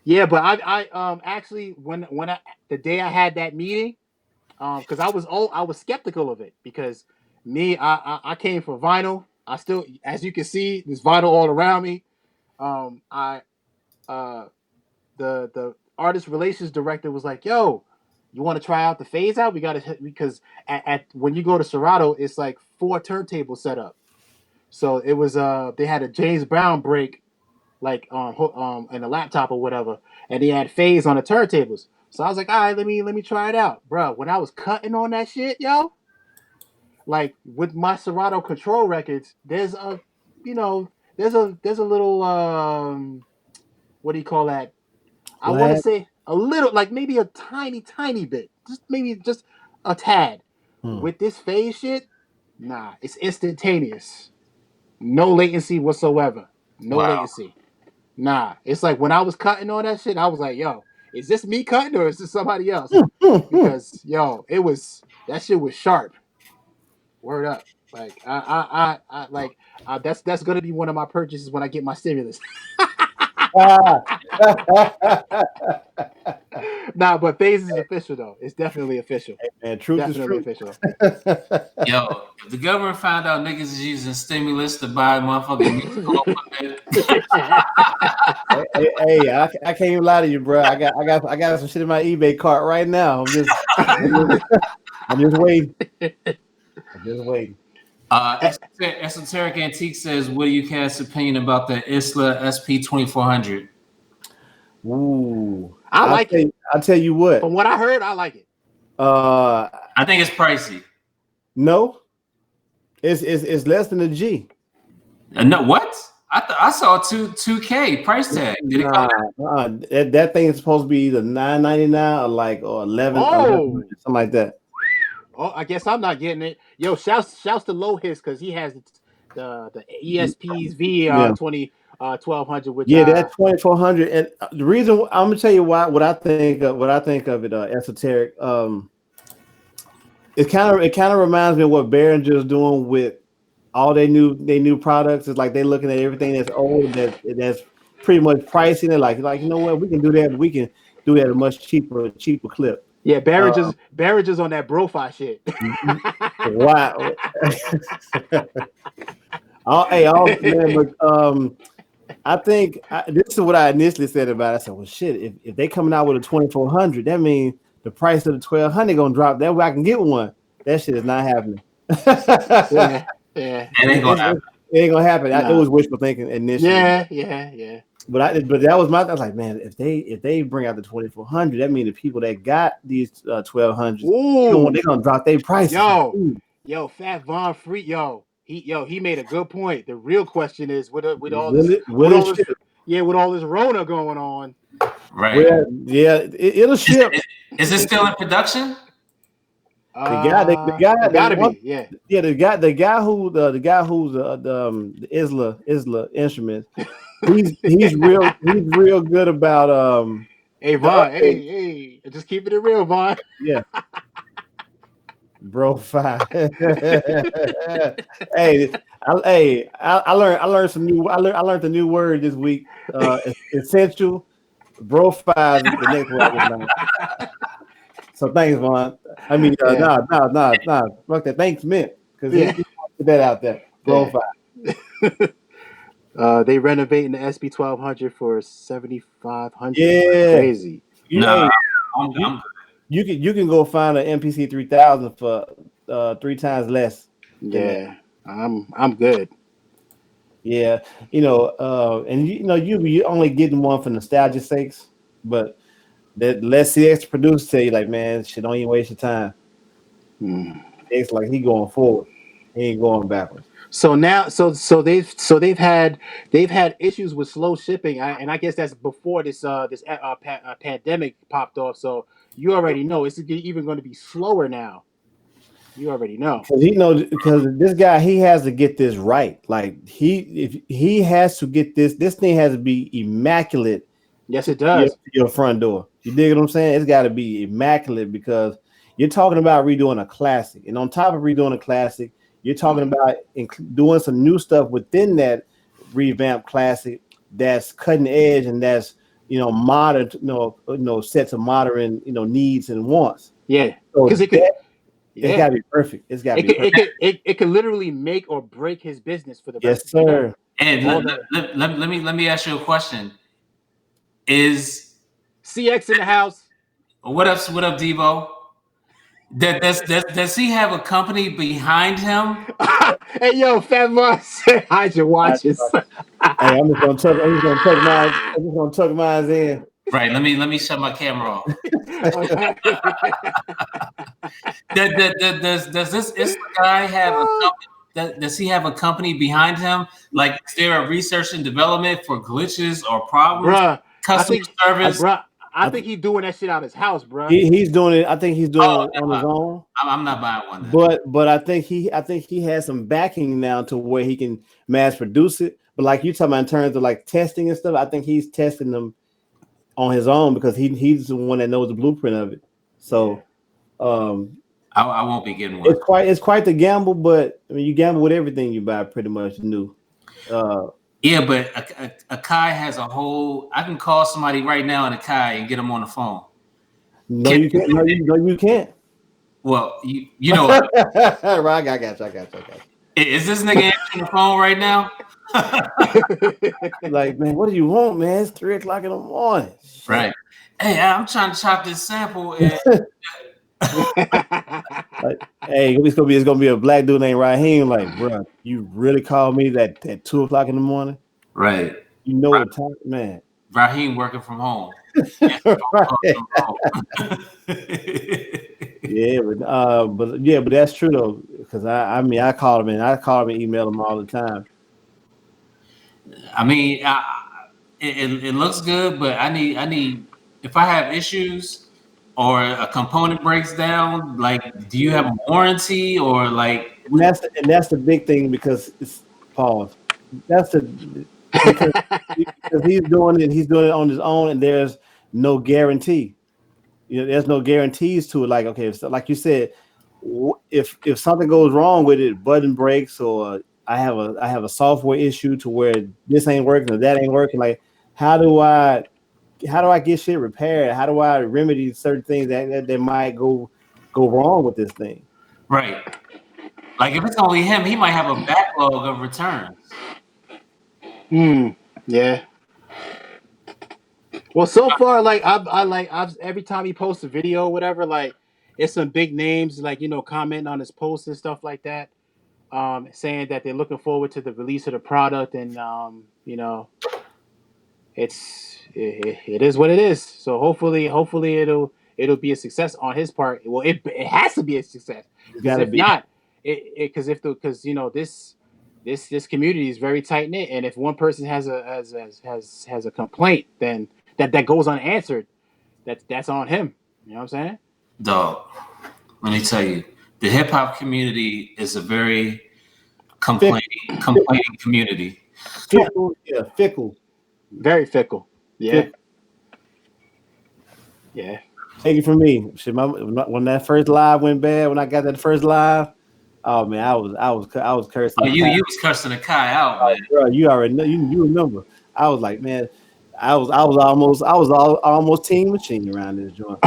Yeah, but I actually when the day I had that meeting, because I was skeptical of it because I came from vinyl. I still, as you can see, there's vinyl all around me. I uh the artist relations director was like, "Yo, you want to try out the phase out? We got to because at when you go to Serato, it's like 4 turntables set up. So it was they had a James Brown break like in a laptop or whatever, and they had phase on the turntables. So I was like, all right, let me try it out, bro. When I was cutting on that shit, yo, like with my Serato control records, there's a, you know, there's a little what do you call that? I want to Lag. say a little, like maybe a tiny bit, just a tad. With this phase shit, nah, it's instantaneous, no latency whatsoever, no Wow. latency. Nah, it's like when I was cutting all that shit, I was like, yo, is this me cutting or is this somebody else? Because yo, that shit was sharp. Word up. Like that's gonna be one of my purchases when I get my stimulus. Nah, but phase is official though. It's definitely official. And truth Definitely is official. Yo, if the government found out niggas is using stimulus to buy motherfucking musical equipment, hey, I can't even lie to you, bro. I got some shit in my eBay cart right now. I'm just waiting. I'm just waiting. Esoteric Antique says, what do you cast opinion about the Isla SP 2400? Ooh, I like it. I'll tell you what. From what I heard, I like it. I think it's pricey. No, it's less than a G. No, what? I saw 2K price tag. Did it come out? That thing is supposed to be either $9.99 or 11, something like that. Oh, I guess I'm not getting it. Yo, shouts to Low His because he has the ESP's V 1200. Which that 2400. And the reason I'm gonna tell you what I think of it, esoteric. It kind of reminds me of what Behringer's doing with all their new products. It's like they're looking at everything that's old that's pretty much pricing it. Like you know what, we can do that. But we can do that at a much cheaper clip. Yeah, Behringer's on that Brofi shit. Wow. I think this is what I initially said about it. I said, well, shit, if they coming out with a 2400, that means the price of the 1200 gonna drop. That way I can get one. That shit is not happening. Yeah. It ain't gonna happen. It ain't gonna happen. Nah. It was wishful thinking initially. Yeah. But that was I was like, man, if they bring out the 2400, that means the people that got these 1200s, they're gonna drop their prices. Yo, Fat Von Free, he made a good point. The real question is with all this Rona going on, right? Well, yeah, it'll ship. Is it still in production? The guy who's the Isla Instruments. He's real good about Hey Vaughn, hey, just keeping it real, Vaughn. Yeah. Bro, fine. I learned the new word this week. Essential. Bro, five. The next word. So thanks, Vaughn. I mean, nah. Fuck that. Thanks, Mint, because he put that out there. Bro, five. They renovating the SB 1200 for $7,500. Yeah, crazy. You can go find an MPC 3000 for 3 times less. Yeah, I'm good. Yeah, and you only getting one for nostalgia sakes, but that lets the extra producer tell you like, man, shit, don't even waste your time. It's like he going forward, he ain't going backwards. So now, they've had issues with slow shipping, and I guess that's before this pandemic popped off. So you already know it's even going to be slower now. You already know because this guy, he has to get this right. Like if he has to get this thing has to be immaculate. Yes, it does. Your front door. You dig what I'm saying? It's got to be immaculate because you're talking about redoing a classic, and on top of redoing a classic, you're talking about doing some new stuff within that revamped classic that's cutting edge and that's modern, sets of modern needs and wants. Yeah, because it's got to be perfect. It's got to be perfect. It could literally make or break his business for the rest. Yes, sir. And let me ask you a question. Is CX in the house? What up, Devo? Does he have a company behind him? Hey, yo, Fat Moss, hide your watches. Hey, I'm just gonna tuck mine in. Right. Let me shut my camera off. Does this guy have a company? Does he have a company behind him? Like, is there a research and development for glitches or problems? Bruh, customer service? I think he's doing that shit out his house, bro. He's doing it. I think he's doing it on no. his own. I'm not buying one. Then. But I think he has some backing now to where he can mass produce it. But like you talking about in terms of like testing and stuff, I think he's testing them on his own because he's the one that knows the blueprint of it. So I won't be getting one. It's quite the gamble, but I mean you gamble with everything you buy pretty much new. Yeah, but Akai has a whole. I can call somebody right now in Akai and get them on the phone. No, you can't. No, you can't. Well, you know. Right, I got you. Is this nigga answering the phone right now? Like, man, what do you want, man? It's 3:00 in the morning. Right. Hey, I'm trying to chop this sample. And... like, hey, it's gonna be a black dude named Raheem. Like, bro, you really called me at 2:00 in the morning? Right. You know what time, man? Raheem working from home. Yeah, but that's true though, because I call him and email him all the time. I mean, it looks good, but I need if I have issues or a component breaks down, like, do you have a warranty or like? And that's the big thing because it's pause. That's because he's doing it on his own, and there's no guarantee. You know, there's no guarantees to it. Like, okay, so like you said, if something goes wrong with it, button breaks, or I have a software issue to where this ain't working or that ain't working, like how do I get shit repaired? How do I remedy certain things that might go wrong with this thing? Right. Like if it's only him, he might have a backlog of returns. Yeah. Well, so far, like I've every time he posts a video, or whatever, like it's some big names, like commenting on his posts and stuff like that, saying that they're looking forward to the release of the product, and it is what it is. So hopefully it'll be a success on his part. Well, it has to be a success. If not, this community is very tight knit, and if one person has a complaint, then that goes unanswered, that's on him. You know what I'm saying? Dog, let me tell you, the hip hop community is a very complaining community. Fickle. Very fickle. Yeah. Yeah. Take it from me. When that first live went bad, when I got that first live, oh man, I was cursing. Oh, you was cursing the Kai out, man. Bro, you already know. You remember? I was like, man, I was almost Team Machine around this joint.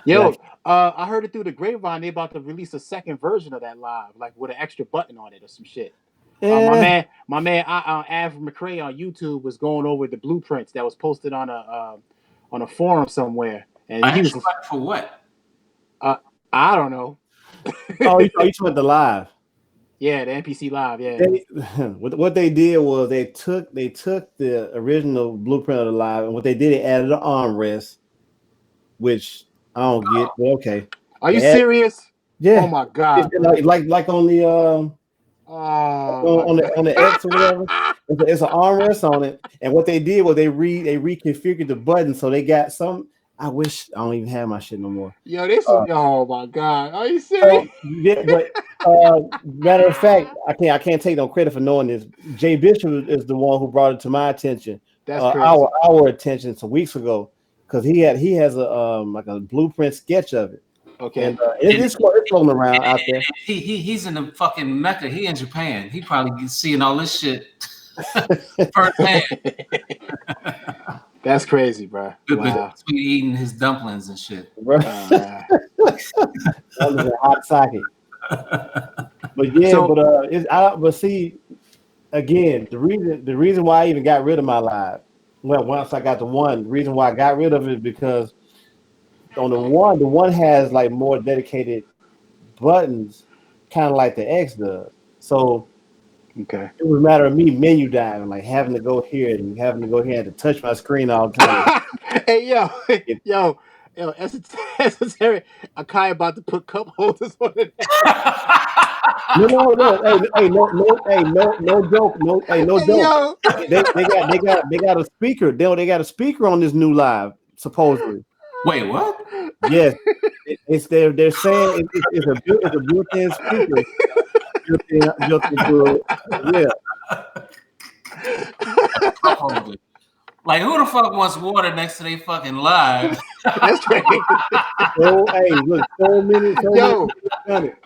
Yo, I heard it through the grapevine. They about to release a second version of that live, like with an extra button on it or some shit. Yeah. My man, Av McCray on YouTube was going over the blueprints that was posted on a forum somewhere, and he was for what? I don't know. Oh, you talking about the live? Yeah, the NPC live. Yeah. What they did was they took the original blueprint of the live, and what they did, they added an armrest, which I don't get. But okay. Are you serious? Yeah. Oh my god. Like on the on the X or whatever. It's an armrest on it, and what they did was they reconfigured the button, so they got some. I wish I don't even have my shit no more. Yo, this is oh my god. Are you serious? Yeah, but matter of fact, I can't take no credit for knowing this. Jay Bishop is the one who brought it to my attention. That's crazy. Our attention some weeks ago, because he has a like a blueprint sketch of it. Okay, and it's floating around out there. He's in the fucking Mecca. He in Japan. He probably seeing all this shit firsthand. That's crazy, bro. Wow. Eating his dumplings and shit. That was a hot sake. But yeah, but see, again, the reason why I even got rid of my live, well, once I got the reason why I got rid of it is because on the one has like more dedicated buttons, kind of like the X does. So okay, it was a matter of me menu diving, like having to go here and to touch my screen all the time. Hey, yo, Yo, esoteric. Akai about to put cup holders on it. No. Hey, no joke. No Hey, joke. yo. They got a speaker. They got a speaker on this new live, supposedly. Wait, what? Yes, they're saying it's a built-in speaker built into it. Yeah. Like, who the fuck wants water next to their fucking live? That's crazy. So hey, look, so many Yo. people done it.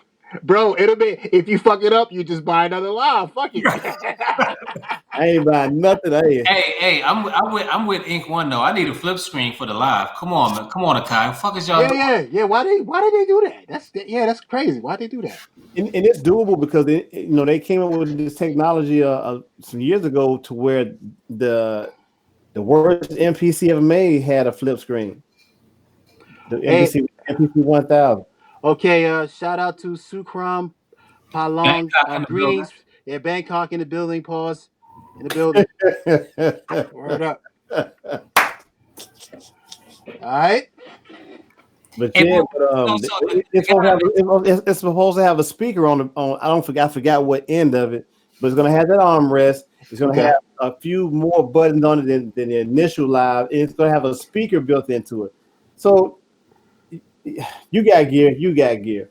Bro, it'll be if you fuck it up, you just buy another live. Fuck it. I ain't buying nothing. Hey, I'm with Ink One though. I need a flip screen for the live. Come on, man. Come on, Akai. Fuck is y'all doing? Yeah. Why did they do that? That's crazy. Why they do that? And it's doable because they came up with this technology some years ago to where the worst MPC ever made had a flip screen. The MPC 1000. Okay, shout out to Sukram Palong. Greetings. Yeah, Bangkok in the building. Pause. In the building. Word up. All right. But yeah, it's supposed to have a speaker on. I forgot what end of it, but it's gonna have that armrest. It's gonna have a few more buttons on it than the initial live. And it's gonna have a speaker built into it. So you got gear.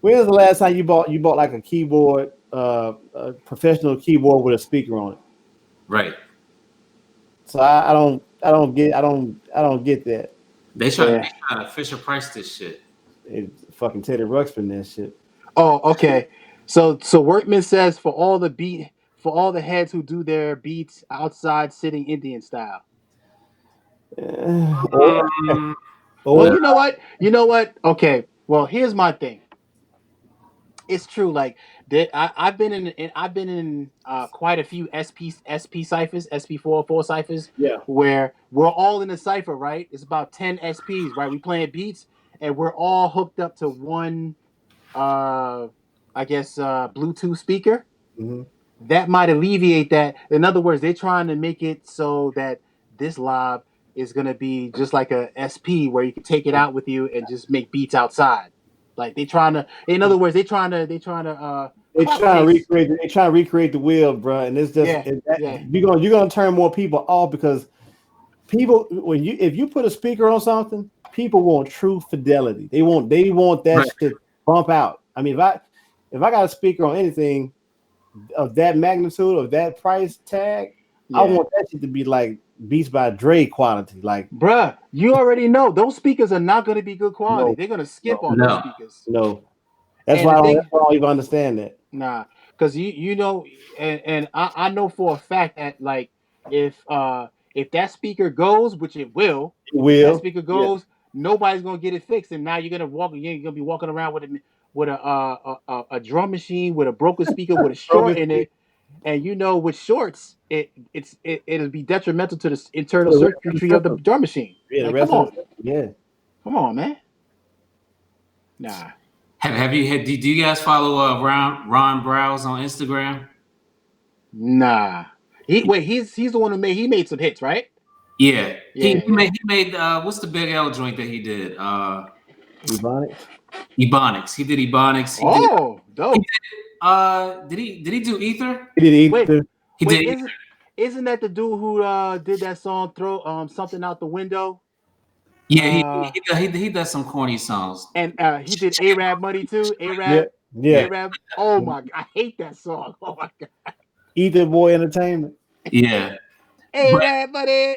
When was the last time you bought like a keyboard, a professional keyboard with a speaker on it? Right. So I don't get that. They trying to Fisher Price this shit. It's fucking Teddy Ruxpin that shit. Oh, okay. So Workman says for all the heads who do their beats outside sitting Indian style. Well, you know what? Okay. Well, here's my thing. It's true. Like I've been in quite a few SP ciphers, SP404 ciphers. Yeah. Where we're all in a cipher, right? It's about 10 SPs, right? We playing beats, and we're all hooked up to one, Bluetooth speaker. Mm-hmm. That might alleviate that. In other words, they're trying to make it so that this live is gonna be just like a SP where you can take it out with you and just make beats outside. Like they trying to. In other words, they trying to recreate the wheel, bro. And it's just you're gonna turn more people off because people if you put a speaker on something, people want true fidelity. They want that shit bump out. I mean, if I got a speaker on anything of that magnitude, of that price tag, I want that shit to be like Beats by Dre quality. Like, bruh, you already know those speakers are not going to be good quality. They're going to skip on those speakers. No, that's why I don't even understand that. Nah, because you know, and I know for a fact that like if that speaker goes, which it will, that speaker goes, nobody's gonna get it fixed, and now you're gonna be walking around with a drum machine with a broken speaker with a short in it. And you know, with shorts, it'll be detrimental to the internal circuitry of the drum machine. Yeah, like, come on, man. Nah. Do you guys follow Ron Browse on Instagram? Nah. He's the one who made some hits, right? Yeah. He made what's the Big L joint that he did? Ebonics. He did Ebonics. Dope. Did he do Ether? He did Ether. Isn't that the dude who did that song Throw Something Out the Window? Yeah, he does some corny songs. And he did A-Rab Money too. A-Rab. Yeah. A-Rab. Oh my god, I hate that song. Oh my god. Ether Boy Entertainment. Yeah. A-Rab Money.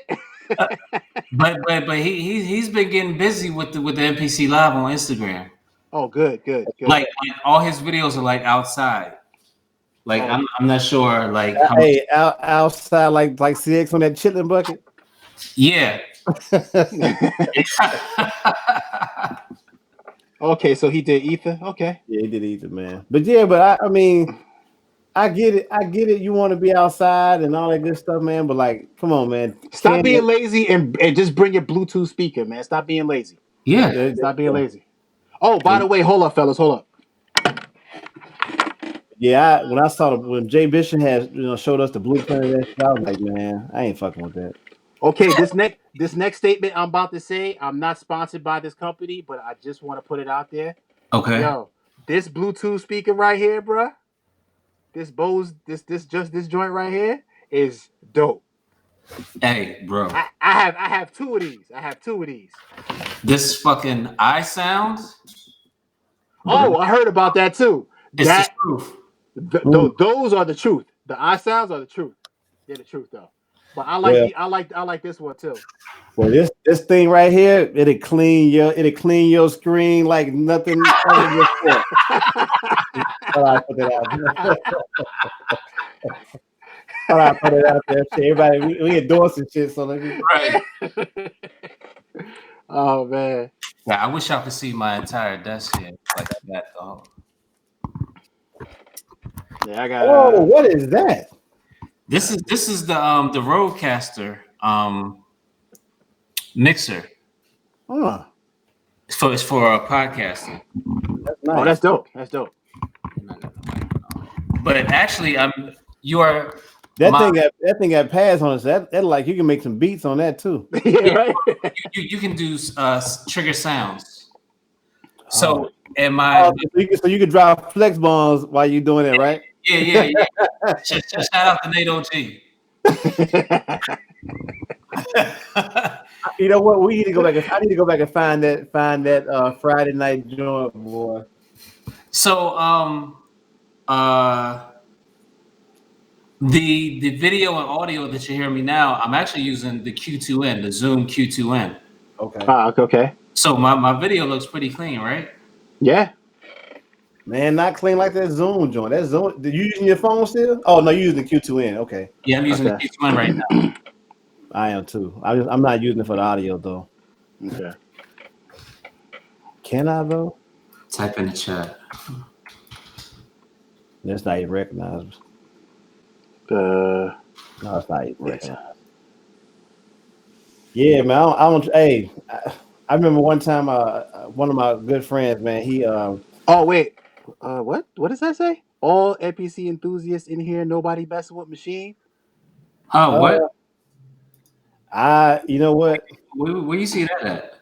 but he's been getting busy with the MPC Live on Instagram. Oh, good. Like all his videos are like outside. Like I'm not sure. Like outside, like CX on that chitlin bucket. Yeah. Okay, so he did Ether. Okay. Yeah, he did Ether, man. But I mean, I get it. You want to be outside and all that good stuff, man. But like, come on, man. Stop being lazy and just bring your Bluetooth speaker, man. Stop being lazy. Yeah. Stop being lazy. Oh, by the way, hold up, fellas. Hold up. Yeah, when I saw when Jay Bishop had showed us the blueprint of that shit, I was like, man, I ain't fucking with that. Okay, this next statement I'm about to say, I'm not sponsored by this company, but I just want to put it out there. Okay. Yo, this Bluetooth speaker right here, bruh. This Bose, this joint right here is dope. Hey, bro. I have two of these. I have two of these. This fucking iSound. Oh, I heard about that too. It's That the truth. those are the truth. The iSounds are the truth. They're the truth though. But I like this one too. Well, this thing right here, it'll clean your screen like nothing ever before. I put it out there. I put it out there. Everybody, we endorsing shit, so let me. Right. Oh man. Yeah, I wish y'all could see my entire desk here like that. Oh. Yeah, I got. Oh, what is that? This is the Rodecaster mixer. Huh. It's for podcasting. That's nice. Oh, that's dope. That's dope. But actually, you are that thing got pads on it. So that like you can make some beats on that too. Yeah, right. You can do trigger sounds. So so you can drop flex bombs while you're doing it, right? Yeah. Shout out to Nate OG. You know what? We need to go back. I need to go back and find that Friday night joint, boy. So the video and audio that you hear me now, I'm actually using the Q2N, the Zoom Q2N. Okay. Okay. So my video looks pretty clean, right? Yeah. Man, not clean like that Zoom joint. That Zoom. Did you using your phone still? Oh no, you using the Q2N. Okay. Yeah, I'm using the Q2N right now. I am too. I'm not using it for the audio though. Okay. Can I though? Type in the chat. That's not even recognized. No, it's not even recognized. Yeah, man. I don't. Hey, I remember one time. One of my good friends, man. He. Oh wait. What? What does that say? All NPC enthusiasts in here. Nobody messing with machine. Oh, what? You know what? Where you see that at?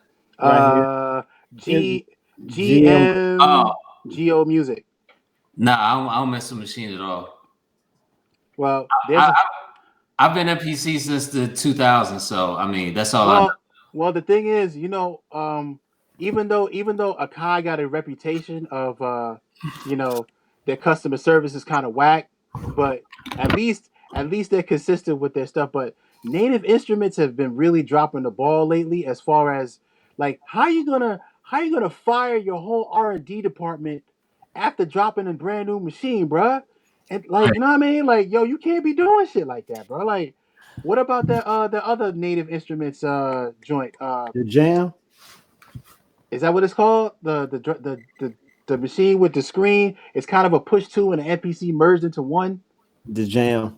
Right here. GM Geo Music. Nah, I don't mess with machine at all. Well, I've been NPC since the 2000s, so I mean that's all I know. Well, the thing is, even though Akai got a reputation of their customer service is kind of whack, but at least they're consistent with their stuff. But Native Instruments have been really dropping the ball lately as far as like how you gonna fire your whole R&D department after dropping a brand new machine, bruh? And like, you know what I mean? Like, yo, you can't be doing shit like that, bro. Like, what about the other Native Instruments joint? The Jam? Is that what it's called? The machine with the screen. It's kind of a push to and an NPC merged into one. The Jam.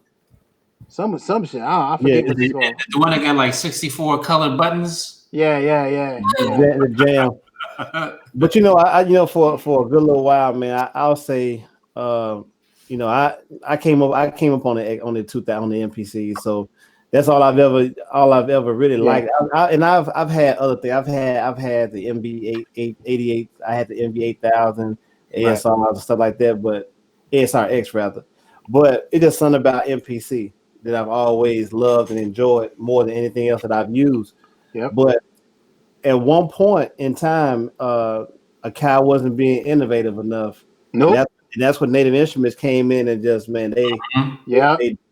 Some shit. I forget what it's called. The one that got like 64 colored buttons. Yeah. The Jam. But for a good little while, man, I'll say, I came up on the NPC, so that's all I've ever really liked. I've had other things. I've had the MB88. I had the MB8000 ASRs and stuff like that, but ASRX rather. But it's just something about MPC that I've always loved and enjoyed more than anything else that I've used. Yep. But at one point in time, Akai wasn't being innovative enough. Nope. And that's when Native Instruments came in and just they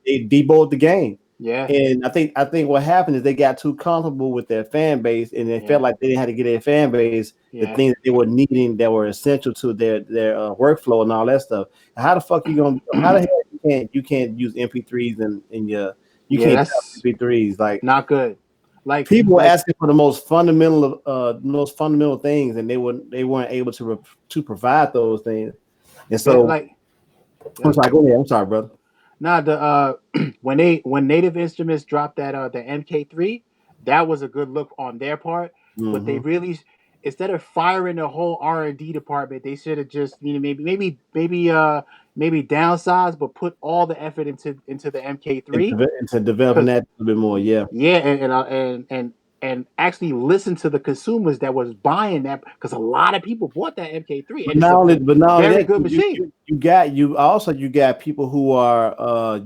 debought the game. Yeah. And I think what happened is they got too comfortable with their fan base, and they felt like they didn't have to get their fan base the things that they were needing that were essential to their workflow and all that stuff. How the fuck you gonna? How the hell you can't use MP3s in your can't use MP3s like not good. Like people were asking for the most fundamental things, and they weren't able to provide those things. And so I'm sorry. Go ahead. I'm sorry, brother. Nah, when Native Instruments dropped that the MK3, that was a good look on their part. Mm-hmm. But they really, instead of firing the whole R&D department, they should have just maybe downsize, but put all the effort into the MK3 into developing that a little bit more. Yeah. Yeah, and and actually listen to the consumers that was buying that, because a lot of people bought that MK3, But and it's not a only, but not only very that, good machine. you got people who are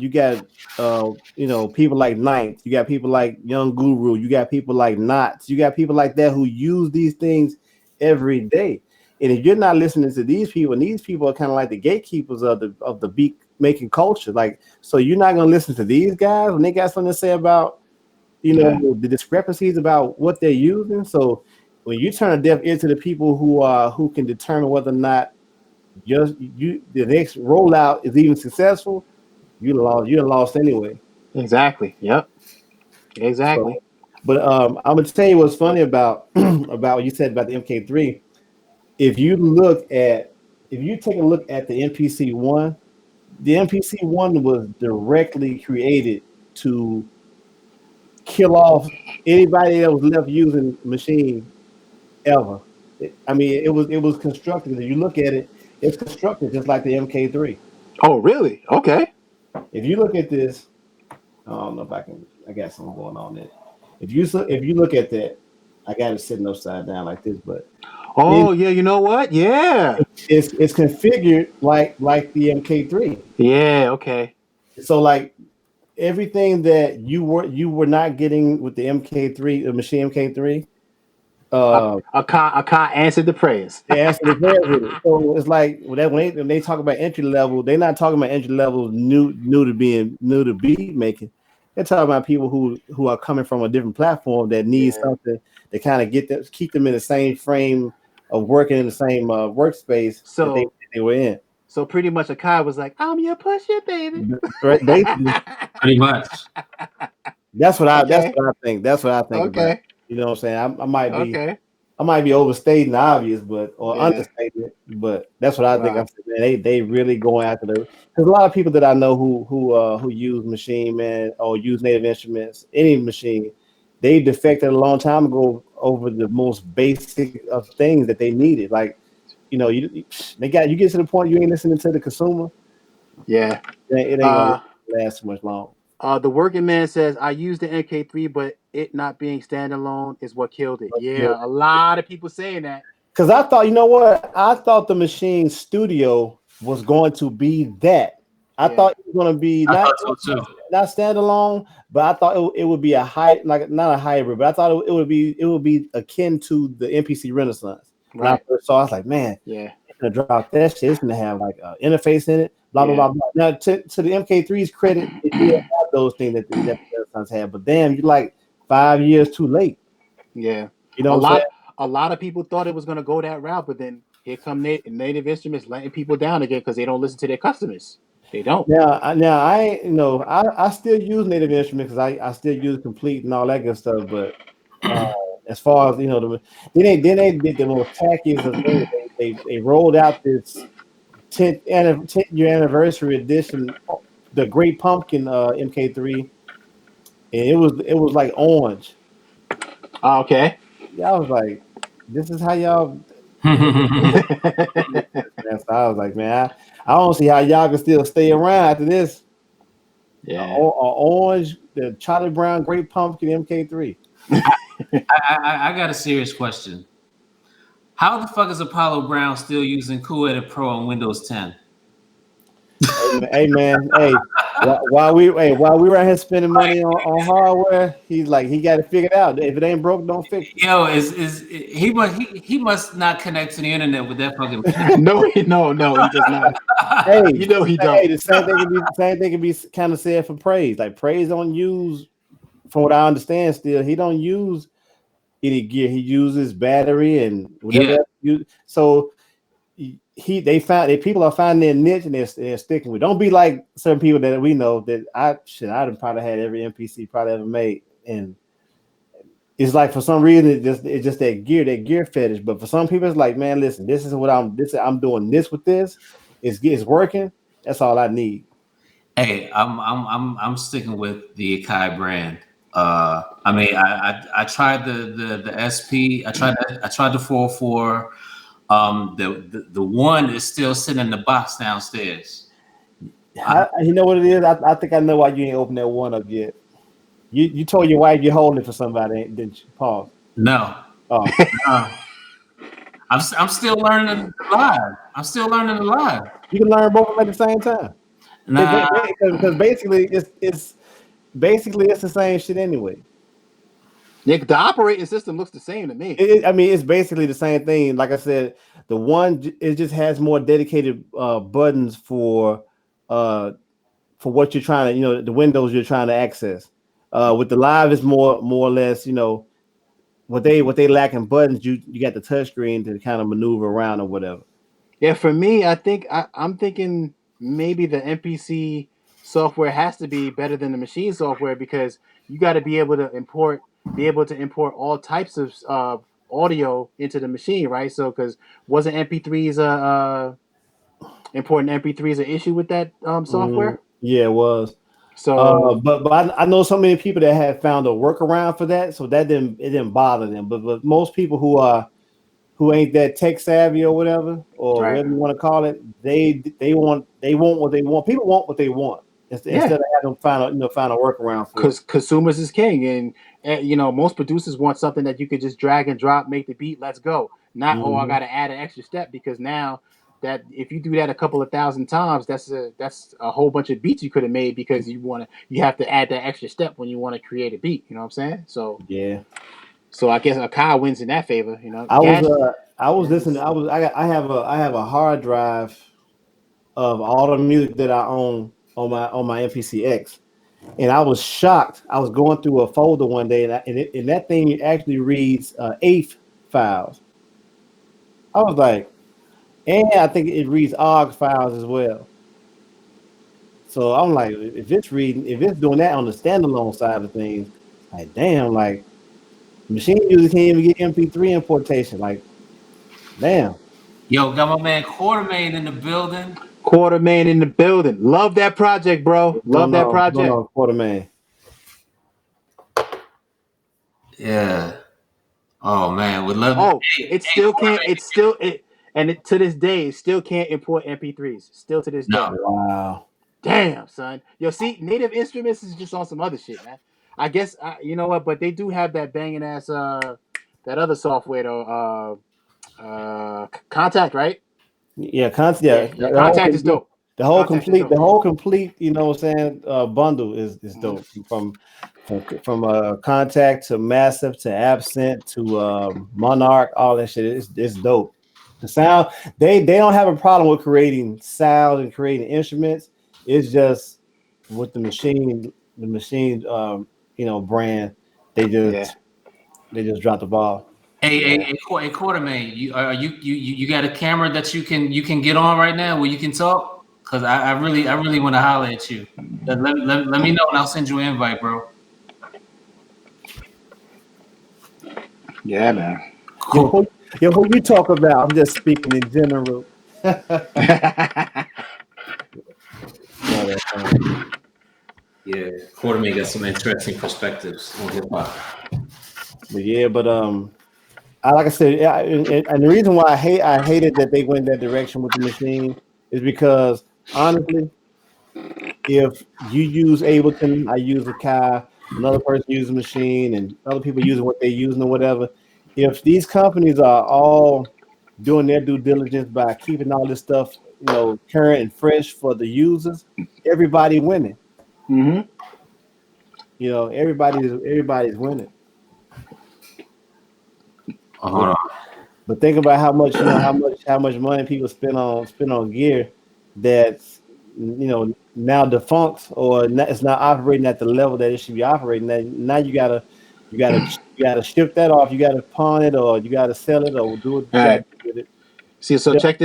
people like Ninth, you got people like Young Guru, you got people like Knots, you got people like that who use these things every day. And if you're not listening to these people, and these people are kind of like the gatekeepers of the beat making culture, like, so you're not gonna listen to these guys when they got something to say about the discrepancies about what they're using. So when you turn a deaf ear to the people who can determine whether or not the next rollout is even successful, you're lost anyway. Exactly. Yep. Exactly. So, but I'm gonna tell you what's funny about about what you said about the MK3. If you take a look at the MPC one, the MPC one was directly created to kill off anybody that was left using machine ever. I mean, it was constructed. If you look at it, it's constructed just like the MK3. Oh, really? Okay. If you look at this, I don't know if I can. I got something going on there. If you look at that, I got it sitting upside down like this, but Oh, yeah. You know what? Yeah. it's configured like the MK3. Yeah. Okay. So like everything that you were not getting with the MK3, the machine MK3. Aka answered the prayers. They answer the prayer with it. So it's like when they talk about entry level, they're not talking about entry level new to beat making. They're talking about people who are coming from a different platform that need something to kind of keep them in the same frame of working in the same workspace that they were in. So pretty much Akai was like, I'm your pusher, baby. Right? Basically, Pretty much. that's what I think. That's what I think about. Okay. You know what I'm saying? Okay. I might be overstating the obvious, or Yeah. understating it, but that's what I think. Wow. I'm saying, man, they really going after because a lot of people that I know who use machine, man, or use Native Instruments, any machine, they defected a long time ago over the most basic of things that they needed. Like, you get to the point you ain't listening to the consumer. Yeah. It ain't gonna last too much long. The working man says, I used the MK3, but it not being standalone is what killed it. Yeah, a lot of people saying that. Because I thought, you know what? I thought the Machine Studio was going to be that. I thought it was going to be not standalone, but I thought it would be not a hybrid, but I thought it would be akin to the MPC Renaissance. When I first saw, I was like, man, yeah, it's gonna drop that shit. It's gonna have like an interface in it. Blah blah blah blah. Now, to the MK3's credit, it did have those things that the Renaissance had, but damn, you're like 5 years too late. Yeah, you know, a lot of people thought it was gonna go that route, but then here come Native Instruments letting people down again because they don't listen to their customers. They don't. Now I still use Native Instruments because I still use Complete and all that good stuff. But as far as then they did the most tackiest of things. They rolled out this 10th year anniversary edition, the Great Pumpkin MK3, and it was like orange. Okay. Yeah, I was like, this is how y'all. So I was like, man, I don't see how y'all can still stay around after this. Yeah. Orange, the Charlie Brown Great Pumpkin MK3. I got a serious question. How the fuck is Apollo Brown still using Cool Edit Pro on Windows 10? Hey man, while we were out here spending money on hardware, he's like, he got it figured out. If it ain't broke, don't fix it. Yo, he must not connect to the internet with that fucking. No, he does not. Hey, he don't. Hey, the same thing can be kind of said for Praise. Like Praise don't use, from what I understand, still he don't use any gear. He uses battery and whatever. So people are finding their niche and they're sticking with. Don't be like certain people that we know that I'd probably had every MPC probably ever made, and it's like for some reason it's just that gear fetish. But for some people it's like, man, listen, this is what I'm doing this with this. It's working. That's all I need. Hey, I'm sticking with the Akai brand. I mean, I tried the SP. I tried the 404. The one is still sitting in the box downstairs. You know what it is? I think I know why you ain't opened that one up yet. You told your wife you're holding it for somebody, didn't you? Pause. No. Oh, I'm still learning to lie. I'm still learning to lie. you can learn both of them at the same time. Nah. Because basically it's the same shit anyway. Nick, the operating system looks the same to me. I mean, it's basically the same thing. Like I said, the one it just has more dedicated buttons for what you're trying to, the windows you're trying to access. With the live, it's more or less, what they lack in buttons. You got the touch screen to kind of maneuver around or whatever. Yeah, for me, I think I'm thinking maybe the MPC software has to be better than the machine software because you got to be able to import all types of audio into the machine, right? So, because wasn't MP3s importing MP3s an issue with that software? Yeah, it was. So, But I know so many people that have found a workaround for that, so that didn't bother them. But most people who ain't that tech savvy or whatever, or right. whatever you want to call it, they want what they want. People want what they want instead of having them find a workaround for it. Because consumers is king, and most producers want something that you could just drag and drop, make the beat, let's go. Not I got to add an extra step because now that if you do that a couple of thousand times, that's a whole bunch of beats you could have made because you have to add that extra step when you want to create a beat. You know what I'm saying? So Yeah. so I guess Akai wins in that favor. I was Gadget. I was listening. I have a hard drive of all the music that I own on my MPCX, and I was shocked. I was going through a folder one day, and that thing actually reads AIF files. I was like, and I think it reads OGG files as well. So I'm like, if it's doing that on the standalone side of things, like damn, like machine users can't even get MP3 importation. Like, damn. Yo, got my man Quartermaine in the building. Quartermaine in the building. Love that project, bro. What's Love going that on? What's going project. on, Quartermaine? Yeah. Oh man, would love. Oh, Hey, to this day, it still can't import MP3s. Still to this day. no. Wow. Damn, son. Yo, see, Native Instruments is just on some other shit, man. I guess you know what, but they do have that banging ass that other software though. Contact, right? Yeah, Yeah, yeah. Contact is dope. Contact is dope. the whole complete, what I'm saying, bundle is Mhm. dope. From contact to massive to absent to monarch, all that shit. It's dope. The sound they don't have a problem with creating sound and creating instruments. It's just with the machine brand, they Yeah, just dropped the ball. yeah. Hey, Quartermaine, you got a camera that you can get on right now where you can talk? Cause I really want to holler at you. Let me know and I'll send you an invite, bro. Yeah, man. Yo, Cool. who you talk about? I'm just speaking in general. No, that's fine. Yeah, Quartermaine got some interesting perspectives on hip hop. But yeah, like I said, yeah, and the reason why I hated that they went that direction with the machine is because honestly, if you use Ableton, I use a Kai, another person uses a machine, and other people using what they're using or whatever. If these companies are all doing their due diligence by keeping all this stuff, current and fresh for the users, everybody winning. hmm Everybody's winning. Oh, hold But on. but think about how much money people spend on gear that's now defunct or it's not operating at the level that it should be operating. Now you gotta ship that off. You gotta pawn it or you gotta sell it or do what All you gotta right. do with it. See, so Yeah. check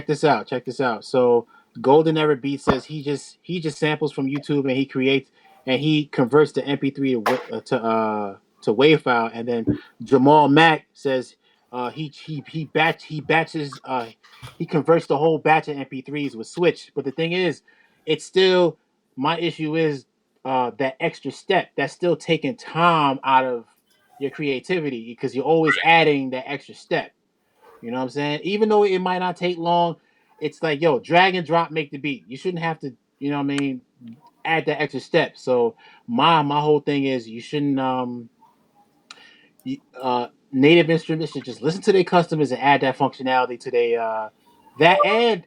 this out. So Golden Era Beat says he just samples from YouTube and he converts the MP3 to wave file, and then Jamal Mack says he converts the whole batch of MP3s with Switch. But the thing is, it's still my issue is that extra step that's still taking time out of your creativity because you're always adding that extra step. You know what I'm saying? Even though it might not take long, it's like, yo, drag and drop, make the beat. You shouldn't have to, you know what I mean, add that extra step. So my whole thing is you shouldn't native instruments should just listen to their customers and add that functionality to their that and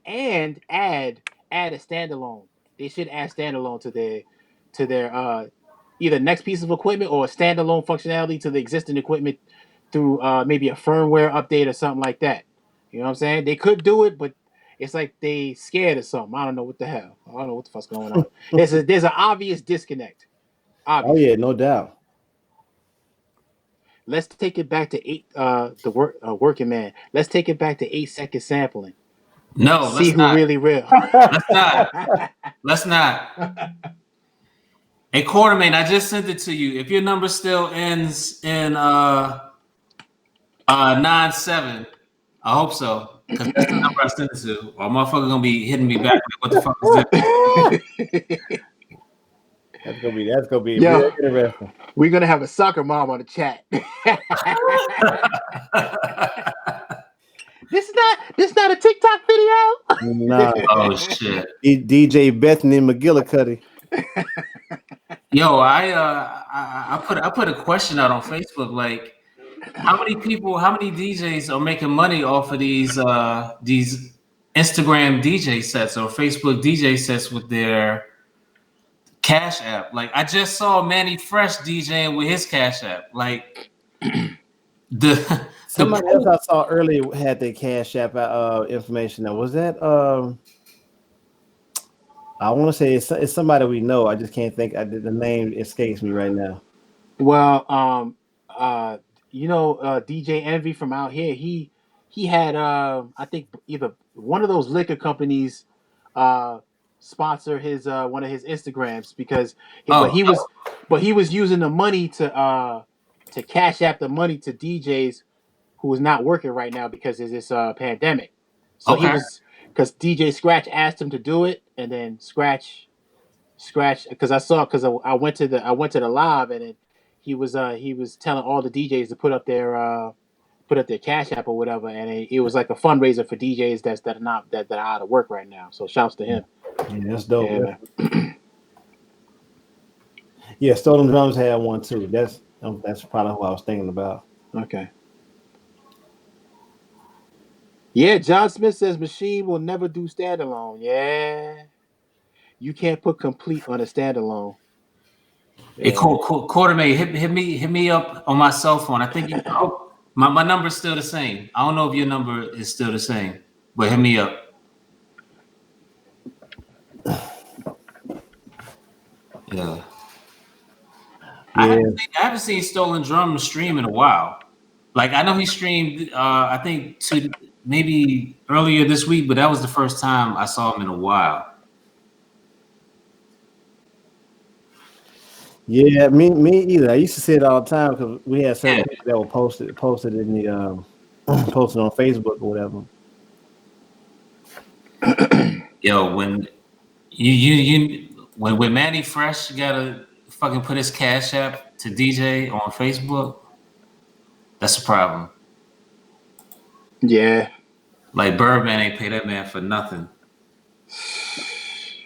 add a standalone. They should add standalone to their either next piece of equipment or a standalone functionality to the existing equipment through maybe a firmware update or something like that. You know what I'm saying? They could do it, but it's like they scared of something. I don't know what the hell. I don't know what the fuck's going on. There's an obvious disconnect. Oh Obvious. yeah, no doubt. Let's take it back to working man. Let's take it back to 8-second sampling. No, See let's who not. really real. Let's not. Let's not. Hey, Quartermaine, I just sent it to you. If your number still ends in 97, I hope so, because that's the number I sent it to. Or motherfucker gonna be hitting me back. Like, what the fuck is that? That's gonna be Yo. real interesting. We're gonna have a soccer mom on the chat. This is not a TikTok video. Nah. Oh shit. DJ Bethany McGillicuddy. Yo, I put a question out on Facebook, like how many DJs are making money off of these Instagram DJ sets or Facebook DJ sets with their Cash App? Like I just saw Manny Fresh DJing with his Cash App. Like somebody else I saw earlier had their Cash App information. Now was that I want to say it's somebody we know. I just can't think. The name escapes me right now. Well, DJ Envy from out here. He had I think either one of those liquor companies sponsor his one of his Instagrams because but he was using the money to Cash App the money to DJs who was not working right now because of this pandemic. So he was because DJ Scratch asked him to do it, and then Scratch because I went to the live, and then he was telling all the DJs to put up their Cash App or whatever, and it was like a fundraiser for DJs that are out of work right now. So shouts to him. Yeah, that's dope. Yeah, Stolen Drums had one too. That's probably who I was thinking about. Okay. Yeah, John Smith says Machine will never do standalone. Yeah. You can't put complete on a standalone. Hey, Quartermaine, hit me up on my cell phone. I think my number's still the same. I don't know if your number is still the same, but hit me up. Yeah. I haven't seen Stolen Drum stream in a while. Like I know he streamed I think maybe earlier this week, but that was the first time I saw him in a while. Yeah, me either. I used to see it all the time because we had certain people that were posted in the posted on Facebook or whatever. Yo, when when Manny Fresh gotta fucking put his Cash App to DJ on Facebook, that's a problem. Yeah. Like Birdman ain't pay that man for nothing.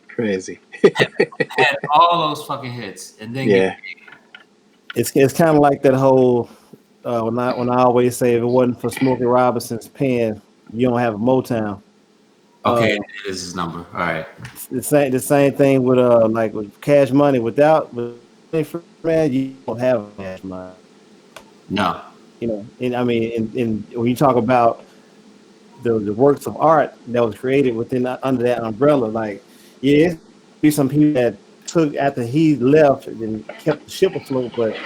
Crazy. Had all those fucking hits, and then it's kind of like that whole when I always say if it wasn't for Smokey Robinson's pen, you don't have a Motown. Okay, this is his number. All right. The same thing with like with Cash Money. Without man, you don't have Cash Money. No. You know, and I mean, when you talk about the works of art that was created under that umbrella, like be some people that took after he left and kept the ship afloat, but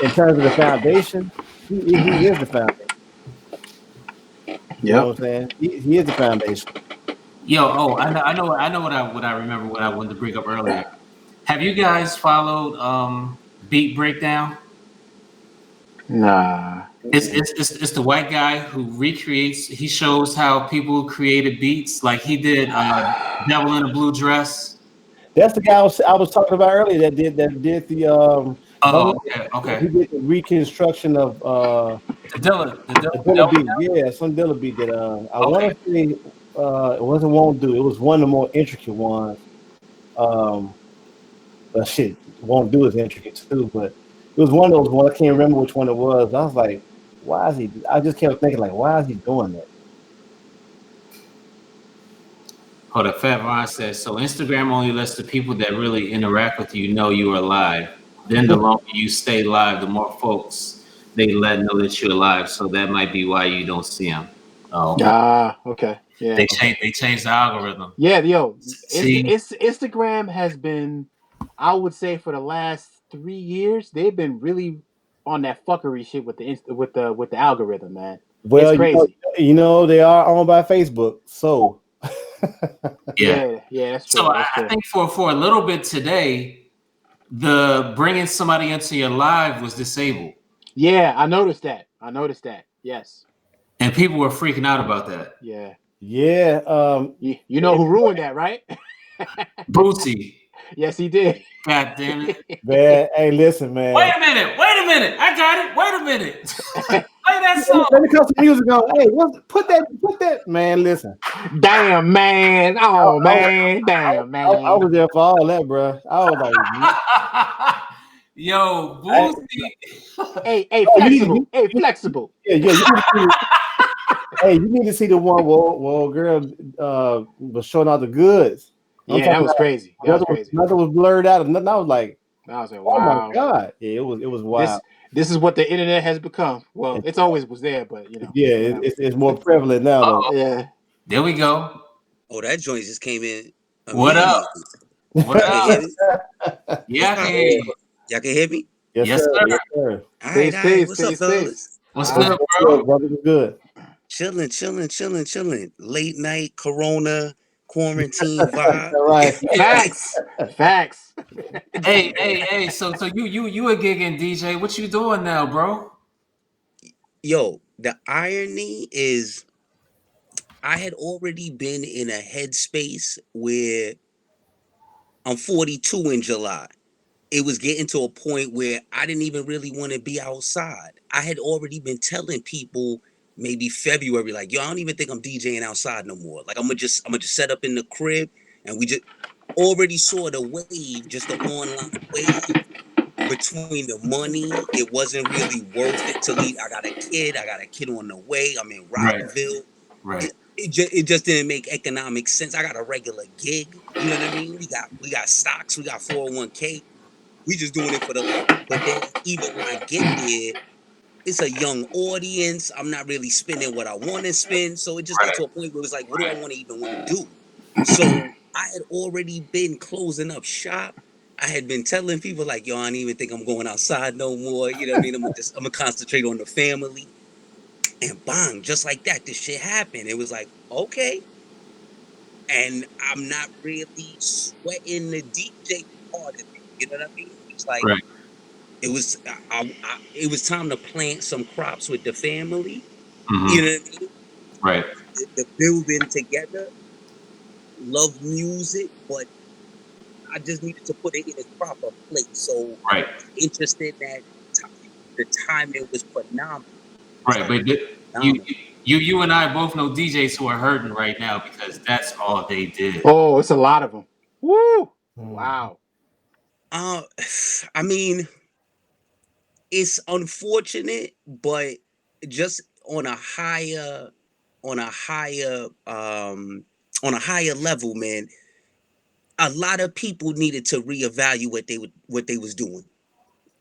in terms of the foundation, he is the foundation. You know what I'm saying? He is the foundation. Yo, I know what I remember what I wanted to bring up earlier. Have you guys followed Beat Breakdown? Nah. It's the white guy who he shows how people created beats. Like he did Devil in a Blue Dress. That's the guy I was talking about earlier that did the okay. He did the reconstruction of the Dilla beat. Yeah, some Dilla beat that I want to say it wasn't Won't Do. It was one of the more intricate ones. But shit, won't do is intricate too. But it was one of those ones. I can't remember which one it was. I was like, why is he? I just kept thinking like, why is he doing that? Oh, the Fat Ron says, so Instagram only lets the people that really interact with you know you are alive. Then the longer you stay live, the more folks they let know that you're alive. So that might be why you don't see them. Oh, Okay. Yeah. they changed the algorithm. Yeah, yo, See, Instagram has been, I would say, for the last 3 years, they've been really on that fuckery shit with the algorithm, man. Well, It's crazy. you know they are owned by Facebook, so yeah. That's true. So That's I true. think for a little bit today, the bringing somebody into your live was disabled. Yeah, I noticed that. Yes. And people were freaking out about that. Yeah. yeah. You know who ruined that, right? Bootsy. Yes, he did. God damn it. Man, hey, listen, man. Wait a minute. I got it. Wait a minute. Play that song. Let me cut some music on. Hey, put that, man. Listen. Damn, man. Oh, man. Damn, man. I was there for all that, bro. I was like, yo, Bootsy. Hey, flexible. Flexible. Yeah. You need to see the one where girl was showing out the goods. Yeah, that was crazy. Nothing was blurred out, and nothing. I was like, I was like, wow. wow. Oh my god. Yeah, it was wild. This is what the internet has become. Well, it's always was there, but you know. Yeah, it's more prevalent now though. Yeah. There we go. Oh, that joint just came in. What up? What up? Yeah, I can hear you. Y'all can hear me? Yes, sir. Yes, sir. All right. What's up, fellas? What's good, bro? Brother, good. Chilling. Late night Corona quarantine vibe. All right. Facts. Hey. So you a gigging DJ? What you doing now, bro? Yo, the irony is, I had already been in a headspace where I'm 42 in July. It was getting to a point where I didn't even really want to be outside. I had already been telling people maybe February, like, yo, I don't even think I'm DJing outside no more. Like, I'm gonna just set up in the crib, and we just already saw the wave, just the online wave between the money. It wasn't really worth it to leave. I got a kid on the way. I'm in Rockville. Right. It just didn't make economic sense. I got a regular gig. You know what I mean? We got stocks. We got 401k. We just doing it for the love. But then even when I get there, it's a young audience. I'm not really spending what I want to spend. So it just got to a point where it was like, what do I want to do? So I had already been closing up shop. I had been telling people like, yo, I don't even think I'm going outside no more. You know what I mean? I'm gonna concentrate on the family. And bang, just like that, this shit happened. It was like, okay. And I'm not really sweating the DJ part of it. You know what I mean? It's like, it was time to plant some crops with the family. Mm-hmm. You know what I mean? Right. The building together. Love music, but I just needed to put it in its proper place. So right. Interested that the timing was phenomenal. Right, but you and I both know DJs who are hurting right now because that's all they did. Oh, it's a lot of them. Woo! Wow. I mean, it's unfortunate, but just on a higher level, man. A lot of people needed to reevaluate what they was doing.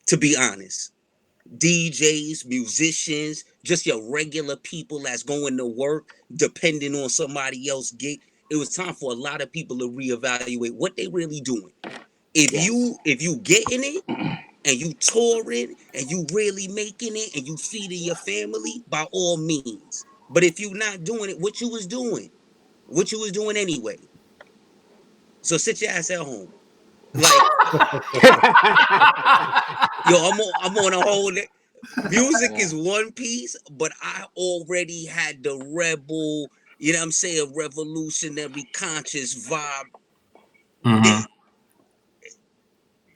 To be honest, DJs, musicians, just your regular people that's going to work, depending on somebody else's gig. It was time for a lot of people to reevaluate what they really doing. If you getting it and you touring and you really making it and you feeding your family, by all means. But if you not doing it, what you was doing anyway. So sit your ass at home. Like, yo, I'm on a whole. Music is one piece, but I already had the rebel, you know what I'm saying, revolutionary conscious vibe. Mm-hmm.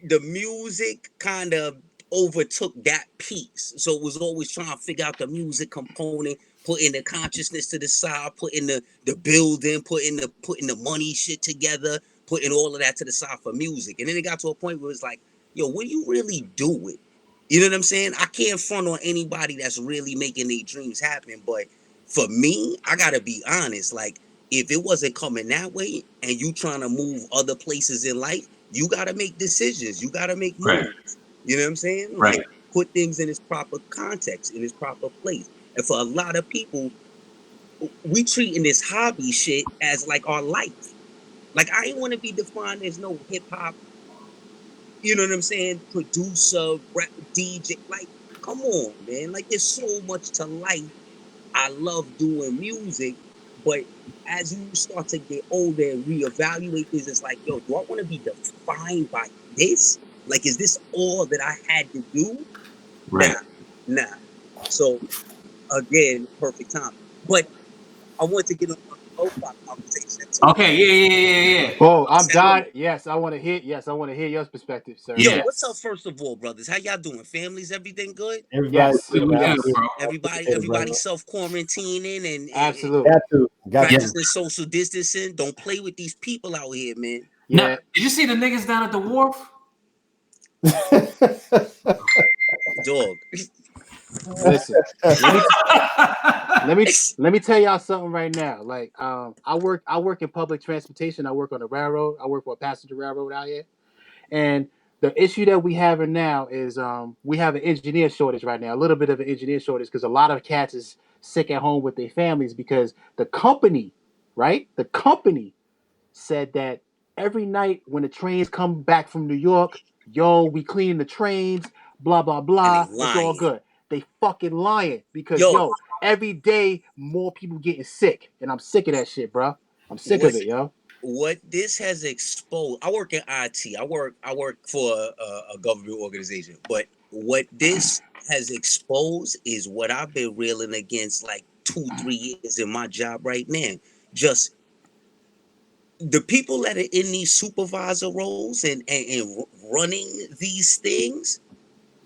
The music kind of overtook that piece. So it was always trying to figure out the music component, putting the consciousness to the side, putting the building, putting the money shit together. putting all of that to the side for music. And then it got to a point where it's like, yo, what do you really do with? You know what I'm saying? I can't front on anybody that's really making their dreams happen. But for me, I gotta be honest. Like, if it wasn't coming that way and you trying to move other places in life, you gotta make decisions. You gotta make moves. Right. You know what I'm saying? Right. Like, put things in its proper context, in its proper place. And for a lot of people, we treating this hobby shit as like our life. Like, I ain't want to be defined as no hip hop, you know what I'm saying, producer, rap, DJ. Like, come on, man. Like, there's so much to life. I love doing music, but as you start to get older and reevaluate this, it's like, yo, do I want to be defined by this? Like, is this all that I had to do? Right. Nah. So, again, perfect time. But I want to get on the lo-fi conversation too. Okay. Yeah. Oh, I'm dying. Yes, I want to hear. Yes, I want to hear your perspective, sir. Yo, Yeah. Yes. what's up, first of all, brothers? How y'all doing? Families, everything good? Everybody, Yes. We good, bro. Everybody self-quarantining and Absolutely. got to. practicing social distancing. Don't play with these people out here, man. Now, Yeah. did you see the niggas down at the wharf? Dog. Listen. Let me tell y'all something right now. Like, I work in public transportation. I work on the railroad. I work for a passenger railroad out here. And the issue that we have now is we have an engineer shortage right now. A little bit of an engineer shortage because a lot of cats is sick at home with their families because the company, right? The company said that every night when the trains come back from New York, yo, we clean the trains, blah blah And blah. they It's all lying. good. They fucking lying because Yo, every day more people getting sick, and I'm sick of that shit, bro. I'm sick what of it, yo. what this has exposed. I work in IT. I work for a government organization. But what this has exposed is what I've been reeling against like 2-3 years in my job right now. Just the people that are in these supervisor roles and running these things,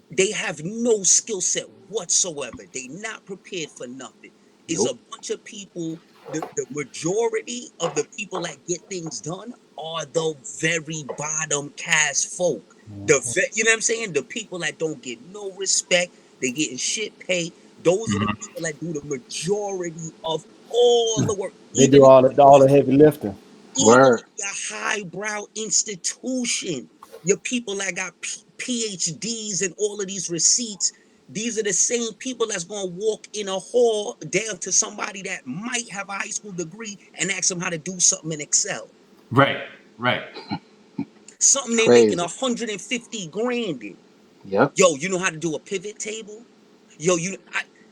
they have no skill set whatsoever. They not prepared for nothing. It's a Nope. bunch of people. The majority of the people that get things done are the very bottom caste folk. You know what I'm saying? The people that don't get no respect. They getting shit paid. Those are the people that do the majority of all the work. They do all the heavy lifting. Even Word. in your highbrow institution, your people that got PhDs and all of these receipts, these are the same people that's going to walk in a hall down to somebody that might have a high school degree and ask them how to do something in Excel. Right. Something they making Crazy. 150 grand in. Yep. Yo, you know how to do a pivot table? Yo,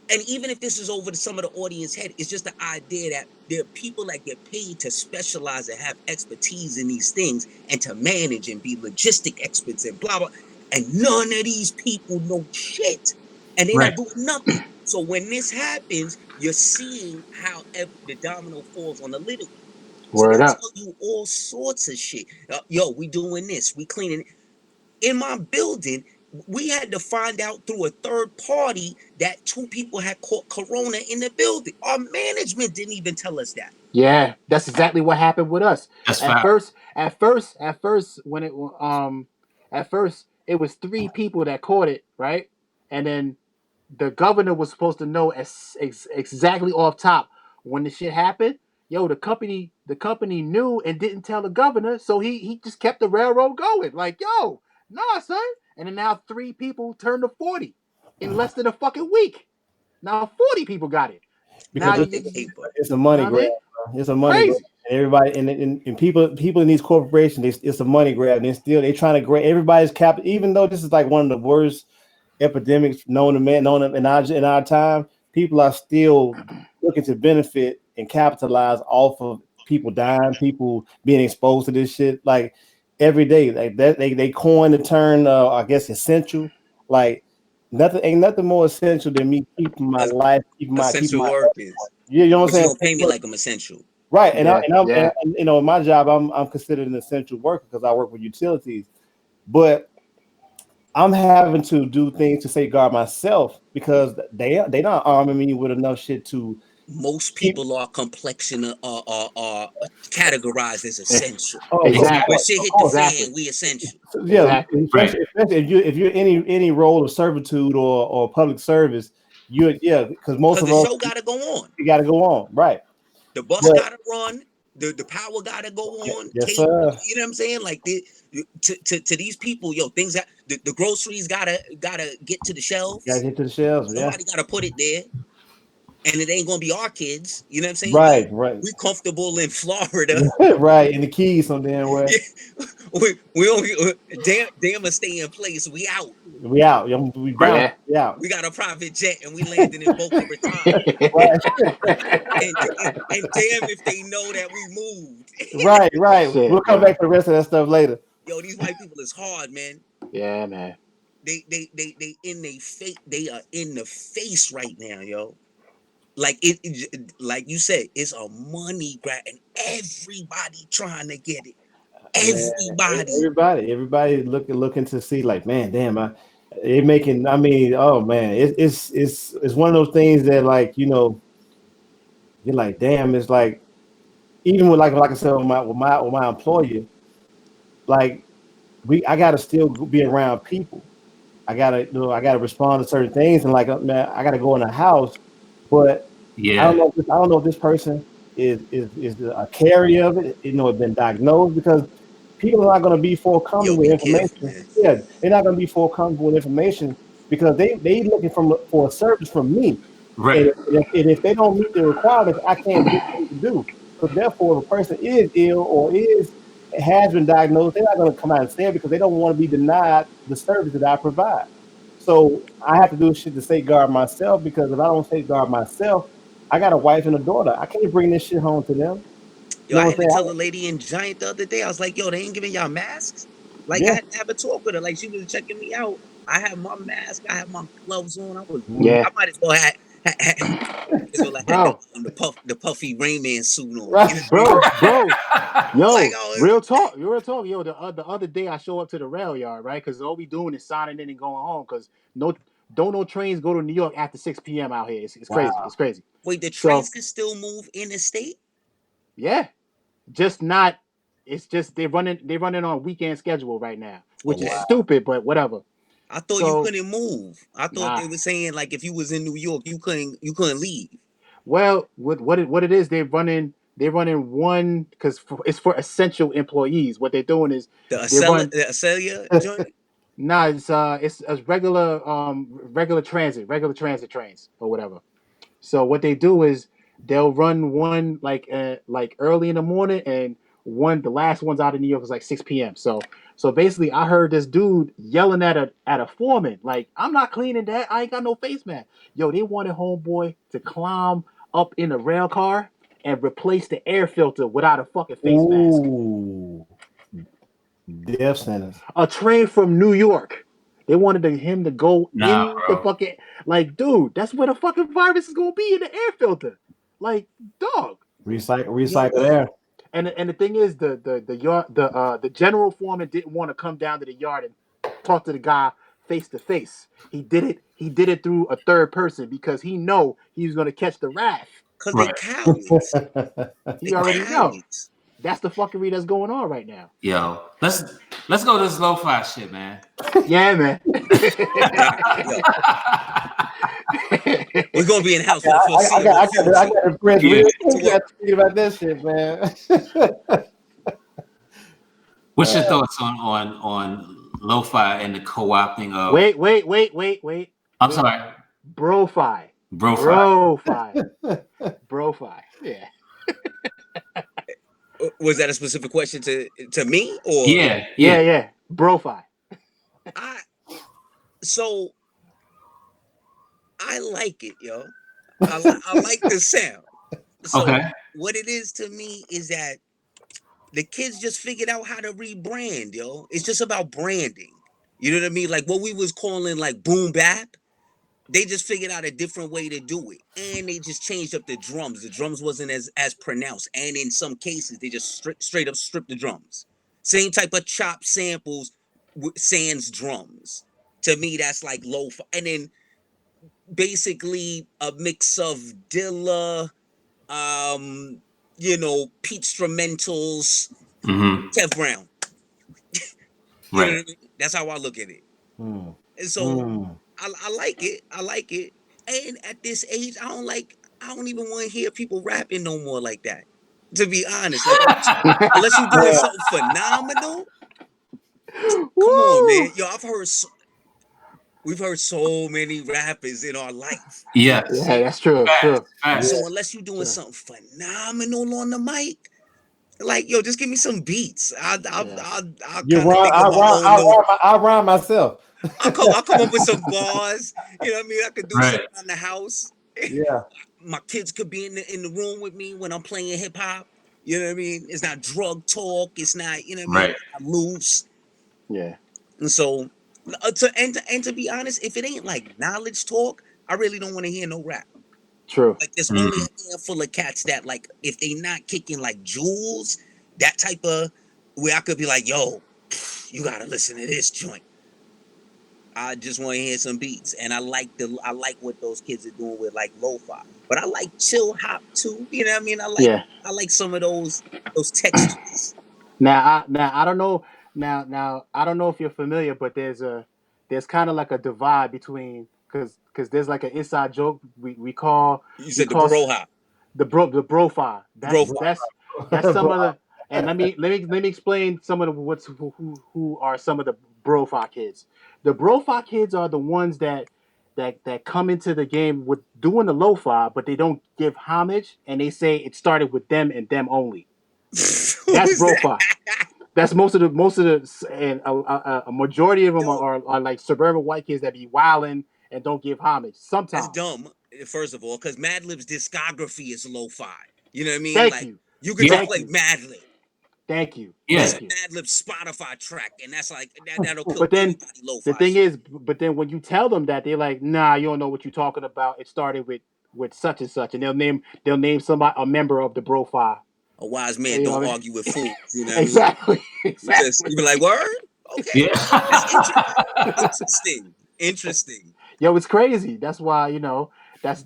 and even if this is over to some of the audience head, it's just the idea that there are people that get paid to specialize and have expertise in these things and to manage and be logistic experts and blah blah. And none of these people know shit, and they're Right. not doing nothing. So when this happens, you're seeing how the domino falls on the little one. So Word they'll up. tell you all sorts of shit. Yo, we doing this, we cleaning. In my building, we had to find out through a third party that 2 people had caught corona in the building. Our management didn't even tell us that. Yeah, that's exactly what happened with us. That's At fact. first, when at first it was 3 people that caught it, right? And then the governor was supposed to know exactly off top when the shit happened. Yo, the company knew and didn't tell the governor, so he just kept the railroad going. Like, yo, nah, son. And then now 3 people turned to 40 in less than a fucking week. Now 40 people got it. Now Because it's a money know what I grab. mean? Bro. It's a money grab. Crazy. And everybody and people in these corporations, it's a money grab. And they trying to grab everybody's cap. Even though this is like one of the worst epidemics known in our time, people are still looking to benefit and capitalize off of people dying, people being exposed to this shit. Like every day, like that they coined the term, I guess, essential. Like ain't nothing more essential than me keeping my life, keeping Essential my workers. you know what I'm But you saying? don't pay me like I'm essential. Right, Yeah, yeah. and you know, in my job, I'm considered an essential worker because I work with utilities, but I'm having to do things to safeguard myself because they not arming me with enough shit to most people are complexion are categorized as essential. Oh, Exactly. When shit hit the fan, we essential. yeah, Exactly. especially if you're any role of servitude or public service, because most Because of the us show gotta go on. you got to go on, right? The bus But gotta run. The power gotta go on. yes, Cable, sir. you know what I'm saying? Like to these people, yo, things that the groceries gotta get to the Got to shelves. get to the shelves. Yeah, Somebody gotta put it there, and it ain't gonna be our kids. You know what I'm saying? right, We comfortable in Florida. right. In the keys, some damn way. Yeah, we don't damn stay in place. We out. We out. We bound. Yeah. We out. We got a private jet and we landing in Boca Raton. And damn if they know that we moved. Right. Shit, We'll come man. back to the rest of that stuff later. Yo, these white people is hard, man. Yeah, man. They in they face. They are in the face right now, yo. Like like you said, it's a money grab, and everybody trying to get it. Everybody looking to see, like, man, damn, it making. I mean, oh man, it's one of those things that, like, you're like, damn, it's like, even with, like I said, with my employer, like, I gotta still be around people. I gotta respond to certain things, and, like, man, I gotta go in the house, but I don't know. I don't know if this person is a carrier of it. It's been diagnosed, because people are not going to be forthcoming Yo, with be careful, information. man. Yeah, they're not going to be forthcoming with information, because they looking for a service from me. Right. And if they don't meet the requirements, I can't do what to do. So therefore, if a person is ill or has been diagnosed, they're not going to come out and say it, because they don't want to be denied the service that I provide. So I have to do shit to safeguard myself, because if I don't safeguard myself, I got a wife and a daughter. I can't bring this shit home to them. You Yo, I know what had to I'm tell saying? the lady in Giant the other day. I was like, yo, they ain't giving y'all masks. Like, I Yeah. had to have a talk with her. Like, she was checking me out. I have my mask. I have my gloves on. I was. Yeah. I might as well have. Bro. The puffy Rainman suit on. Right. You know what Bro. Yo, Like, real talk. Yo, the other day I show up to the rail yard, right? Because all we doing is signing in and going home. Because no trains go to New York after 6 p.m. out here. It's Wow. crazy. It's crazy. wait, the So trains can still move in the state? yeah, just not. It's just they're running on weekend schedule right now, which is Okay. stupid, but whatever. I thought you So couldn't move. I thought nah. they were saying, like, if you was in New York, you couldn't leave. Well, what it is, they're running one because it's for essential employees. What they're doing is The they run. Acelia joint. Nah, it's a regular transit trains or whatever. So what they do is they'll run one like early in the morning, and the last one's out of New York is like 6 p.m. So basically, I heard this dude yelling at a foreman like, "I'm not cleaning that. I ain't got no face mask." Yo, they wanted homeboy to climb up in a rail car and replace the air filter without a fucking face mask. Ooh. Death sentence. A train from New York. They wanted him to go Nah, in the bro. fucking, like, dude. That's where the fucking virus is gonna be, in the air filter. Like, dog. Recycle air. And the thing is, the general foreman didn't want to come down to the yard and talk to the guy face to face. He did it. He did it through a third person because he know he was gonna catch the wrath. Because they Right. cowards. He They already know. cowards. That's the fuckery that's going on right now. Yo, let's go to this lo-fi shit, man. Yeah, man. Yo, we're gonna be in the house for the foreseeable I got a friend. Yeah. We got to speak about that shit, man. What's your thoughts on lo-fi and the co-opting of? Wait. I'm sorry, Brofi. Brofi. Brofi. Yeah. Was that a specific question to me or? Yeah. Brofi. So I like it, yo. I like the sound. So Okay. what it is to me is that the kids just figured out how to rebrand, yo. It's just about branding. You know what I mean? Like what we was calling like boom bap. They just figured out a different way to do it, and they just changed up the drums. The drums wasn't as pronounced, and in some cases, they just straight up stripped the drums. Same type of chop samples, sans drums. To me, that's like low. And then basically a mix of Dilla, Pete Instrumentals, Kev Brown. You know what I mean? That's how I look at it. Mm. And so I like it. I like it. And at this age, I don't even want to hear people rapping no more like that. To be honest, like unless you're doing something phenomenal. Come on, man. Yo, we've heard so many rappers in our life. Yes. Yeah, that's true. True. So unless you're doing something phenomenal on the mic, like, yo, just give me some beats. I'll kind of think of my own little. I'll rhyme myself. I'll come up with some bars. You know what I mean? I could do something around the house. Yeah. My kids could be in the room with me when I'm playing hip hop. You know what I mean? It's not drug talk. It's not, you know what I mean? I'm loose. Yeah. And so, to be honest, if it ain't like knowledge talk, I really don't want to hear no rap. True. Like, there's only a handful of cats that, like, if they not kicking like Jules, that type of, where I could be like, yo, you gotta listen to this joint. I just want to hear some beats, and I like what those kids are doing with like lo-fi. But I like chill hop too. You know what I mean? I like some of those textures. Now I don't know. Now I don't know if you're familiar, but there's kind of like a divide between because there's like an inside joke we call the bro hop. The bro-fi. That's some of the. And let me explain some of the who are some of the bro-fi kids. The bro-fi kids are the ones that come into the game with doing the lo-fi, but they don't give homage, and they say it started with them and them only. That's bro-fi. That's most of the and a majority of them are like suburban white kids that be wilding and don't give homage. Sometimes that's dumb. First of all, because Madlib's discography is lo-fi. You know what I mean? Thank you. You could just play Madlib. Thank you. Yes. Thank you. Madlib's Spotify track, and that's like that'll kill but then anybody lo-fi. The thing is, but then when you tell them that, they're like, "Nah, you don't know what you're talking about. It started with such and such," and they'll name somebody a member of the bro-fi. A wise man don't argue with fools. You know what exactly. I mean? Exactly. You be like, word? Okay. Yeah. That's interesting. Yo, it's crazy. That's why that's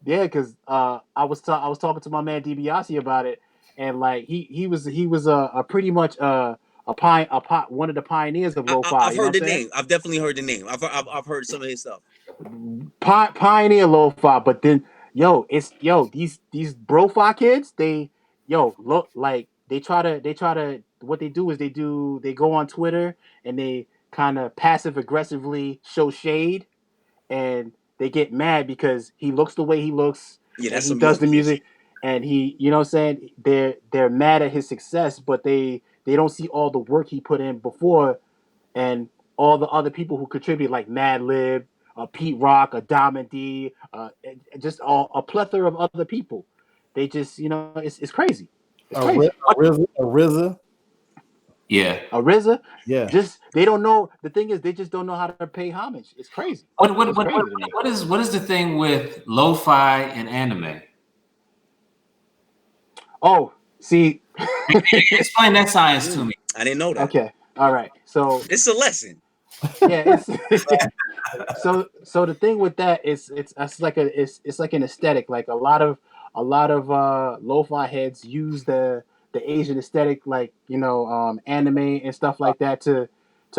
because I was talking to my man DiBiase about it, and like he was a pretty much one of the pioneers of lo-fi. I've heard the name. I've definitely heard the name. I've heard some of his stuff. Pioneer lo-fi, but then these bro-fi kids, they look like they try to what they do is they go on Twitter and they kind of passive aggressively show shade, and they get mad because he looks the way he looks, and he does the music, and he, you know what I'm saying, they're mad at his success, but they don't see all the work he put in before, and all the other people who contribute, like Madlib, Pete Rock, Diamond D, just a plethora of other people. They just, it's crazy. It's crazy. A RZA. Yeah. A RZA. Yeah. Just they don't know. The thing is, they just don't know how to pay homage. It's crazy. What is the thing with lo-fi and anime? Oh, see. Explain that science to me. I didn't know that. Okay. All right. So it's a lesson. Yeah. So the thing with that is it's like an aesthetic. Like a lot of lo-fi heads use the Asian aesthetic, like anime and stuff like that to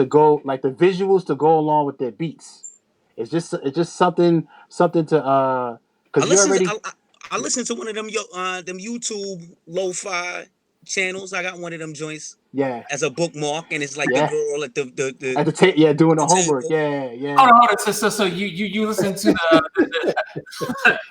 go, like the visuals to go along with their beats. It's just something to because I listened to one of them YouTube lo-fi channels. I got one of them joints. Yeah. As a bookmark, and it's like the girl at doing the homework. Yeah. Hold on. So you listen to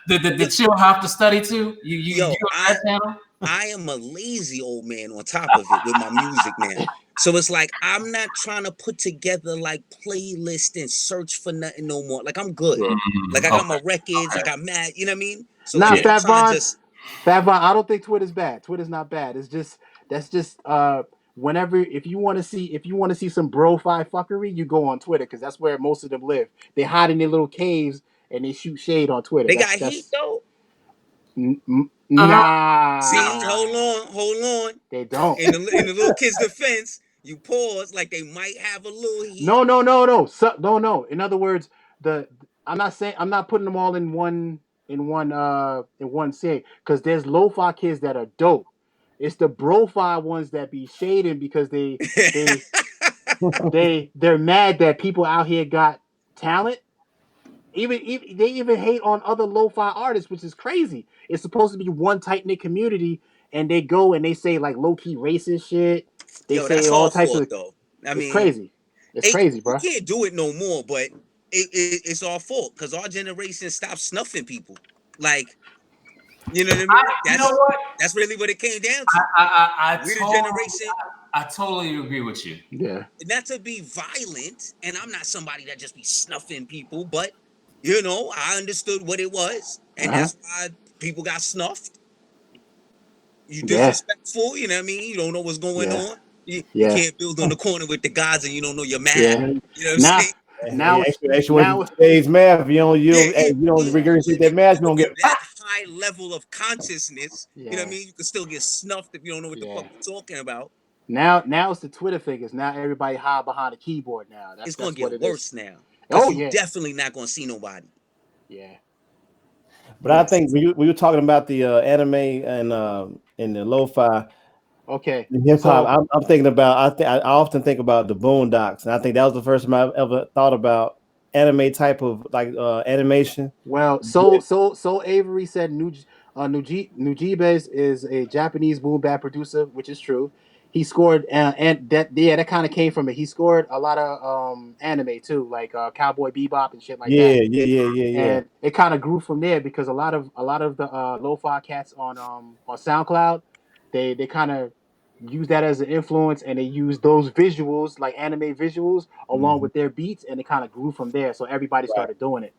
the chill hop to study to? You on that channel? I am a lazy old man on top of it with my music now. So it's like I'm not trying to put together like playlist and search for nothing no more. Like I'm good. Like I got my records. I got mad. You know what I mean? So Fat Von, I don't think Twitter's bad. Twitter's not bad. It's just whenever if you want to see some bro-fi fuckery, you go on Twitter, because that's where most of them live. They hide in their little caves and they shoot shade on Twitter. They got heat though. Nah. See, hold on. They don't. In the little kid's defense, you pause like they might have a little heat. No. No. In other words, I'm not putting them all in one sitting because there's lo-fi kids that are dope. It's the bro-fi ones that be shading because they they're mad that people out here got talent. Even they even hate on other lo-fi artists, which is crazy. It's supposed to be one tight knit community, and they go and they say like low key racist shit. They Yo, say that's all hard types fault of. though. I It's mean, crazy. It's crazy, you bro. can't do it no more, but it's our fault because our generation stopped snuffing people. Like, you know what I mean? You know what? That's really what it came down to. We the generation, I totally agree with you. Yeah. not to be violent, and I'm not somebody that just be snuffing people, but you know, I understood what it was, and that's why people got snuffed. You Yeah. disrespectful, you know what I mean? You don't know what's going Yeah. on. You Yeah. can't build on the corner with the gods and you don't know your math. Yeah. You know what I'm Now, saying? now, now, today's math. If you don't Yeah, regurgitate that math, you don't get. that high level of consciousness. You know what I yeah, mean? You can still get snuffed if you don't know what the yeah. fuck you're talking about. Now it's the Twitter figures. Now everybody hide behind a keyboard. Now It's gonna that's what get it is. worse now. Because Oh you yeah, definitely not gonna see nobody. yeah. But I think we were talking about the anime and the lo-fi Okay, hip hop. so I'm thinking about. I often think about the Boondocks, and I think that was the first time I ever thought about anime type of like animation. well, so Avery said Nujibes is a Japanese boom bap producer, which is true. He scored and that kind of came from it. He scored a lot of anime too, like Cowboy Bebop and shit like that. Yeah. And it kind of grew from there because a lot of the lo-fi cats on SoundCloud, they kind of use that as an influence and they use those visuals like anime visuals along with their beats and it kind of grew from there. So everybody started doing it.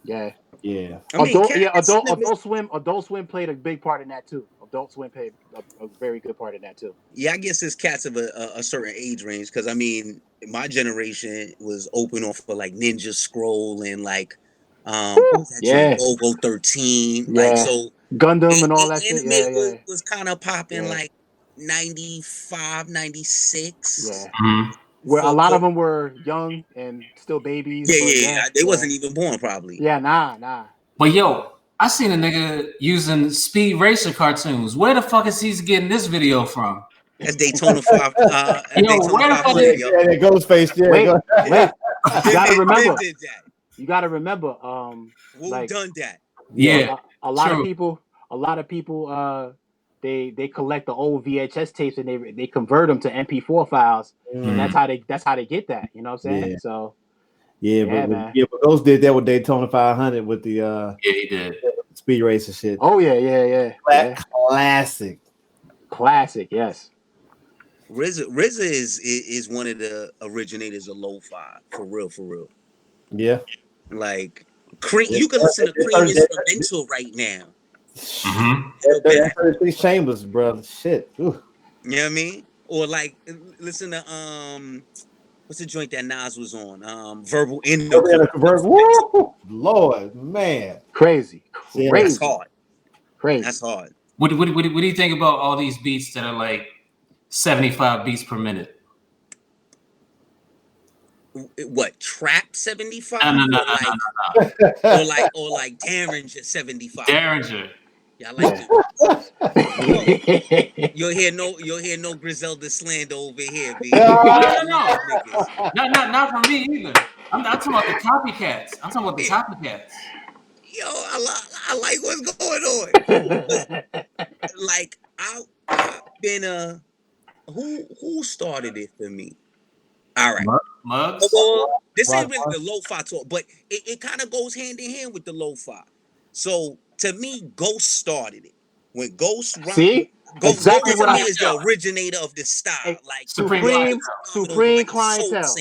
Yeah. Yeah. I mean, cats Adult Swim played a big part in that too. Adult Swim played a very good part in that too. yeah, I guess it's cats of a certain age range. Because I mean, my generation was open off for like Ninja Scroll and like what was that joint? Yeah. Volvo 13. Like Yeah. so Gundam and all that shit. anime Yeah. was kind of popping Yeah. like 95, 96. Yeah. Mhm. Where a For lot of them were young and still babies, but yeah. They wasn't even born probably. Yeah, nah. But yo, I seen a nigga using Speed Racer cartoons. Where the fuck is he getting this video from? That's Daytona 5. Yo, where the fuck is Yeah, Ghostface. Yeah, Wait. You gotta remember. Did that. You gotta remember. Who Like done that? Yeah, a lot true. of people they collect the old VHS tapes and they convert them to MP4 files, and that's how they get that. You know what I'm saying? Yeah. So but Ghost did that with Daytona 500 with the Yeah, he did. Speed Racer shit. Oh yeah. Classic, yes. RZA is one of the originators of lo-fi for real. Yeah. Like Cream, you can listen to Cream instrumental right now. Mm-hmm. That's 33 Chambers, bro. Shit. Ooh. You know what I mean? Or like listen to what's the joint that Nas was on? Verbal Woo! Lord, man. Crazy. That's hard. Crazy. That's hard. What do you think about all these beats that are like 75 beats per minute? What, trap 75? No. Or like Derringer 75. Derringer. Yeah, I like it. You'll hear no Griselda slander over here, B. No. Not from me either. I'm not talking about the copycats. I'm talking about the copycats. Yo, I like what's going on. Like I've been who started it for me? All right. Mugs. This ain't really the lo-fi talk, but it kind of goes hand in hand with the lo-fi. So to me, Ghost started it. When Ghost Ghost to me is the originator of this style. Like Supreme Clientele.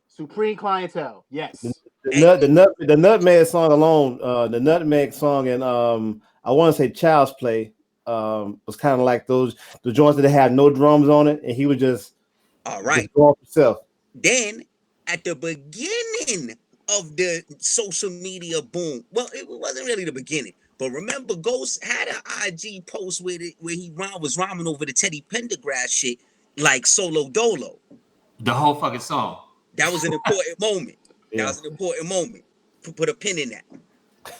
Supreme Clientele. Yes. The Nutmeg song alone, the Nutmeg song and I want to say Child's Play was kind of like the joints that had no drums on it, and he was just all right. Just go off himself. Then at the beginning of the social media boom, well, it wasn't really the beginning, but remember, Ghost had an IG post where he was rhyming over the Teddy Pendergrass shit like Solo Dolo. The whole fucking song. That was an important moment. That was an important moment. put a pin in that.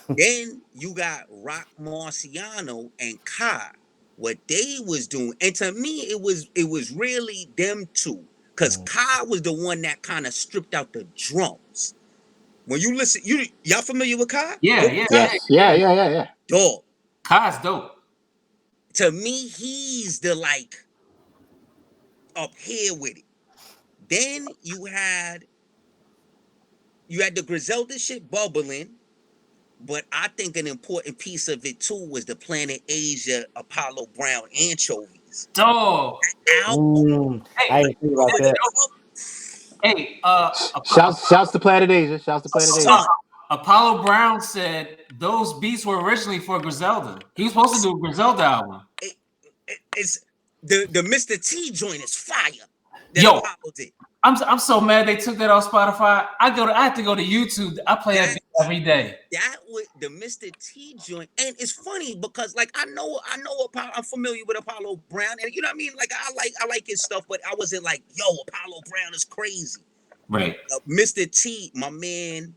Then you got Rock Marciano and Kai. What they was doing, and to me, it was really them two, because Kai was the one that kind of stripped out the drums. When you listen, y'all familiar with Kai? Yeah, yeah, Yes. Yeah. Dog. Kai's dope. To me, he's the like up here with it. Then you had the Griselda shit bubbling, but I think an important piece of it too was the Planet Asia Apollo Brown anchovies. Dog. Album. I ain't think about that. Hey, Shouts to Planet Asia. Shouts to Planet Asia. Apollo Brown said those beats were originally for Griselda. He was supposed to do a Griselda album. It's the Mr. T joint is fire. Yo, Apollo did. I'm so mad they took that off Spotify. I have to go to YouTube. I play that beat every day. That was the Mr. T joint, and it's funny because like I know Apollo. I'm familiar with Apollo Brown, and you know what I mean. Like I like his stuff, but I wasn't like, yo, Apollo Brown is crazy. Right. Mr. T, my man,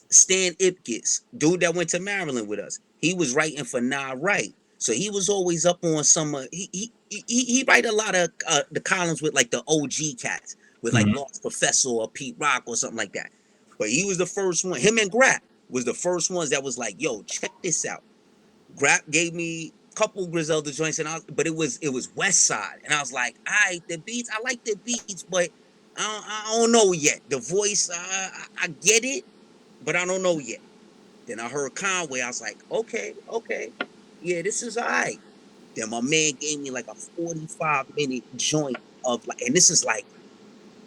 Stan Ipkiss, dude that went to Maryland with us. He was writing for Nah Right, so he was always up on some. He write a lot of the columns with like the OG cats, with like Lost Professor or Pete Rock or something like that. But he was the first one. Him and Grap was the first ones that was like, yo, check this out. Grap gave me a couple Griselda joints, but it was West Side, and I was like, all right, the beats, I like the beats, but I don't know yet. The voice, I get it, but I don't know yet. Then I heard Conway. I was like, okay, yeah, this is all right. Then my man gave me like a 45-minute joint of like, and this is like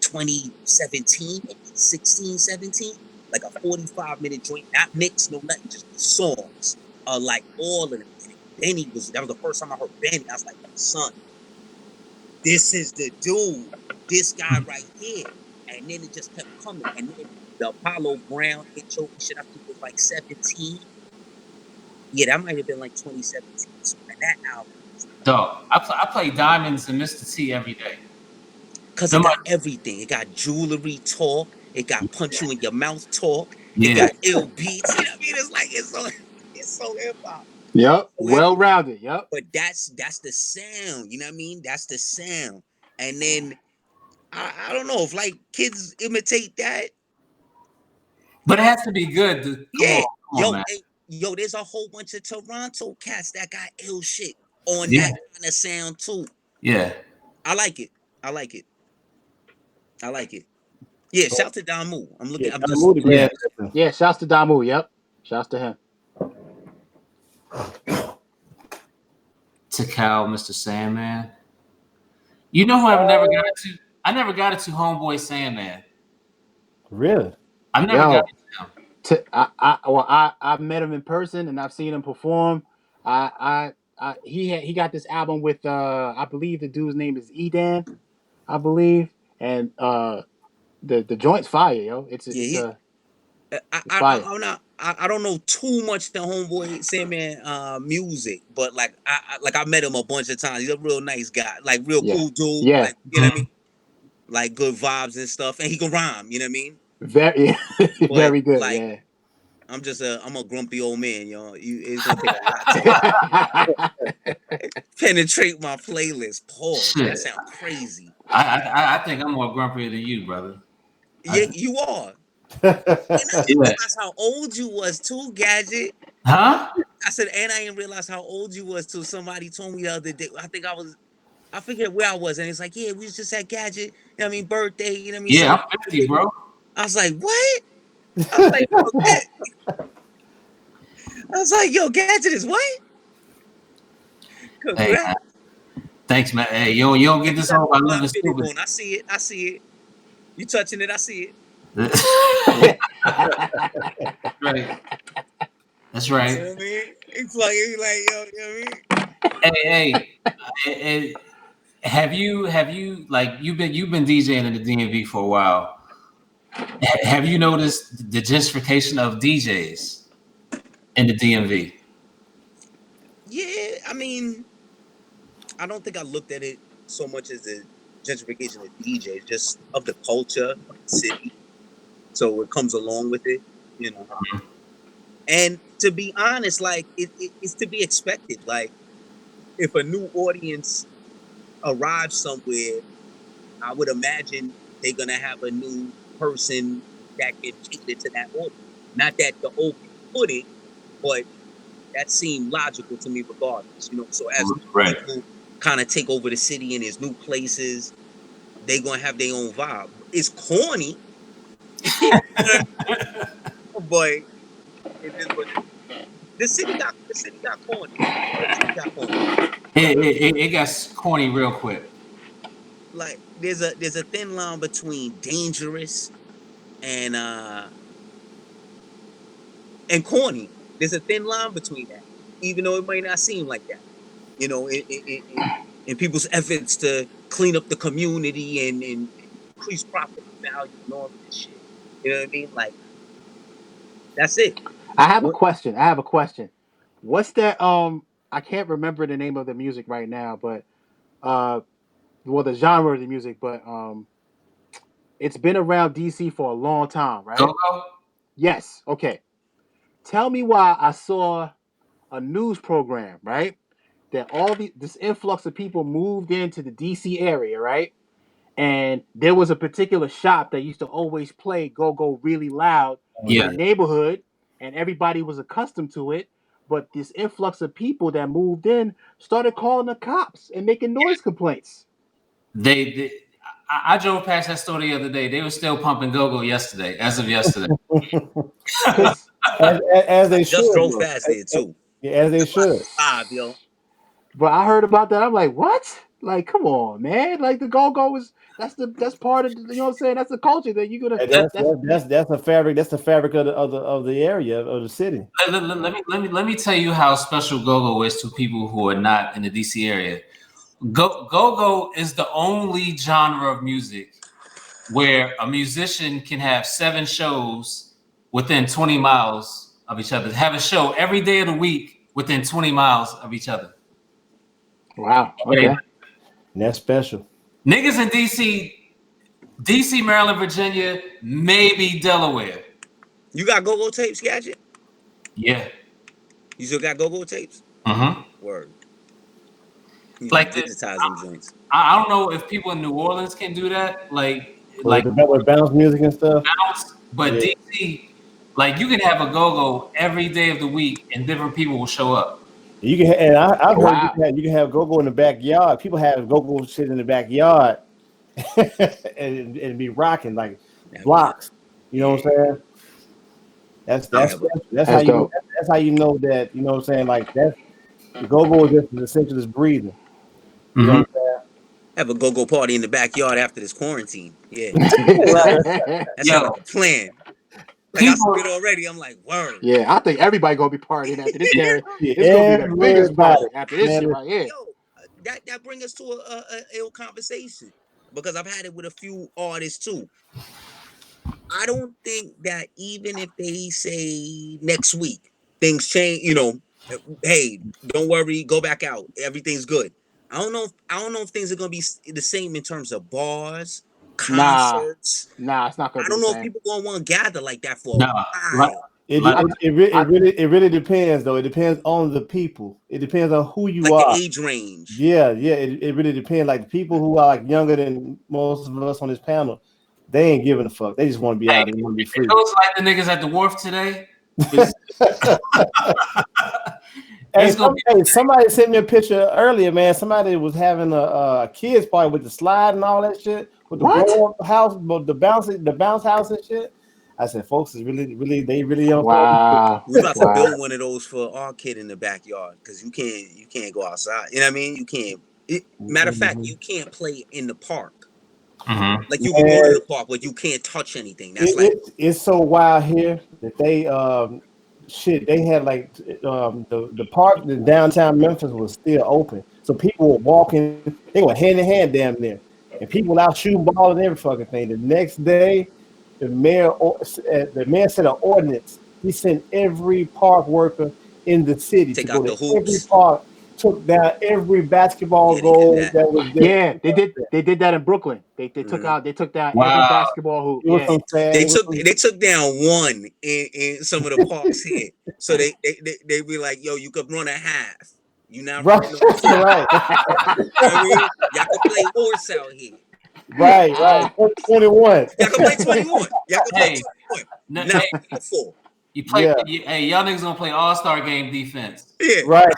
2017, 16, 17, like a 45-minute joint, not mixed, no nothing, just the songs, like all of them. And Benny that was the first time I heard Benny. I was like, son, this is the dude, this guy right here. And then it just kept coming. And then the Apollo Brown intro shit, I think it was like 17. Yeah, that might have been like 2017. So that album. Dog, I play Diamonds and Mr. T every day. Because it got everything. It got jewelry talk. It got punch you in your mouth talk. Yeah. It got ill beats. You know what I mean? It's like it's so hip hop. Yep. Well rounded. Yep. But that's the sound. You know what I mean? That's the sound. And then I don't know if like kids imitate that. But it has to be good. Come on, man. Yo, there's a whole bunch of Toronto cats that got ill shit on that kind of sound too. Yeah. I like it. Yeah, shout to Damu. I'm looking. Yeah, shouts to Damu. Yep. Shouts to him. To Cal, Mr. Sandman. You know who I've never got it to? I never got it to Homeboy Sandman. Really? I've never got it to him. I've met him in person and I've seen him perform. He got this album with I believe the dude's name is Edan, I believe, and the joint's fire, yo. It's fire. I don't know too much the Homeboy Sandman music, but like I met him a bunch of times. He's a real nice guy, like real cool dude. Yeah. Like, you know what I mean? Like good vibes and stuff, and he can rhyme. You know what I mean? Very good. Like, yeah. I'm a grumpy old man, yo. It's gonna take a lot to penetrate my playlist. Pause. That sounds crazy. I think I'm more grumpier than you, brother. Yeah, you are. And I didn't realize how old you was too, Gadget. Huh? I said, and I didn't realize how old you was too. Somebody told me the other day. I forget where I was, and it's like, yeah, we was just at Gadget. You know what I mean? Birthday. You know what I mean? Yeah, I'm 50, bro. I was like, what? I was like, yo, Gadget is what? Hey, man. Thanks, man. Hey, you don't get this all by living stupid. I see it. You touching it? I see it. Right. That's right. You know what I mean? It's like, yo, you know what I mean? Hey, have you like you've been DJing in the DMV for a while? Have you noticed the gentrification of DJs in the DMV? Yeah, I mean, I don't think I looked at it so much as the gentrification of DJs, just of the culture of the city. so it comes along with it, you know. And to be honest, like it's to be expected. Like if a new audience arrives somewhere, I would imagine they're gonna have a new person that can cater to that audience. Not that the old people couldn't, but that seemed logical to me regardless. You know, so as Right. people kind of take over the city and there's new places, they gonna have their own vibe. It's corny, but it is what it is. The city got corny. The city got corny. It got corny real quick. Like there's a thin line between dangerous and corny. There's a thin line between that, even though it might not seem like that. You know, in people's efforts to clean up the community and increase property value and all this shit. You know what I mean? Like that's it. I have a question. What's that? I can't remember the name of the music right now, but well, the genre of the music, but it's been around DC for a long time, right? Go-Go? Yes. Okay. Tell me why I saw a news program, right? That this influx of people moved into the DC area, right? And there was a particular shop that used to always play go-go really loud in Yeah. the neighborhood, and everybody was accustomed to it. But this influx of people that moved in started calling the cops and making noise complaints. I drove past that store the other day. They were still pumping go-go yesterday, as of yesterday. Because as they should. Just drove fast there too. Yeah, as they should. Yo. But I heard about that. I'm like, what? Like, come on, man! Like the go-go is that's part of, you know what I'm saying? That's the culture that you're gonna. That's the fabric. That's the fabric of the area of the city. Let me tell you how special go-go is to people who are not in the DC area. Go-go is the only genre of music where a musician can have 7 shows within 20 miles of each other. Have a show every day of the week within 20 miles of each other. Wow. Okay. And that's special. Niggas in DC, Maryland, Virginia, maybe Delaware. You got go-go tapes, Gadget? Yeah. You still got go-go tapes? Mm-hmm. Word. You Like digitize them joints. I don't know if people in New Orleans can do that. Like with bounce music and stuff. But yeah. DC, like you can have a go-go every day of the week and different people will show up. You can, and I've heard you can have go-go in the backyard. People have go-go shit in the backyard and be rocking like blocks. You know what I'm saying? That's how you know that, you know what I'm saying? Like that's go-go is just as essential as breathing. You know what I'm saying? Have a go-go party in the backyard after this quarantine. Yeah. That's like a plan. Like I see it already. I'm like, word. Yeah, I think everybody gonna be partying after this year. It's gonna be the biggest party after this shit right here. Yo, that brings us to a ill conversation because I've had it with a few artists too. I don't think that even if they say next week things change, you know, hey, don't worry, go back out, everything's good. I don't know if things are gonna be the same in terms of bars, concerts. Nah, it's not gonna. I don't know if people gonna want to gather like that for a while. It really depends though. It depends on the people. It depends on who you are. The age range. Yeah. It really depends. Like people who are like younger than most of us on this panel, they ain't giving a fuck. They just want to be out. They want to be free. It was like the niggas at the wharf today. Somebody sent me a picture earlier, man. Somebody was having a kids party with the slide and all that shit, with the house, the bounce house and shit. I said, folks is really on. Wow. We're about to build one of those for our kid in the backyard because you can't go outside. You know what I mean? You can't. Matter of fact, you can't play in the park. Mm-hmm. Like you can go to the park, but you can't touch anything. That's it's so wild here that they they had like the park in downtown Memphis was still open, so people were walking. They were hand in hand damn near, and people out shooting balls and every fucking thing. The next day, the mayor set an ordinance. He sent every park worker in the city to go to every park took down every basketball Yeah, they did goal that. that was there. Yeah, they did that in Brooklyn. They took down every Wow. basketball hoop. It was Yeah. some sad. They took down one in some of the parks here. So they be like, yo, you could run a half. You not Right, running no full. right, I mean, y'all could play horse out here. right. 21. Y'all can play 21. Y'all can play Hey, 21. no, Not hey, full. you play. Yeah. Hey, y'all niggas gonna play All-Star game defense. Yeah. Right.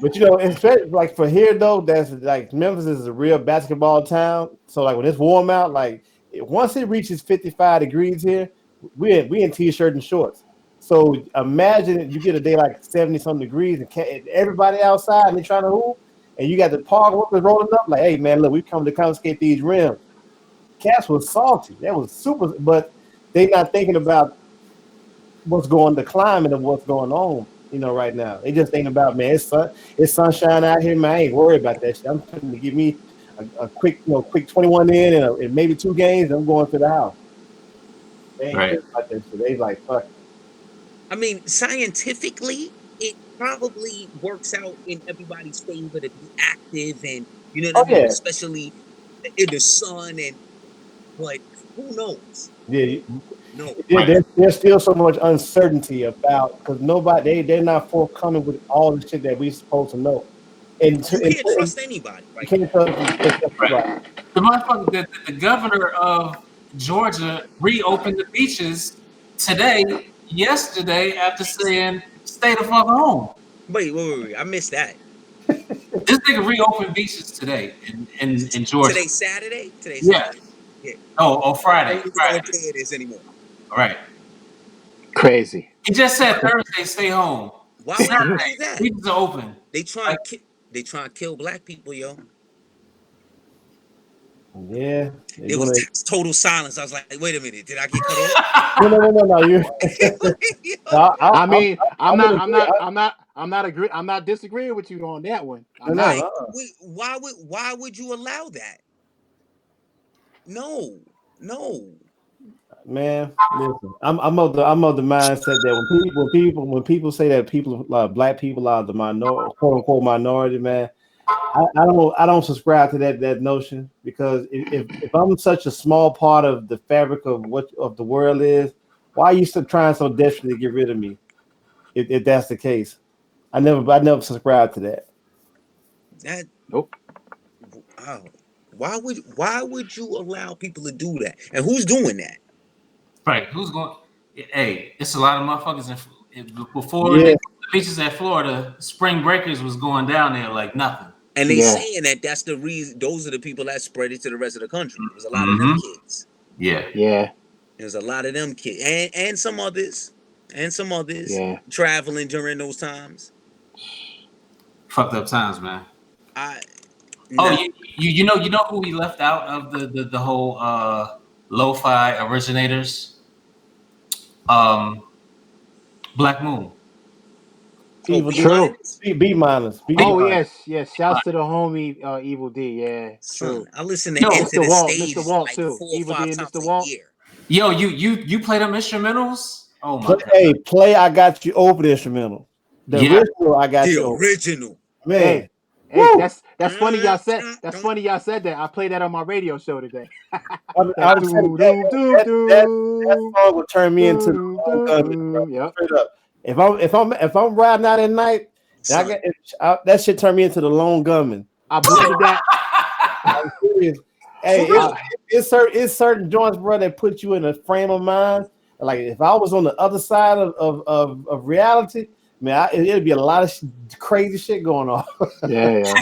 But you know, especially like for here though, that's like Memphis is a real basketball town. So like when it's warm out, like once it reaches 55 degrees here, we in t-shirt and shorts. So imagine you get a day like 70 something degrees and everybody outside and they're trying to hoop, and you got the park workers rolling up like, hey man, look, we come to confiscate these rims. Cats was salty. That was super, but they not thinking about what's going the climate of what's going on, you know, right now. They just thinking about, man, it's sunshine out here, man. I ain't worried about that shit. I'm trying to give me a quick 21 in and maybe 2 games, and I'm going to the house. They ain't Right. thinking about that shit. They like, fuck it. I mean, scientifically, it probably works out in everybody's favor to be active and you know what I mean, especially in the sun but who knows? Yeah, No. there's still so much uncertainty about because they're not forthcoming with all the shit that we supposed to know. And you can't trust anybody. You can't trust right. The motherfucker, the governor of Georgia reopened the beaches yesterday, after saying stay the fuck home. Wait. I missed that. This nigga reopened beaches today in Georgia. Today's Saturday? Yeah. Yeah. Oh, Friday. I don't even know what day it is anymore. Right. Crazy. He just said Thursday, stay home. Why would Saturday, they do that? beaches are open. They trying to kill black people, yo. Yeah. It was total silence. I was like, wait a minute, did I get cut off? No. I mean, I'm not disagreeing with you on that one. Why would you allow that? No. Man, listen. I'm of the mindset that when people say that black people are the minority, quote unquote minority, man, I don't subscribe to that notion because if I'm such a small part of the fabric of the world is, why are you still trying so desperately to get rid of me? If that's the case, I never subscribe to that. Nope. Oh, why would you allow people to do that? And who's doing that? Right. Who's going? Hey, it's a lot of motherfuckers before the beaches at Florida. Spring breakers was going down there like nothing. And they saying that that's the reason. Those are the people that spread it to the rest of the country. It was a lot of them kids. Yeah. There's a lot of them kids, and some others, traveling during those times. Fucked up times, man. No. You know who we left out of the whole lo-fi originators? Black Moon. Evil True. B minus. Yes. Shouts to the homie Evil D. Yeah, true. I listen to Mr. Walt like too. 4 or Evil 5 D and times Mr. a Walt. year. Yo, you play them instrumentals? Oh my god. Hey, play I Got You Over the instrumental. The original I Got You Over. Original. Man. Hey, that's funny y'all said that. I played that on my radio show today. That song will turn me into straight up. If I'm riding out at night, that shit turn me into the lone gunman. I believe that. I'm serious. Hey, it's certain joints, bro, that put you in a frame of mind. Like if I was on the other side of reality, man, it'd be a lot of crazy shit going on. Yeah.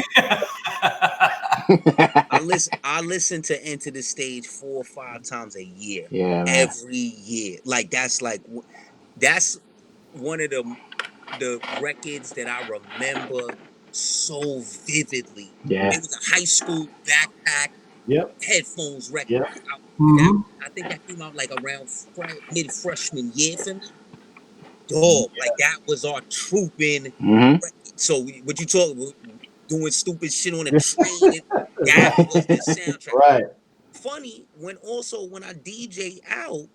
I listen to Enter the Stage 4 or 5 times a year. Yeah, man. Every year. That's one of the records that I remember so vividly. Yeah. It was a high school backpack headphones record. Yep. I think that came out like around mid freshman year for me. Dog, like that was our trooping. So what you talking? Doing stupid shit on a train. That was the soundtrack. Right. Funny when I DJ out,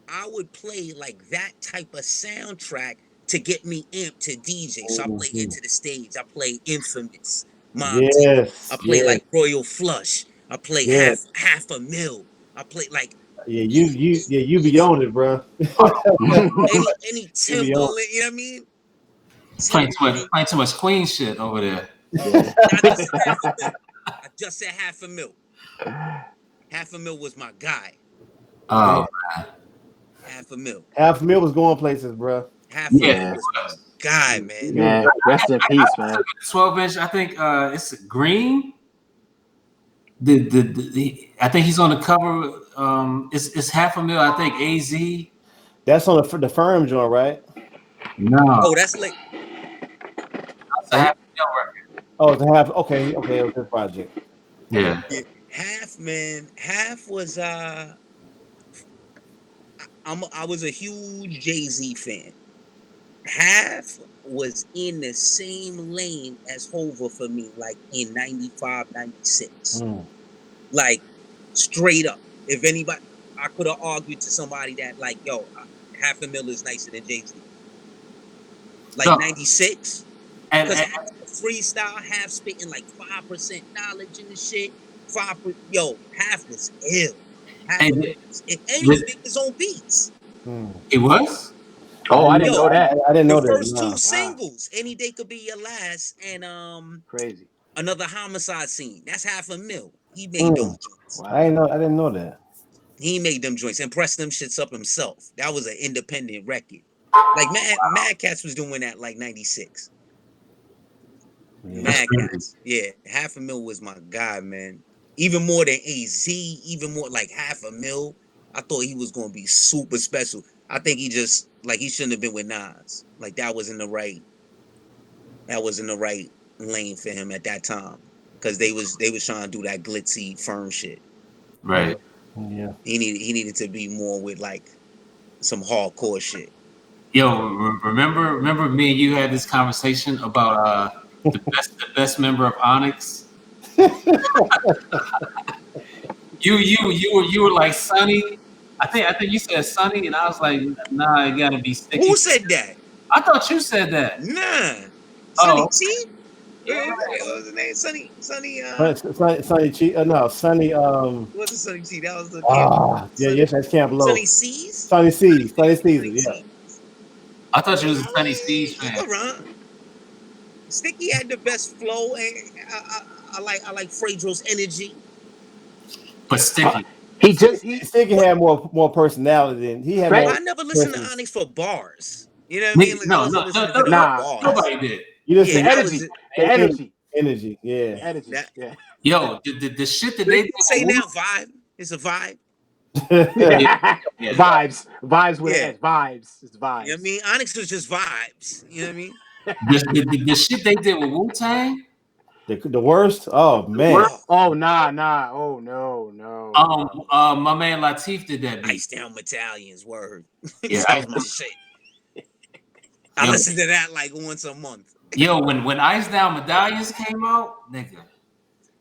I would play like that type of soundtrack to get me amped to DJ. So I play Into the Stage. I play Infamous, Mob Deep. Yes. I play yes. like Royal Flush. I play Yes. half a mil. I play like Yeah, you be on it, bro. any You be on Timberland. You know what I mean? Playing too much Queen shit over there. Yeah. I just said half a mil. I just said half a mil. Half a mil was my guy. Oh, Half a mil. Half a mil was going places, bro. Half a yeah. mil was my guy, man. Man, rest in peace, man. 12-inch. I think it's green. I think he's on the cover. It's half a mil. I think AZ. That's on the firm joint, right? No, Oh, that's like that's a half a mil record. Oh, it's a half. Okay, it was his project. Yeah. half, man. Half was I was a huge Jay-Z fan. Half was in the same lane as Hova for me, like in 95, 96. Like straight up. If anybody, I could have argued to somebody that like, yo, half a mil is nicer than Jay-Z. Like No. 96. And, Because freestyle, half spitting like 5% knowledge in the shit. Half was ill. And he was making his own beats. He was? Oh, I didn't know that. I didn't know the that. first No. two singles, Any Day Could Be Your Last, and Crazy. Another Homicide Scene. That's half a mil. He made those joints. Wow. I didn't know that. He made them joints and pressed them shits up himself. That was an independent record. Like Mad Cats was doing that like 96. Mad Cats. Yeah, half a mil was my guy, man. Even more than AZ, even more like half a mil. I thought he was gonna be super special. I think he just like he shouldn't have been with Nas. Like that was in the right lane for him at that time. Because they was trying to do that glitzy firm shit. Right. Yeah. He needed to be more with like some hardcore shit. Yo, remember me and you had this conversation about the best member of Onyx? you were like Sonny. I think you said Sonny, and I was like, nah, it gotta be Sticky. Who said that? I thought you said that. Nah. Oh. Sonny T? Yeah. What was his name? Sonny. Sonny Cheat. No, Sonny. What's the Sonny T? That was the yes, that's Camp Low. Sonny C's. Sonny C's. Yeah. I thought you was a Sonny C's fan. Sticky had the best flow, and I like Fredro's energy. But Sticky. Sticky had more personality than he had. I never listened to Onyx for bars. You know what I mean? Like, Nobody did. You just the energy. Yeah. Energy. Yeah. Yo, the shit that they say now, vibe. It's a vibe. Yeah. Vibes with it. Vibes. It's vibes. You know what I mean? Onyx was just vibes. You know what I mean? The shit they did with Wu-Tang. The worst. Oh man. Oh nah. Oh no. My man Latif did that beat. Ice Down Battalions, word. Yeah, that was my shit. I listen to that like once a month. Yo, when Ice Down Medallions came out, nigga.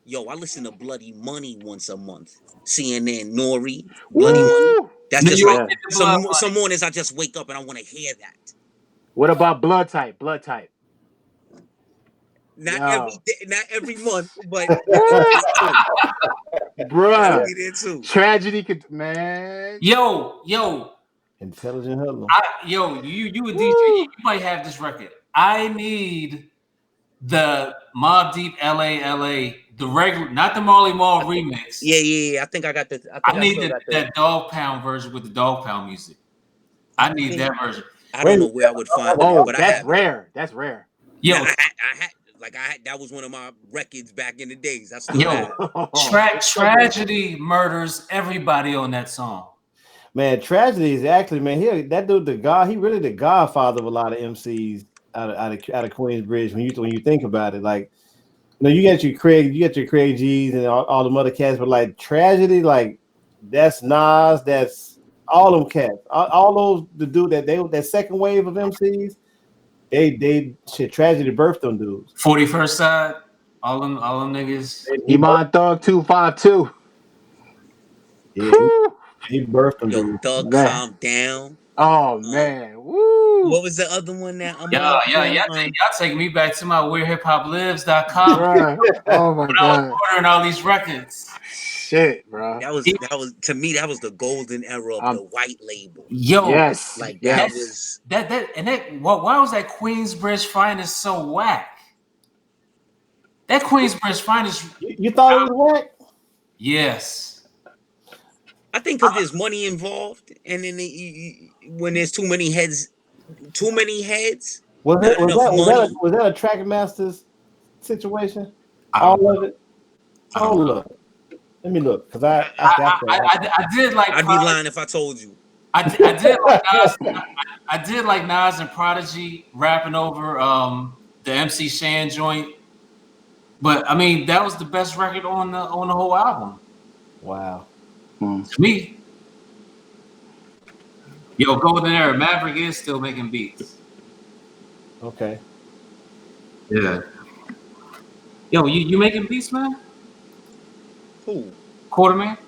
Yo, I listen to Bloody Money once a month. CNN, Nori, Bloody Money. That's just like some mornings I just wake up and I want to hear that. What about Blood Type? Not every month, but bruh, tragedy could, man. Yo, intelligent hoodlum. You a DJ, you might have this record. I need the Mobb Deep LA, the regular, not the Marley Marl remix. Yeah. I think I got the. I need that Dog Pound version with the Dog Pound music. I need that version. I don't know where I would find. But that's rare. That's rare. Yo, I had that was one of my records back in the days. I still Tragedy murders everybody on that song. Man, Tragedy is actually, man, that dude, he really the godfather of a lot of MCs out of Queensbridge. When you think about it, like, you got your Craig G's and all the other cats, but like Tragedy, like that's Nas, that's all them cats, all those the dude that second wave of MCs. They Tragedy birthed them dudes. 41st Side, all them niggas. Iman Thug 252. Yeah, he birthed them dudes. Thug, calm down. Oh man, woo! What was the other one that Y'all take me back to my weirdhiphoplives.com. Bruh. Oh my When I was god. ordering all these records. Shit, bro. That was to me, that was the golden era of the white label. Yo, Yes. Like yes. that was why was that Queensbridge Finest so whack? That Queensbridge Finest. You thought it was whack? Yes. I think because there's money involved, and then when there's too many heads, Was that a Trackmasters situation? All of it. Hold up. Let me look, because I did like. I'd be lying if I told you. I did like Nas. I did like Nas and Prodigy rapping over the MC Shan joint, but I mean that was the best record on the whole album. Wow. To me, yo, Golden Era, Maverick is still making beats. Okay. Yeah. Yo, you making beats, man? Who? Quartermaine?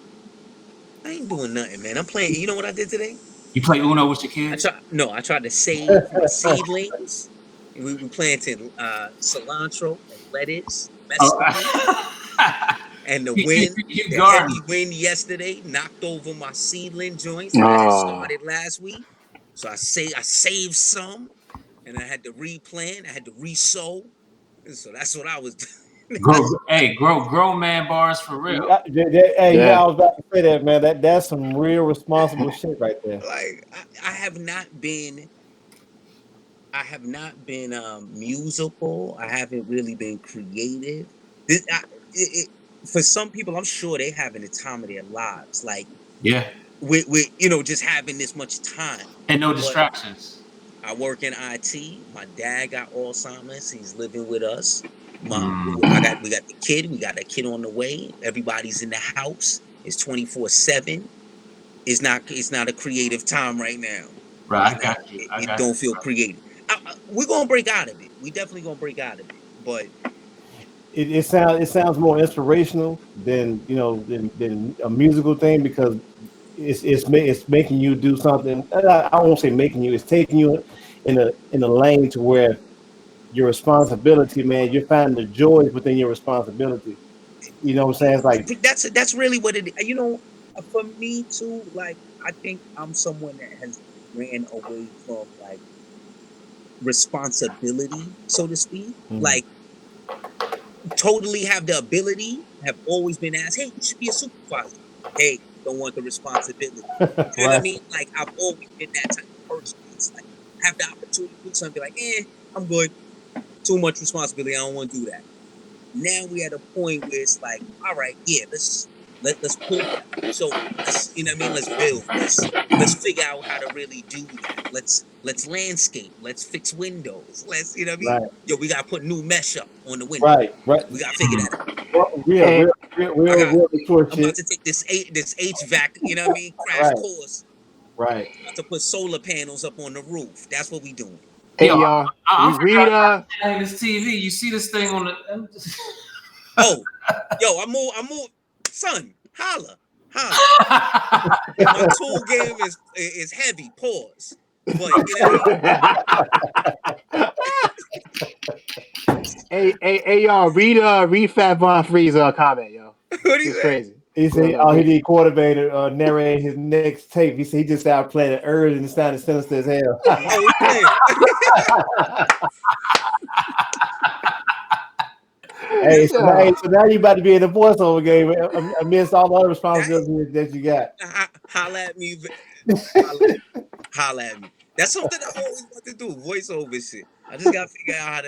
I ain't doing nothing, man. I'm playing. You know what I did today? You play Uno with your kids? I tried to save my seedlings. We planted cilantro and lettuce, and the wind, the heavy wind yesterday knocked over my seedling joints that I started last week. So I saved some, and I had to replant. I had to resow. So that's what I was doing. Grown man bars for real. I was about to say that, man. That's some real responsible shit right there. Like I have not been musical. I haven't really been creative. For some people, I'm sure they're having the time of their lives. Like with just having this much time and no distractions. I work in IT. My dad got Alzheimer's. He's living with us. We got the kid. We got a kid on the way. Everybody's in the house. It's 24/7. It's not a creative time right now. Right, I got you. It don't feel creative. We're gonna break out of it. We definitely gonna break out of it. But it sounds more inspirational than than a musical thing, because it's making you do something. I won't say making you. It's taking you in a lane to where your responsibility, man. You're finding the joys within your responsibility. You know what I'm saying? It's like that's really what it is. For me too. Like I think I'm someone that has ran away from like responsibility, so to speak. Like totally have the ability. Have always been asked, "Hey, you should be a supervisor." Hey, don't want the responsibility. You know what I mean? Like I've always been that type of person. It's like have the opportunity to do something, be like, I'm good. Too much responsibility. I don't want to do that. Now we at a point where it's like, all right, let's pull back. So let's build. Let's figure out how to really do that. Let's landscape. Let's fix windows. Let's we gotta put new mesh up on the window. Right. We gotta figure that out. I'm about to take this HVAC, crash course. Right. To put solar panels up on the roof. That's what we doing. Hey, y'all. Read this TV. You see this thing on the. I move. Son, holla. My tool game is heavy. Pause. But hey, y'all. Read Fat Von Free's comment, yo. What do you say? Crazy. He said, he need Quartermaine narrate his next tape. He said he just out playing the urge and it sounded sinister as hell. So now you about to be in the voiceover game amidst all the other responsibilities that you got. Holla at me. Holla at me. That's something I always want to do. Voiceover shit. I just gotta figure out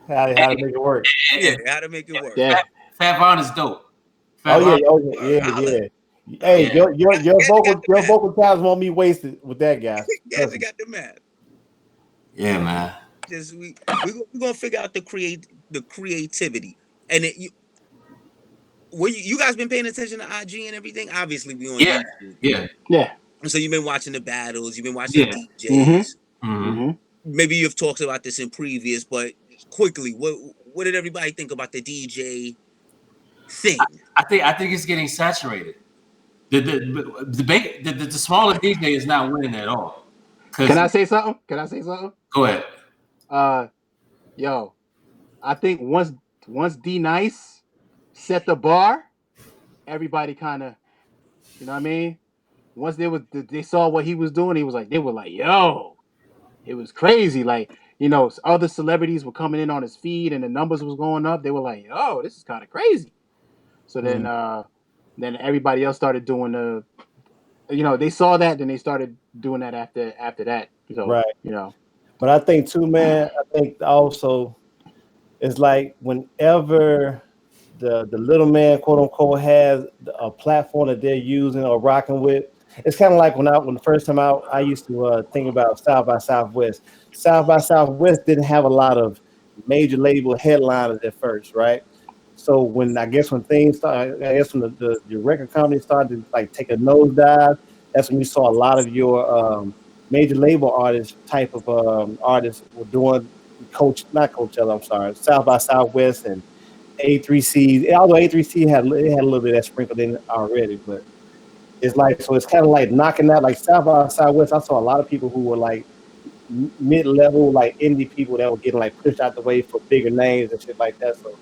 how to make it work. Yeah, how to make it work. Yeah. Fat Von is dope. Yeah. Hey, your vocal times won't be wasted with that guy. Yeah, they got the math. Yeah, man. Just we're gonna figure out the creativity, and you guys been paying attention to IG and everything? Obviously, we on YouTube. Yeah. So you've been watching the battles. You've been watching DJs. Maybe you've talked about this in previous, but quickly, what did everybody think about the DJ thing? I think it's getting saturated. The smaller DJ is not winning at all. Can I say something? Can I say something? Go ahead. Yo, I think once D Nice set the bar, everybody kind of, you know what I mean? Once they saw what he was doing, they were like, yo, it was crazy. Like, other celebrities were coming in on his feed and the numbers was going up. They were like, yo, this is kind of crazy. So then everybody else started doing they saw that, then they started doing that after that. So, right. But I think too, man, I think also it's like whenever the little man, quote unquote, has a platform that they're using or rocking with, it's kind of like when the first time out, I used to think about South by Southwest. South by Southwest didn't have a lot of major label headliners at first, right? So when things started, when the record company started to like take a nosedive, that's when you saw a lot of your major label artists type of artists were doing not Coachella, I'm sorry, South by Southwest and A3C. Although A3C had a little bit of that sprinkled in already, but it's like, so it's kind of like knocking out like South by Southwest. I saw a lot of people who were like mid-level, like indie people that were getting like pushed out the way for bigger names and shit like that. So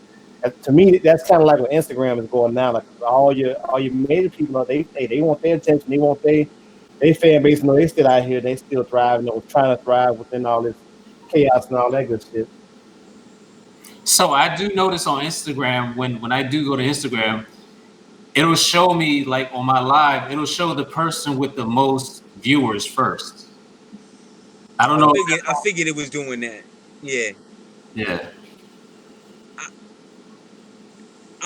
to me, that's kind of like what Instagram is going now. Like all your major people, they want their attention, they want their fan base. They still out here, they still thriving, trying to thrive within all this chaos and all that good shit. So I do notice on Instagram when I do go to Instagram, it'll show me like on my live, it'll show the person with the most viewers first. I don't know. I figured it was doing that. Yeah. Yeah.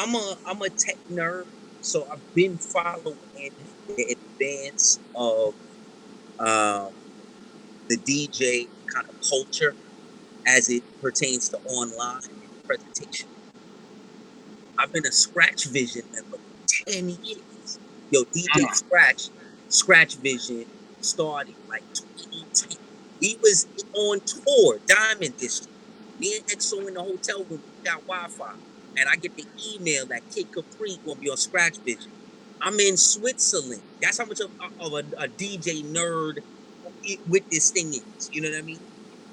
I'm a tech nerd, so I've been following the advance of the DJ kind of culture as it pertains to online presentation. I've been a Scratch Vision member for 10 years. Yo, DJ Scratch Vision started like 2010. We was on tour, Diamond District. Me and EXO in the hotel room, we got Wi-Fi. And I get the email that Kid Capri gonna be on Scratch Vision. I'm in Switzerland. That's how much of a DJ nerd with this thing is. You know what I mean?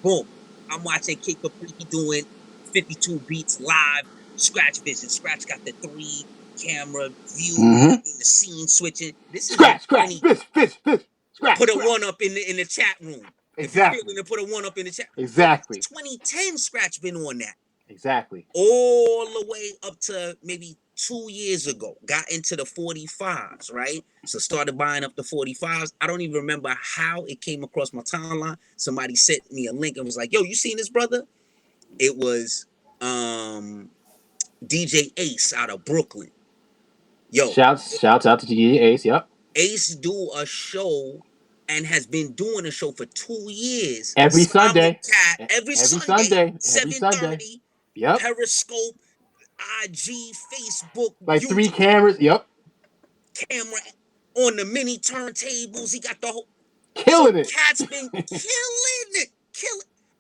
Boom. I'm watching Kid Capri doing 52 beats live. Scratch Vision. Scratch got the 3 camera view, the scene switching. This is Scratch. Put a 1 up in the chat room. Exactly. If you're put a 1 up in the chat. Exactly. 2010 Scratch been on that. Exactly. All the way up to maybe 2 years ago. Got into the 45s, right? So started buying up the 45s. I don't even remember how it came across my timeline. Somebody sent me a link and was like, yo, you seen this, brother? It was DJ Ace out of Brooklyn. Yo. Shouts out to DJ Ace, yep. Ace do a show and has been doing a show for 2 years. Every Sunday. Every Sunday. 7:30. Yep. Periscope, IG, Facebook. Like YouTube, 3 cameras. Yep. Camera on the mini turntables. He got the whole killing it. Cat's been killing it.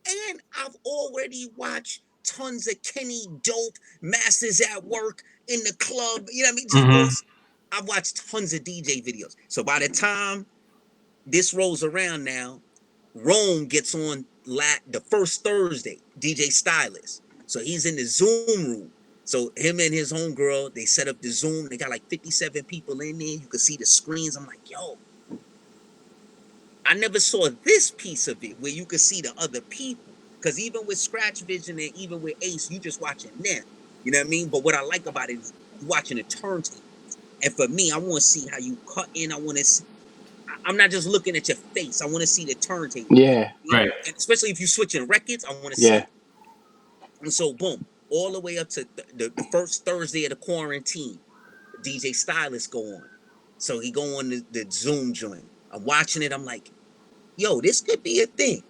And I've already watched tons of Kenny Dope, Masters at Work, in the club. You know what I mean? I've watched tons of DJ videos. So by the time this rolls around now, Rome gets on the first Thursday, DJ Stylist. So he's in the Zoom room. So him and his homegirl, they set up the Zoom. They got like 57 people in there. You can see the screens. I'm like, yo, I never saw this piece of it where you could see the other people. Because even with Scratch Vision and even with Ace, you just watching them. You know what I mean? But what I like about it is you watching the turntable. And for me, I want to see how you cut in. I want to see. I'm not just looking at your face. I want to see the turntable. Yeah. Right. And especially if you're switching records, I want to see it. And so, boom, all the way up to the first Thursday of the quarantine, DJ Stylist go on. So he go on the Zoom joint. I'm watching it. I'm like, yo, this could be a thing.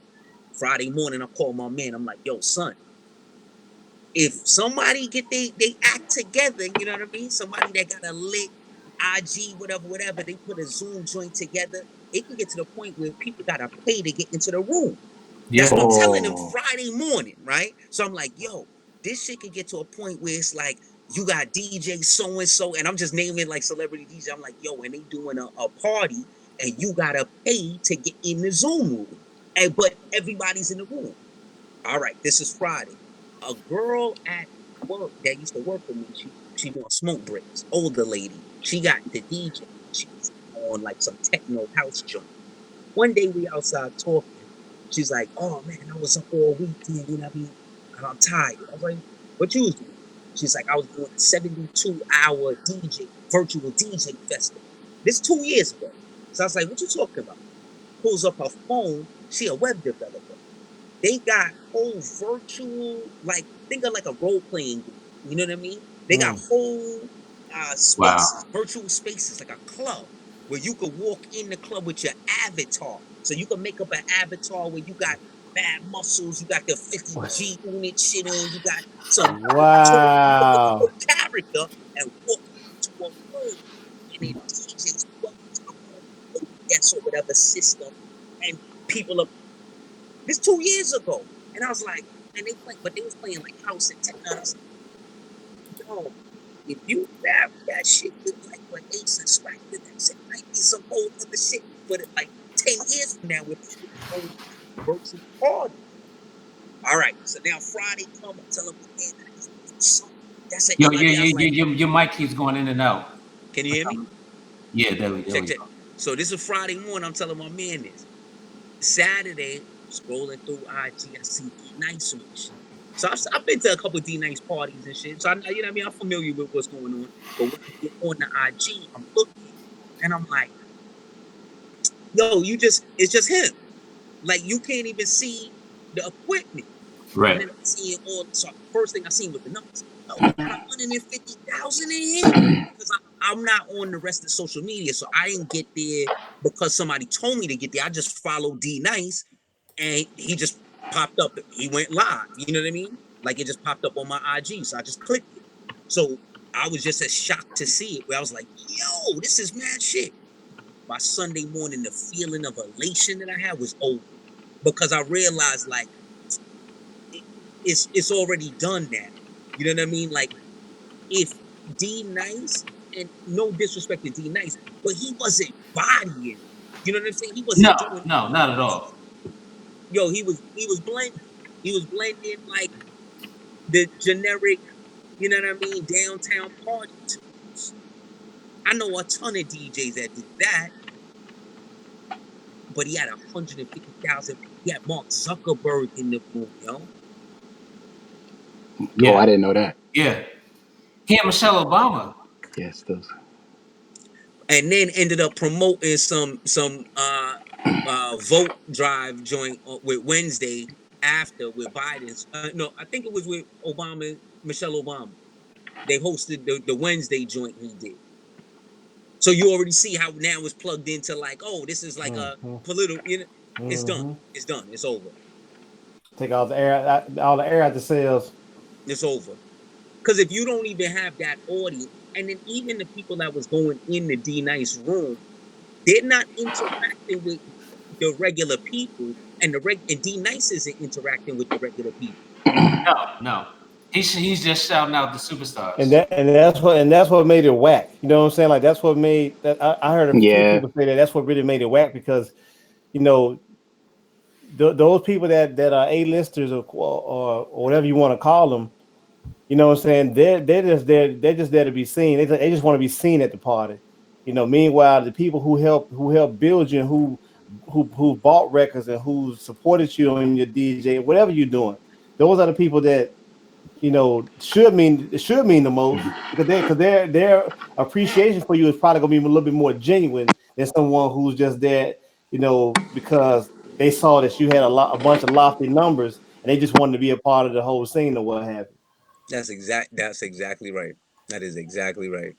Friday morning, I call my man. I'm like, yo, son, if somebody get they act together, you know what I mean? Somebody that got a lit IG, whatever, they put a Zoom joint together, it can get to the point where people gotta pay to get into the room. That's what I'm telling them Friday morning, right? So I'm like, yo, this shit can get to a point where it's like, you got DJ so-and-so, and I'm just naming like celebrity DJ. I'm like, yo, and they doing a party, and you gotta pay to get in the Zoom room. but everybody's in the room. All right, this is Friday. A girl at work that used to work with me, she doing smoke breaks. Older lady. She got the DJ. She was on like some techno house joint. One day we outside talking. She's like, "Oh man, I was up all weekend. You know what I mean? And I'm tired." I was like, "What you was doing?" She's like, "I was doing a 72-hour virtual DJ festival. This 2 years ago." So I was like, "What you talking about?" Pulls up her phone. She a web developer. They got whole virtual, like, think of like a role-playing game. You know what I mean? They got whole spaces, virtual spaces, like a club where you could walk in the club with your avatar. So you can make up an avatar where you got bad muscles, you got the 50G unit shit on, you got some you can make Wow. a character and walk into a room and then DJs welcome to the room, yes, or whatever system, and people are this 2 years ago. And I was like, and they was playing like house and techno. And I was like, yo, if you rap that shit with like what Ace and Spike did, that shit might be some whole other shit. But like 10 years from now, with people going virtual party. All right, so now Friday come, I'm telling my man that he's doing something. That's an idea. I was like, Your mic keeps going in and out. can you hear me? Yeah, there we Check. go. So this is Friday morning. I'm telling my man this. Saturday, scrolling through IG, I see D-Nice on shit. So I've been to a couple of D-Nice parties and shit. So you know what I mean? I'm familiar with what's going on. But when I get on the IG, I'm looking and I'm like, yo, it's just him. Like you can't even see the equipment. Right. And then I see it all. So first thing I seen was the numbers. Oh, we got 150,000 in here. Because I'm not on the rest of social media. So I didn't get there because somebody told me to get there. I just followed D-Nice. And he just popped up. He went live. You know what I mean? Like it just popped up on my IG. So I just clicked it. So I was just as shocked to see it. Where I was like, yo, this is mad shit. By Sunday morning, the feeling of elation that I had was over. Because I realized like it's already done now. You know what I mean? Like if D-Nice, and no disrespect to D-Nice, but he wasn't bodying. You know what I'm saying? He wasn't doing. No, not at all. Yo, he was blending. He was blending like the generic, you know what I mean, downtown party tunes. I know a ton of DJs that did that, but he had 150,000. He had Mark Zuckerberg in the room, yo. Yeah. Oh, I didn't know that. Yeah. He and Michelle Obama. Yes, those. And then ended up promoting some vote drive joint with Wednesday after with Biden's. No, I think it was with Obama, Michelle Obama. They hosted the Wednesday joint he did. So you already see how now it's plugged into like, oh, this is like a political. You know, it's done. It's done. It's over. Take all the air out the cells. It's over. Because if you don't even have that audience, and then even the people that was going in the D-Nice room, they're not interacting with the regular people, and and D-Nice isn't interacting with the regular people. No. He's just shouting out the superstars. And that's what made it whack. You know what I'm saying? Like that's what made that. I heard a few people say that that's what really made it whack because, you know, those people that are A-listers or whatever you want to call them, you know what I'm saying? They're just there to be seen. They just want to be seen at the party. You know, meanwhile, the people who help build you and who bought records and who supported you on your DJ, whatever you're doing, those are the people that, you know, should mean the most because their appreciation for you is probably gonna be a little bit more genuine than someone who's just there, you know, because they saw that you had a bunch of lofty numbers and they just wanted to be a part of the whole scene or what have you. That's exactly right. That is exactly right.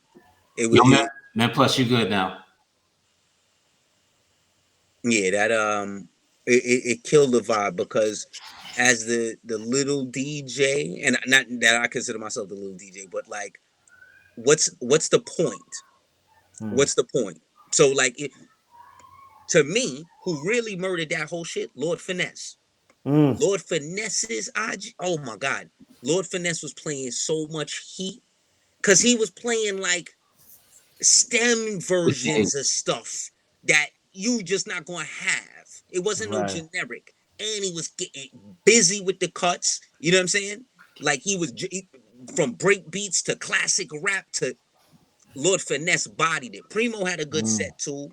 It Yo, was Mentplus, you good now? yeah, that it killed the vibe because as the little DJ, and not that I consider myself the little DJ, but like what's the point? What's the point? So like to me, who really murdered that whole shit, Lord Finesse. Lord Finesse's IG. Oh my God. Lord Finesse was playing so much heat because he was playing like STEM versions of stuff that you just not gonna have. It wasn't no Right. generic, and he was getting busy with the cuts. You know what I'm saying? Like he was from break beats to classic rap to Lord Finesse bodied it. Primo had a good set too.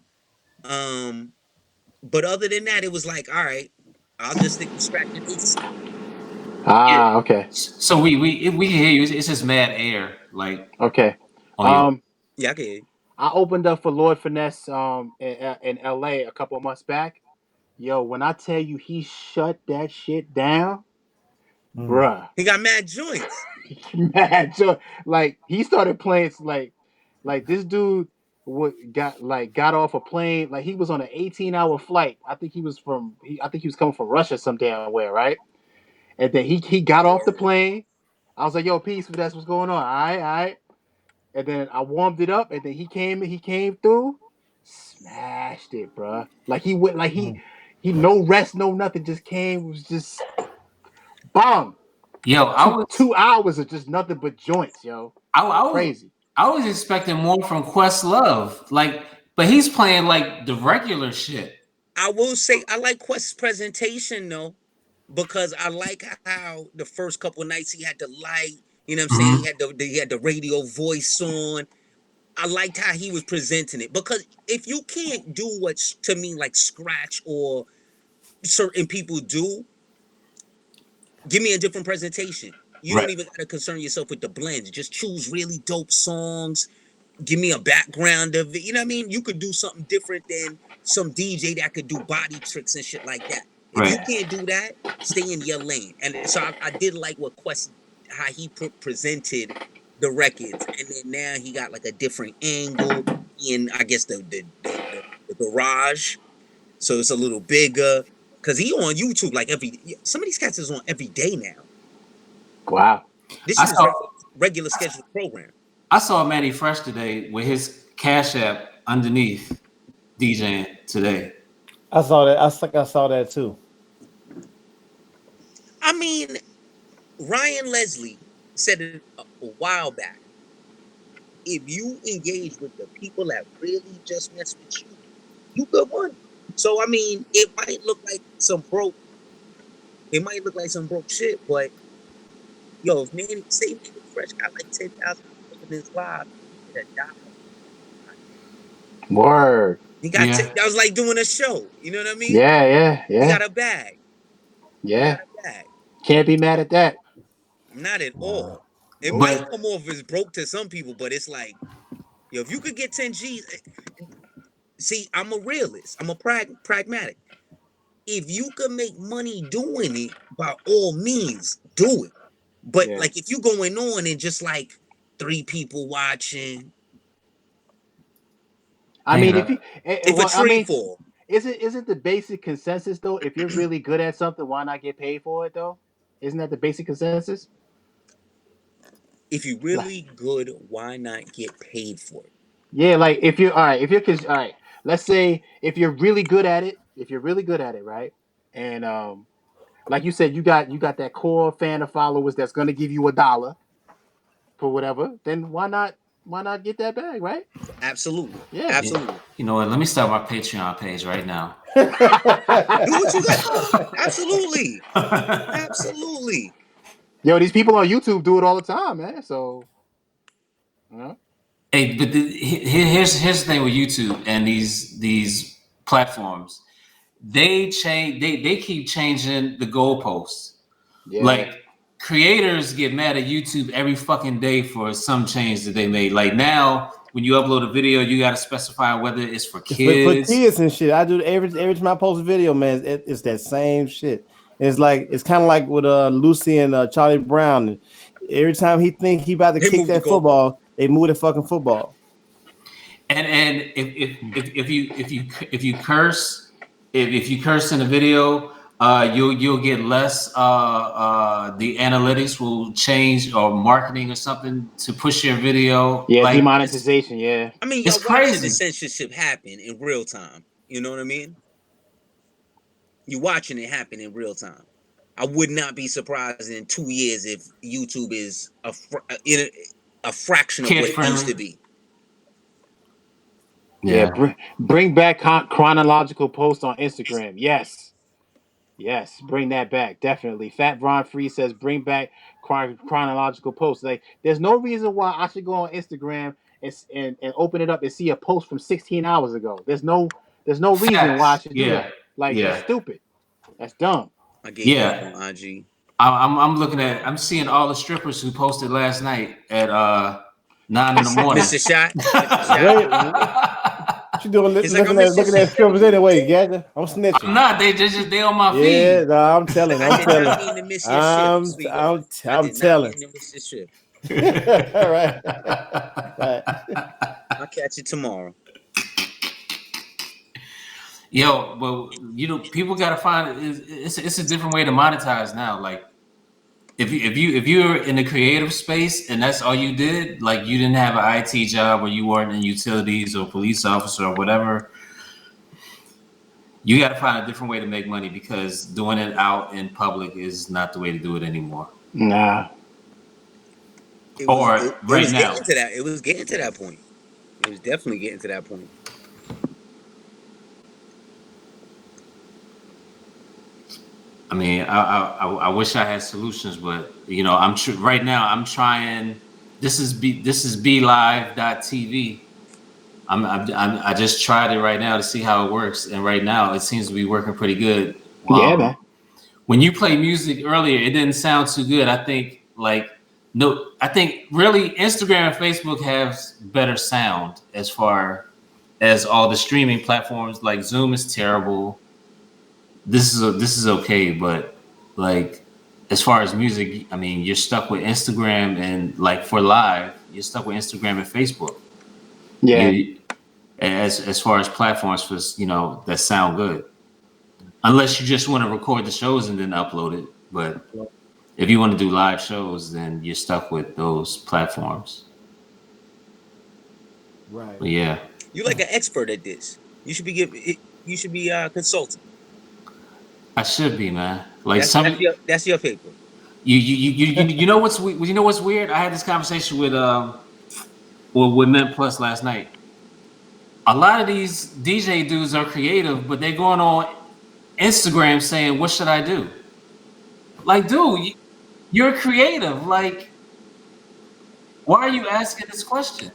But other than that, it was like, all right, I'll just stick to scratching bass. Yeah. Ah, okay, So we can hear you. It's just mad air, like okay. on your. Um, Yeah, I can hear you. I opened up for Lord Finesse in LA a couple of months back. Yo, when I tell you he shut that shit down, bruh. He got mad joints. Mad joy. Like he started playing like this dude got off a plane. Like he was on an 18-hour flight. I think he was coming from Russia some damn where, right? And then he got off the plane. I was like, yo, peace, that's what's going on. All right, all right. And then I warmed it up, and then he came through, smashed it, bruh. Like he went like he no rest, no nothing, just came, was just bomb. Yo, Two 2 hours of just nothing but joints, yo. I was Crazy. I was expecting more from Questlove, like, but he's playing like the regular shit. I will say I like Quest's presentation though, because I like how the first couple nights he had the light. You know what I'm saying? He had the radio voice on. I liked how he was presenting it, because if you can't do what's to me like scratch or certain people do, give me a different presentation. You don't Right. even gotta concern yourself with the blends. Just choose really dope songs. Give me a background of it. You know what I mean? You could do something different than some DJ that could do body tricks and shit like that. If you Right. can't do that, stay in your lane. And so I did like what Quest, how he presented the records, and then now he got like a different angle in, I guess, the garage, so it's a little bigger. Cause he on YouTube like some of these cats is on every day now. Wow. This I shit is saw regular scheduled program. I saw Manny Fresh today with his Cash App underneath DJing today. I saw that. I think I saw that too. I mean, Ryan Leslie said it a while back. If you engage with the people that really just mess with you, you good money. So I mean, it might look like some broke shit, but yo, if Manny Fresh got like 10,000 people in his live, he get $1. Word. He got Yeah. that was like doing a show. You know what I mean? Yeah, yeah, He yeah, got a bag. He yeah. got a bag. Can't be mad at that. Not at all. It Nope. might But come off as broke to some people, but it's like, yo, if you could get 10 G's, see, I'm a realist. I'm a pragmatic. If you could make money doing it, by all means, do it. But Yeah. like if you going on and just like 3 people watching, I you mean, know, if a well, I tree mean, fall, isn't the basic consensus though? If you're really good at something, why not get paid for it though? Isn't that the basic consensus? if you Like, really good, why not get paid for it? yeah, like if you're all right, all right. Let's say if you're really good at it, right? And like you said, you got that core fan of followers that's gonna give you $1 for whatever. Then why not get that bag, right? Absolutely. Yeah. Absolutely. you know what? Let me start my Patreon page right now. Do what you got. Absolutely. Absolutely. Yo, these people on YouTube do it all the time, man. So, you know? Hey, but here's the thing with YouTube and these platforms. They keep changing the goalposts. Yeah. Like creators get mad at YouTube every fucking day for some change that they made. Like now, when you upload a video, you got to specify whether it's for It's for kids. kids and shit. I do every time I post a video, man. It's that same shit. It's like it's kind of like with Lucy and Charlie Brown. Every time he think he about to They kick moved the that goalpost. football, they move the fucking football. And if you curse, if you curse in a video, you'll get less. The analytics will change, or marketing or something to push your video. Yeah, Like demonetization, yeah. I mean, it's y'all watching the crazy. censorship happen in real time. You know what I mean? You watching it happen in real time. I would not be surprised in 2 years if YouTube is a fraction of Kid what it used to friendly. be. Yeah, bring back chronological posts on Instagram. Yes, bring that back. Definitely. Fat Ron Free says bring back chronological posts. Like, there's no reason why I should go on Instagram and open it up and see a post from 16 hours ago. There's no reason why I Facts. should do Yeah. that. Like, that's Yeah. stupid. That's dumb. I get Yeah. hit on IG. I'm looking at. I'm seeing all the strippers who posted last night at 9 in the morning. Mr. Shot. Wait, what you doing? It's like, Looking I at miss your looking at shit. strippers anyway, Gadget. I'm snitching. I'm not. They on my Yeah, feed. no, I'm telling. I I'm did not telling. mean to miss your shit, sweetheart. I I'm did not telling. mean to miss your shit. All right. Right. I'll catch you tomorrow. Yo, but people gotta find it's a different way to monetize now. Like, if you're in the creative space and that's all you did, like you didn't have an IT job or you weren't in utilities or police officer or whatever, you got to find a different way to make money, because doing it out in public is not the way to do it anymore. Nah. It Or was right now. getting to that. It was getting to that point. It was definitely getting to that point. I mean, I wish I had solutions, but I'm right now I'm trying. This is BeLive.tv. I just tried it right now to see how it works, and right now it seems to be working pretty good. Yeah, man. When you play music earlier, it didn't sound too good. I think really Instagram and Facebook have better sound as far as all the streaming platforms. Like Zoom is terrible. This is okay, but like as far as music, I mean, you're stuck with Instagram, and like for live, you're stuck with Instagram and Facebook. Yeah. As far as platforms for that sound good, unless you just want to record the shows and then upload it. But if you want to do live shows, then you're stuck with those platforms. Right. But yeah, You're like an expert at this. You should be consulting. I should be, man. Like that's your paper. You know what's weird? I had this conversation with Mentplus last night. A lot of these DJ dudes are creative, but they're going on Instagram saying, "What should I do?" Like, dude, you're creative. Like, why are you asking this question?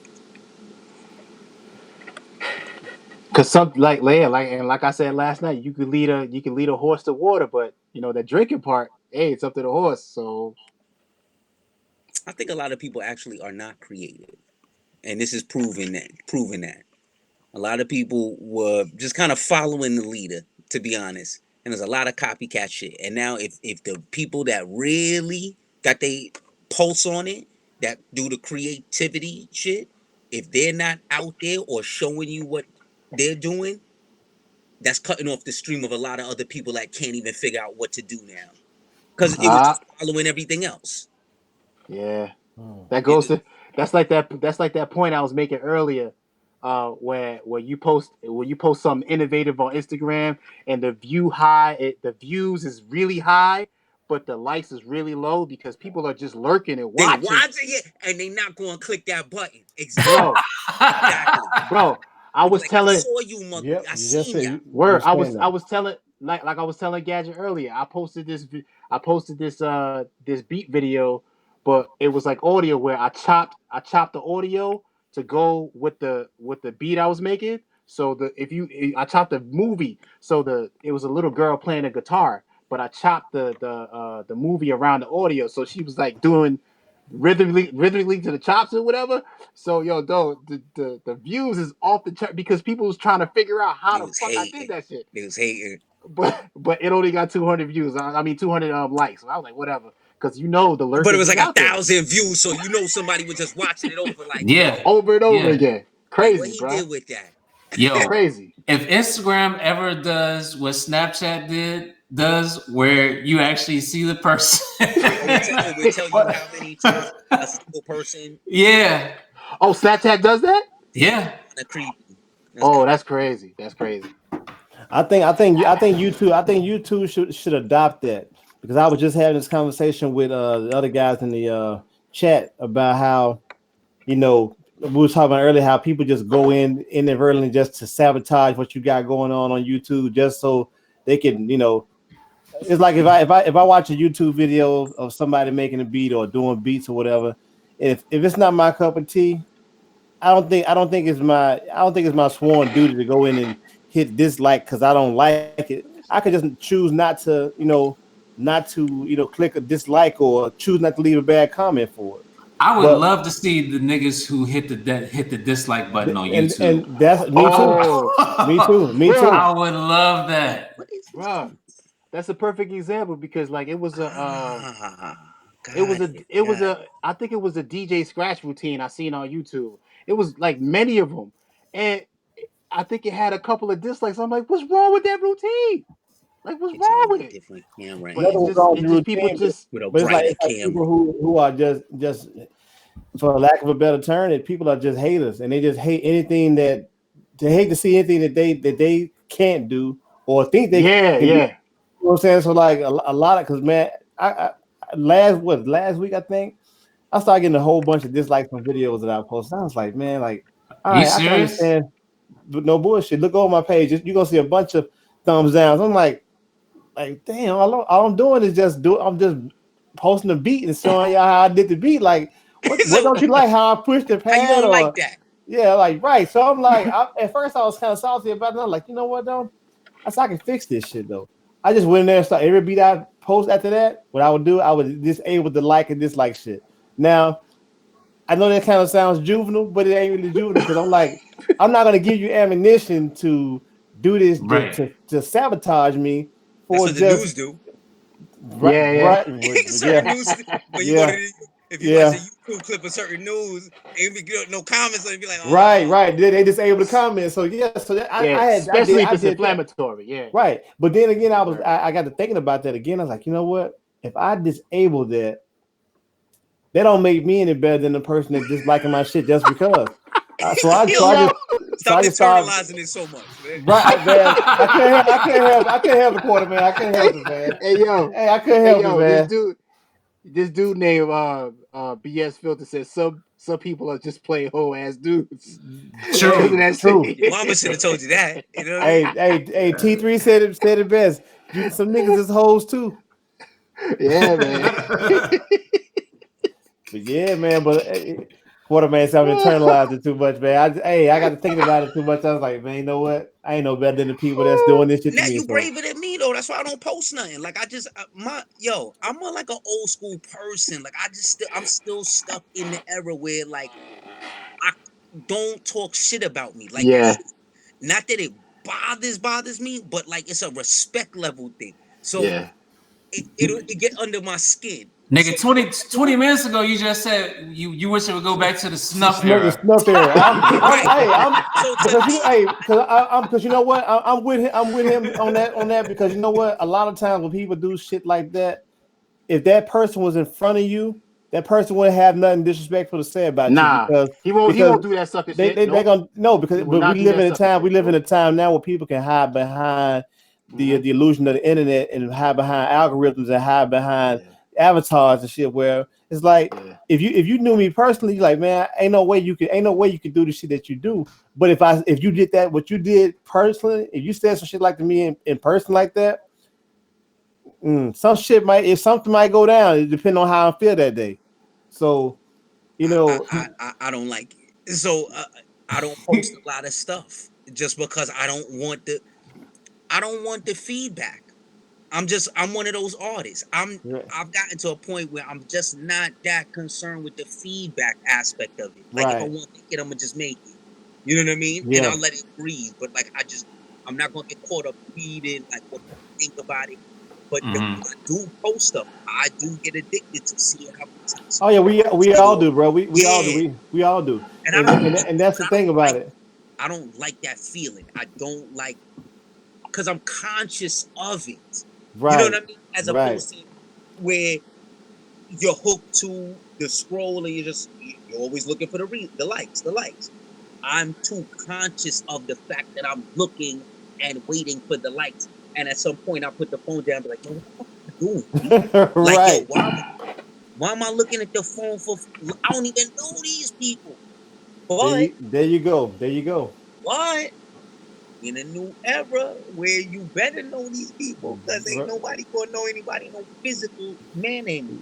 Cause like I said last night, you could lead a horse to water, but the drinking part, hey, it's up to the horse. So I think a lot of people actually are not creative, and this is proving that. A lot of people were just kind of following the leader, to be honest. And there's a lot of copycat shit. And now if the people that really got their pulse on it, that do the creativity shit, if they're not out there or showing you what they're doing, that's cutting off the stream of a lot of other people that can't even figure out what to do now. Because it was just following everything else. Yeah. That's like that point I was making earlier. Where you post something innovative on Instagram and the views is really high, but the likes is really low because people are just lurking and watching. They watching it and they not going to click that button. Exactly. Bro, bro, I was telling. I saw you, mother. Yep, I seen you. Word. I was telling I was telling Gadget earlier. I posted this beat video, but it was like audio where I chopped the audio to go with the beat I was making. So I chopped the movie, so it was a little girl playing a guitar, but I chopped the movie around the audio, so she was like doing rhythmically to the chops or whatever. So the views is off the chart because people was trying to figure out how the fuck I did that shit. They was hating. But it only got 200 views. I mean 200 likes. So I was like, whatever. Because the lurkers. But it was like 1,000 views, so somebody was just watching it over over and over again. Crazy, what he bro. did with that. Yo, crazy. If Instagram ever does what Snapchat does, where you actually see the person, it will tell you how many times a single person. Yeah. Oh, Snapchat does that? Yeah. That's crazy. That's crazy. I think YouTube should adopt that, because I was just having this conversation with the other guys in the chat about how we were talking about earlier how people just go in inadvertently just to sabotage what you got going on YouTube just so they can, it's like if I watch a YouTube video of somebody making a beat or doing beats or whatever, if it's not my cup of tea, I don't think it's my sworn duty to go in and hit dislike because I don't like it. I could just choose not to click a dislike or choose not to leave a bad comment for it. I would But love to see the niggas who hit the dislike button on YouTube. and that's me too. Oh, Me too. Me too. I would love that. What is this? bro, that's a perfect example because like it was a God, it was a I think it was a DJ scratch routine I seen on YouTube. It was like many of them, and I think it had a couple of dislikes. I'm like, what's wrong with that routine? Like, what's get wrong y'all with a it? different camera But Nothing was wrong with it's the just people routine, just with a but brighter it's like camera. people who are just for lack of a better term, that people are just haters and they just hate anything that they hate to see anything that they can't do or think they yeah, can do. You yeah. know what I'm saying? So like a lot of because man, I last week I think I started getting a whole bunch of dislikes on videos that I posted. I was like, man, like all You right, I can serious? understand, but no bullshit. Look over my page, you're gonna see a bunch of thumbs downs. I'm like damn, all I'm doing is I'm just posting the beat and showing y'all how I did the beat. Like, what So don't you like? How I pushed the how you pad don't like or that? yeah, like right. So I'm like, at first I was kind of salty about it. I'm like, you know what though? I said I can fix this shit though. I just went in there and started every beat I post after that. What I would do, I would disable the like and dislike shit. Now I know that kind of sounds juvenile, but it ain't really juvenile because I'm like, I'm not gonna give you ammunition to do this Right. to sabotage me That's for what the just news do. right, Yeah, yeah. right, Certain yeah, news when you go to yeah, if you watch a yeah, YouTube clip of certain news and you get no comments on it, be like, right, oh, right. They disable the comments, so yeah, so that, Yeah, did especially if I it's did that inflammatory. Yeah. right, but then again, Word. I got to thinking about that again. I was like, you know what? If I disable that, that don't make me any better than the person that disliking my shit just because. So I yo, so I Yo, just so stop I just started. internalizing it so much, man. Right, man. I can't help the quarter, man. I can't help it, man. Hey, I couldn't hey help it, yo, man. this dude named BS Filter says some people are just plain whole ass dudes. Hey, Isn't True. that true. Your mama should have told you that. You know what I mean? Hey. T3 said it best. Some niggas is hoes too. yeah, man. But yeah, man. But quarter man said I'm internalized it too much, man. I got to thinking about it too much. I was like, man, you know what? I ain't no better than the people that's doing this shit to Now me. you So braver than me though. That's why I don't post nothing. Like I just I'm a, like an old school person. Like I'm still stuck in the era where like I don't talk shit about me. Like Yeah, not that it bothers me, but like it's a respect level thing. So yeah. it get under my skin. So Nigga, 20 minutes ago, you just said you wish it would go back to the snuff the era. snuff era. right. I'm So to because me, because you know what I'm with him. I'm with him on that because you know what a lot of times when people do shit like that, if that person was in front of you, that person wouldn't have nothing disrespectful to say about you Nah, because he won't do that sucker shit. they Nope, gonna no because he will but not do that sucker shit. we live in a Nope. time now where people can hide behind the illusion of the internet and hide behind algorithms and hide behind Yeah, avatars and shit where it's like yeah. if you knew me personally, you're like man, ain't no way you can do the shit that you do. But if you did that, what you did personally, if you said some shit like to me in person like that, something might go down. It depends on how I feel that day. So you know, I don't like it. So I don't post a lot of stuff just because I don't want the feedback. I'm one of those artists. I've gotten to a point where I'm just not that concerned with the feedback aspect of it. Like if I right, want to make it, I'm gonna just make it. You know what I mean? And yeah, I'll let it breathe. But like I'm not gonna get caught up reading like what people think about it. But when Hmm. I do post stuff, I do get addicted to seeing how many times oh yeah, we all people. do, bro. We all do. Yeah, We all do. and And that's the I don't thing about like it. I don't like that feeling. I don't like because I'm conscious of it. You know what Right, I mean? As right, opposed to where you're hooked to the scroll and you're always looking for the likes. I'm too conscious of the fact that I'm looking and waiting for the likes. And at some point, I put the phone down and be like, yo, what the fuck am I doing, B? Like, yo, right. why am I looking at the phone for? I don't even know these people. But there you go. There you go. but in a new era where you better know these people because ain't nobody gonna know anybody no physical man anymore.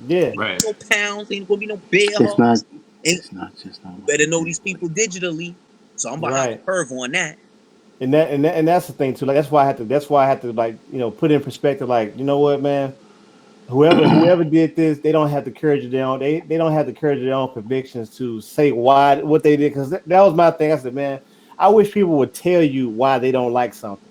Yeah. Right. No pounds, ain't gonna be no bear It's not. hugs. Ain't Just not. better know these people digitally. So I'm behind the curve on that. And that's the thing too. Like that's why I had to like, put in perspective, like, you know what, man, whoever did this, they don't have the courage of their own. They don't have the courage of their own convictions to say why what they did. Because that was my thing. I said, man, I wish people would tell you why they don't like something.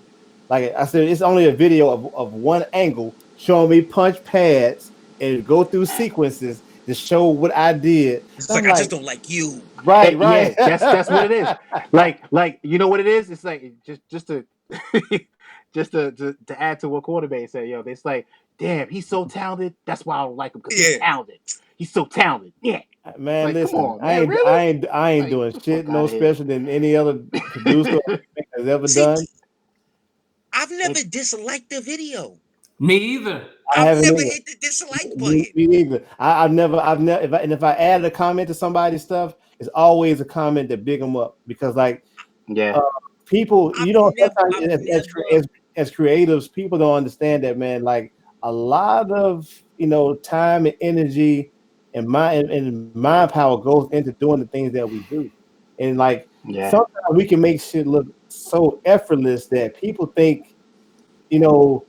Like I said, it's only a video of one angle showing me punch pads and go through sequences to show what I did. It's And like I'm I like, just don't like you. right. Yeah, that's what it is. Like you know what it is? It's like just to to add to what Quartermaine said, yo, it's like, damn, he's so talented. That's why I don't like him because he's talented. He's so talented. Yeah. Man, Like, listen, come on, man, really? I ain't Like, doing get the shit fuck no outta here. special than any other producer has ever See, done. I've never disliked the video. Me either. I I've haven't never either. hit the dislike Me button. neither. I've never, if I added a comment to somebody's stuff, it's always a comment that big them up because, like, Yeah. people, I've sometimes never. as creatives, people don't understand that, man. Like, a lot of time and energy and mind power goes into doing the things that we do, and like Yeah. sometimes we can make shit look so effortless that people think, you know.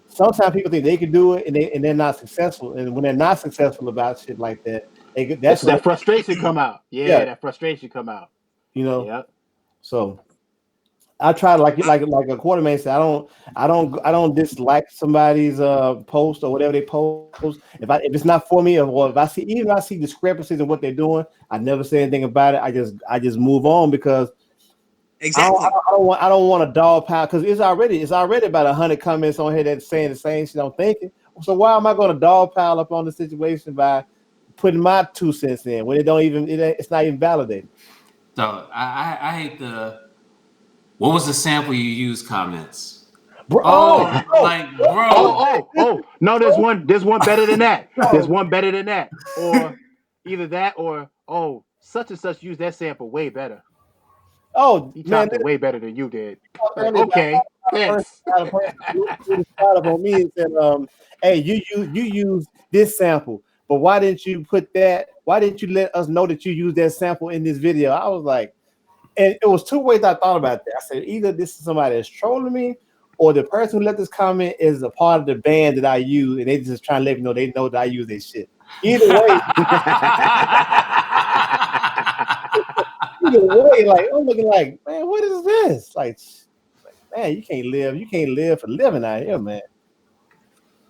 Sometimes people think they can do it, and they're not successful. And when they're not successful about shit like that, that's when That frustration come out. yeah, Yeah, that frustration come out. you know. Yep. So I try to like a Quartermaine said. I don't dislike somebody's post or whatever they post. If it's not for me, or if I see discrepancies in what they're doing, I never say anything about it. I just move on because Exactly. I don't want a dog pile because it's already about 100 comments on here that's saying the same shit I'm thinking. So why am I going to dog pile up on the situation by putting my 2 cents in when it's not even validated? So I hate the what was the sample you used comments. Bro, Bro. No, there's one better than that. There's one better than that. Or either that or such and such used that sample way better. Oh He man, chopped it way better than you did. Like, earlier, okay, thanks. a person shot up on me and said, "Hey, you use this sample, but why didn't you put that? Why didn't you let us know that you used that sample in this video?" I was like, and it was two ways I thought about that. I said, either this is somebody that's trolling me, or the person who left this comment is a part of the band that I use, and they just trying to let me know they know that I use their shit. Either way, like I'm looking like, man, what is this? Like, man, you can't live for living out here, man.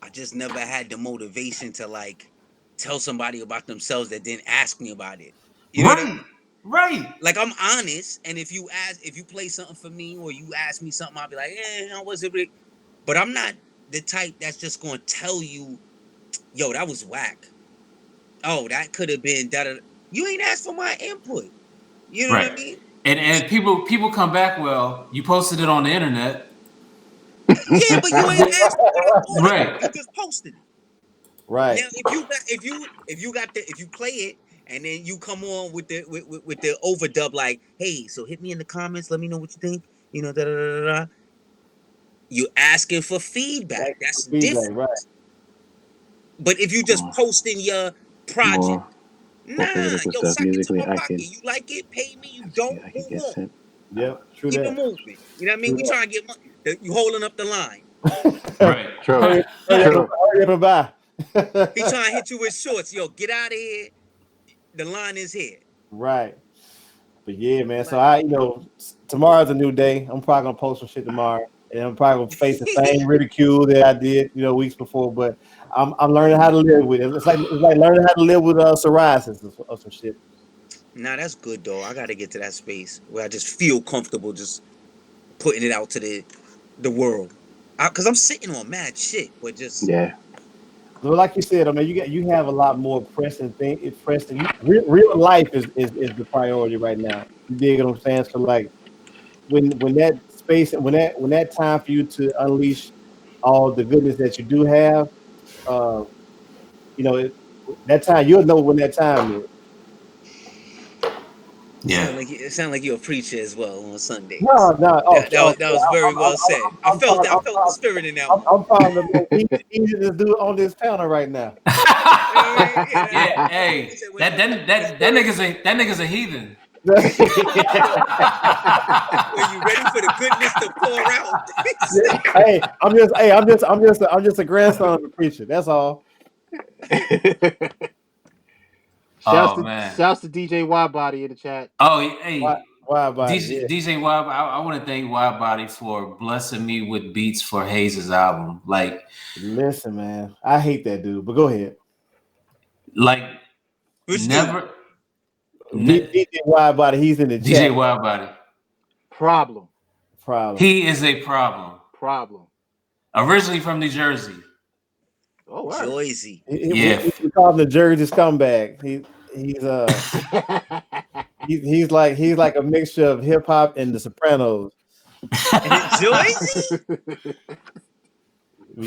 I just never had the motivation to like tell somebody about themselves that didn't ask me about it. You know what I mean? Right. Like I'm honest, and if you play something for me or you ask me something, I'll be like, how was it? But I'm not the type that's just gonna tell you, yo, that was whack. Oh, that could have been that. You ain't asked for my input. You know what I mean? And people come back. Well, you posted it on the internet. Yeah, but you ain't asked me what I thought of it. Right. You just posted it. Right. Now, if you play it and then you come on with the overdub like, hey, so hit me in the comments, let me know what you think. You know, da da da da. You asking for feedback. That's different. Right. But if you just posting your project, nah, yo, suck it to my pocket. You like it, pay me. You don't, move on. Yep, true Keep it that. moving. You know what I mean? We trying to get money. You holding up the line. Right. True. Hurry up and buy. He trying to hit you with shorts. Yo, get out of here. The line is here. Right. But yeah, man. So tomorrow's a new day. I'm probably gonna post some shit tomorrow, and I'm probably gonna face the same ridicule that I did, weeks before. But I'm learning how to live with it. It's like learning how to live with psoriasis or some shit. Nah, that's good though. I gotta get to that space where I just feel comfortable just putting it out to the world. Cause I'm sitting on mad shit, but just Yeah. So like you said, I mean, you have a lot more pressing thing. Real life is the priority right now. You dig what I'm saying? So like when that space and when that time for you to unleash all the goodness that you do have, uh, that time you'll know when that time is. Yeah. It sound like you're a preacher as well on Sundays. No. That was very well said. I felt the spirit in that one. I'm probably the most easiest dude on this panel right now. Yeah, hey, that nigga's a heathen. When you ready for the goodness to pour out. I'm just a grandson of a preacher. That's all. Shouts to DJ Widebody in the chat. Oh, hey, Widebody, DJ Wide. I want to thank Widebody for blessing me with beats for Hayes' album. Like, listen, man, I hate that dude. But go ahead. Like, Which never. DJ Widebody, he's in the chat. DJ Widebody. Problem. He is a problem. Originally from New Jersey. Oh, wow. Jersey. We call him the Jersey scumbag. He's like a mixture of hip hop and The Sopranos. Jersey?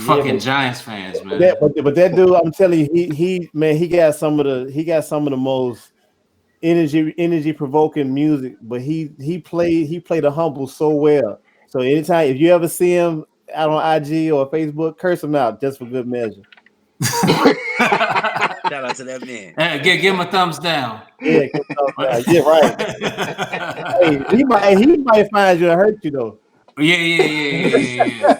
Fucking Giants fans, man. But that dude, I'm telling you, he got some of the most energy provoking music. But he played the humble so well. So anytime if you ever see him out on IG or Facebook, curse him out just for good measure. Shout out to that man. Give him a thumbs down. Yeah, right. Hey, he might find you and hurt you though. Yeah.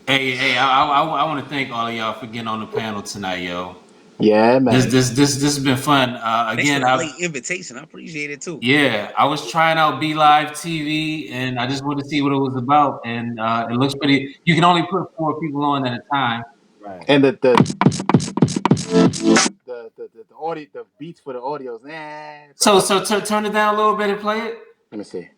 Hey, I want to thank all of y'all for getting on the panel tonight, yo. Yeah, man. This has been fun. Again, thanks for the late invitation. I appreciate it too. Yeah, I was trying out Be Live TV, and I just wanted to see what it was about. And it looks pretty. You can only put 4 people on at a time. Right. And the audio, the beats for the audios. So turn it down a little bit and play it. Let me see.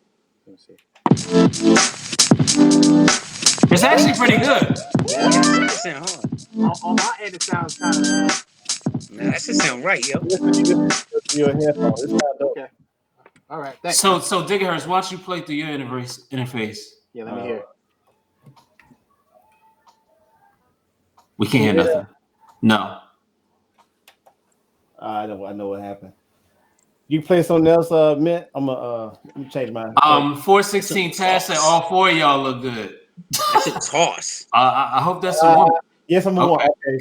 It's actually pretty good. That sound hard. On my end, it sounds kind of. Nah, that should sound right, yo. Okay. All right. Thanks. So Diggahertz, why don't you play through your interface? Yeah, let me hear. We can't hear nothing. No. I know what happened. You play something else, Mint? I'm gonna change mine. 416 Tash said all 4 of y'all look good. That should toss. I hope that's a woman. Yes, I'm a woman. Okay.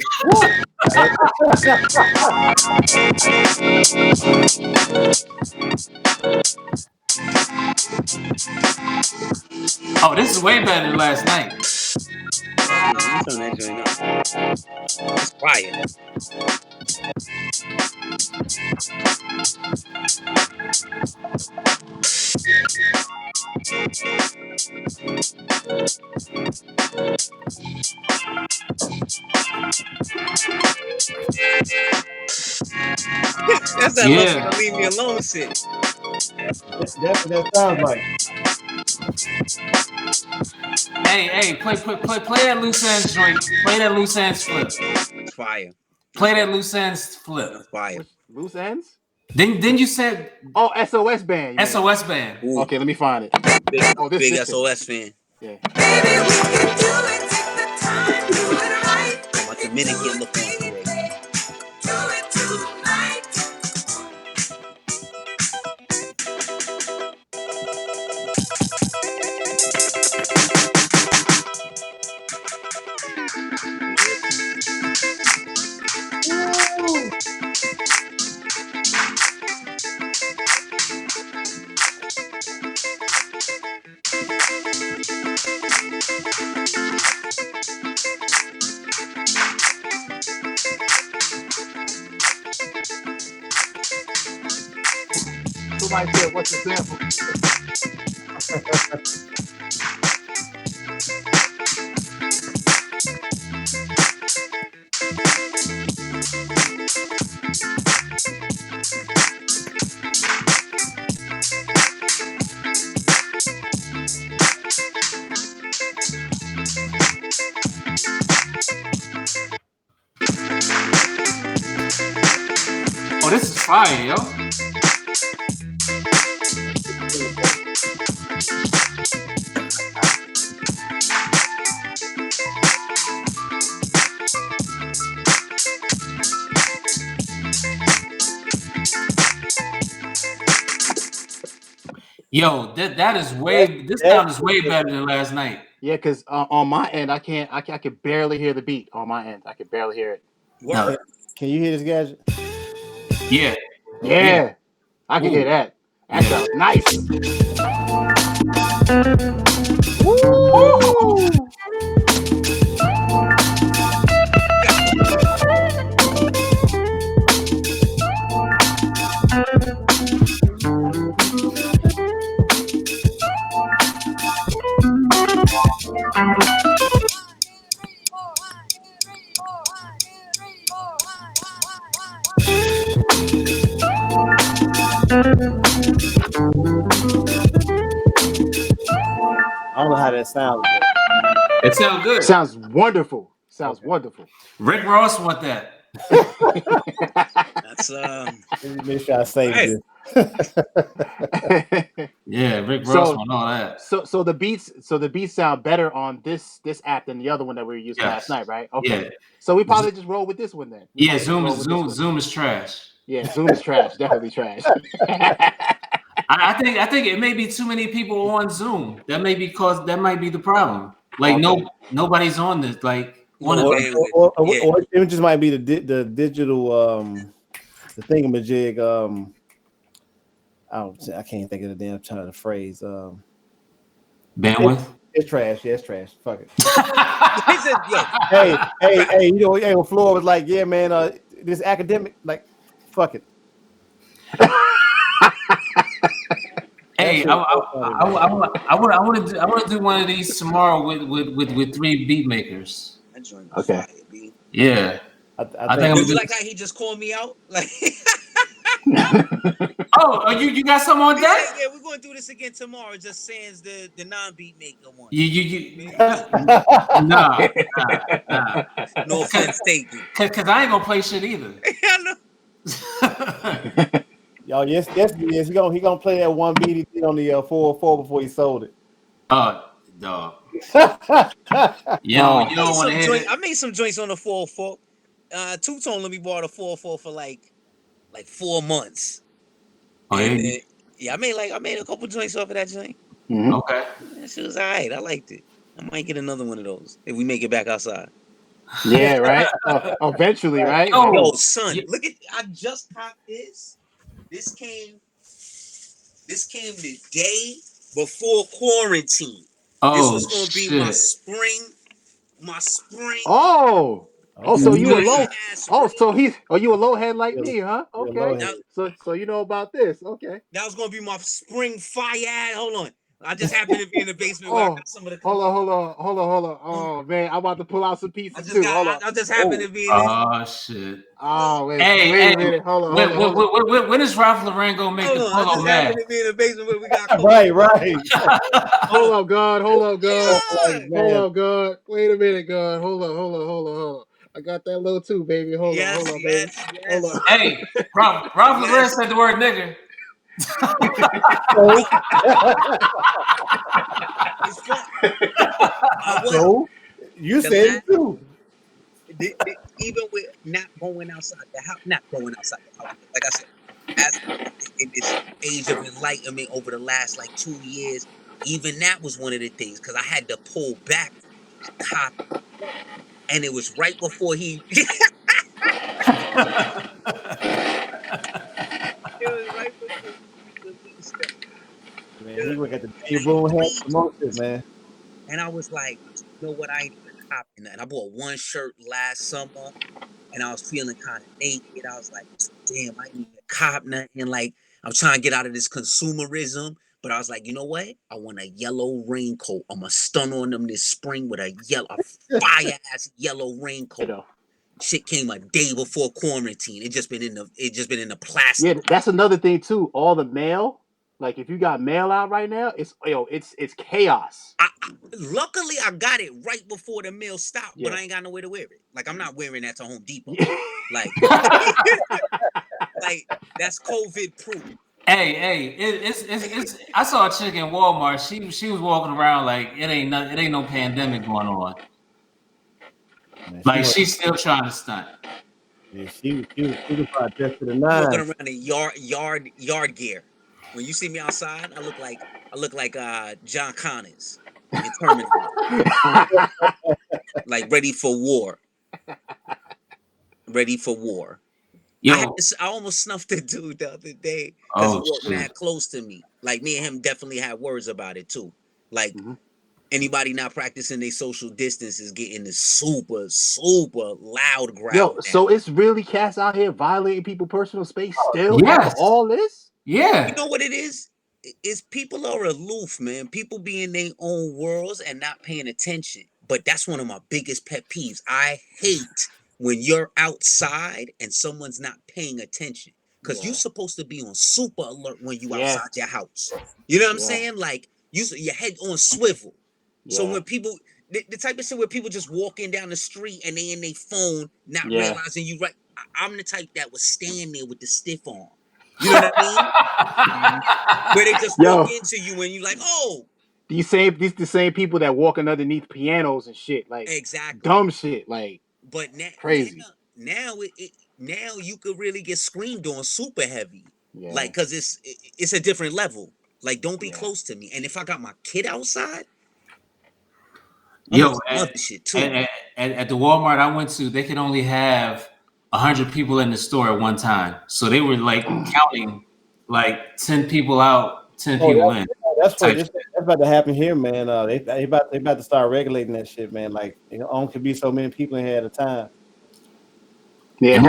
Oh, this is way better than last night. Turn that joint up. It's quiet. That's that leave me alone shit. That's what that sounds like. Hey, play that loose ends joint. Play that loose ends flip. It's fire. Play that loose ends flip. It's fire. Loose ends? Then you said SOS band. SOS band. Ooh. Okay, let me find it. Big SOS fan. Yeah. My Dominican look on today. Somebody said, what's the sample? Oh, this is fire, yo. Yo, that is way. This sound is way better than last night. Yeah, because on my end, I can barely hear the beat. On my end, I can barely hear it. No. Can you hear this gadget? Yeah. Yeah, I can hear that. That sounds nice. Woo! I don't know how that sounds. It sounds good. Sounds wonderful. Sounds wonderful. Rick Ross want that. That's Make sure I save Right. this. Yeah, Rick Ross want all that. So the beats sound better on this app than the other one that we were using last night, right? Okay. Yeah. So we probably just roll with this one then. Yeah, Zoom is trash. Yeah, Zoom is trash. Definitely trash. I think it may be too many people on Zoom. That might be the problem. Like nobody's on this. Like one of them. Or it just might be the digital the thingamajig. I can't think of the damn turn of the phrase. Bandwidth. It's trash. Yeah, it's trash. Fuck it. Hey, hey, Floor was like, yeah, man, this academic, like, fuck it. Hey, I want to do one of these tomorrow with 3 beat makers. Okay. Yeah. I think think you like how he just called me out? Like, oh, you got some on deck? Yeah, we're going to do this again tomorrow. Just sans the non-beat maker one. Nah. No offense taken. Cause I ain't gonna play shit either. Yo, yes, he is. He gonna play that one beat he did on the 404 before he sold it. Dog. You don't want to hear it. I made some joints on the 404. Two-Tone let me borrow the 404 for like 4 months. Oh, yeah. Yeah, I made a couple joints off of that joint. Mm-hmm. Okay. That shit was alright. I liked it. I might get another one of those if we make it back outside. Yeah, right. Eventually, right? Yo, son, look at I just caught this. This came the day before quarantine. Oh, this was gonna be my spring. Oh, so you a low? Oh, so are you a low head like me, huh? Okay. Now, So you know about this? Okay. that was gonna be my spring fire. Hold on. I just happened to be in the basement where I got some of the. Hold on. Oh man, I'm about to pull out some pieces too. I just happened to be in this. Oh shit. Oh wait. Hey, wait a minute. Hold on. When is Ralph Lauren gonna make the polo mad? Happened to be in the basement where we got. Right. Hold up, God. Yeah. Hold up, God. Wait a minute, God. Hold on. I got that low too, baby. Hold on, baby. Yes. Hold on. Hey, Ralph Lauren said the word nigger. It's fun. So you said it too. Even with not going outside the house, like I said, as in this age of enlightenment over the last 2 years, even that was one of the things because I had to pull back cop, and it was right before he. It was right before he released it. Man, he would get the room had promoted, man. And I was like, you know what? I ain't even copping nothing. I bought one shirt last summer, and I was feeling kind of naked. I was like, damn, I ain't even cop nothing. Like, I'm trying to get out of this consumerism. But I was like, you know what? I want a yellow raincoat. I'm going to stun on them this spring with a fire-ass yellow raincoat. Shit came a day before quarantine. It just been in the plastic. Yeah, that's another thing too. All the mail. Like if you got mail out right now, it's chaos. Luckily, I got it right before the mail stopped, but I ain't got no way to wear it. Like I'm not wearing that to Home Depot. Like that's COVID proof. Hey, it's. I saw a chick in Walmart. She was walking around like it ain't no pandemic going on. Man, like she's still trying to stunt. Yeah, she was probably just to the nine. Walking around in yard gear. When you see me outside, I look like John Connors in Terminator, like ready for war. Ready for war. Yo, I almost snuffed a dude the other day because he oh walked shit. mad close to me. Like me and him definitely had words about it too. Like anybody not practicing their social distance is getting this super, super loud growl Yo, so now. it's really cats out here violating people's personal space still after Yes. all this? Yeah. You know what it is? Is people are aloof, man. People be in their own worlds and not paying attention. But that's one of my biggest pet peeves. I hate when you're outside and someone's not paying attention. Because you're supposed to be on super alert when you Yeah. outside your house. You know what I'm Yeah. saying? Like your head on swivel. So Yeah. when people the type of shit where people just walking down the street and they in their phone, not Yeah. realizing you right. I'm the type that would stand there with the stiff arm. You know what I mean? Where they just Yo. walk into you and you like, oh, These the same people that walking underneath pianos and shit, like exactly. dumb shit, like But crazy. now you could really get screamed on super heavy, Yeah. like because it's a different level. Like, don't be Yeah. close to me. And if I got my kid outside, Yo, other shit too. at the Walmart I went to, they could only have 100 people in the store at one time. So they were like counting like 10 people out, 10 people in. That's about to happen here, man. They about to start regulating that shit, man. Like, only could be so many people in here at a time. Yeah, And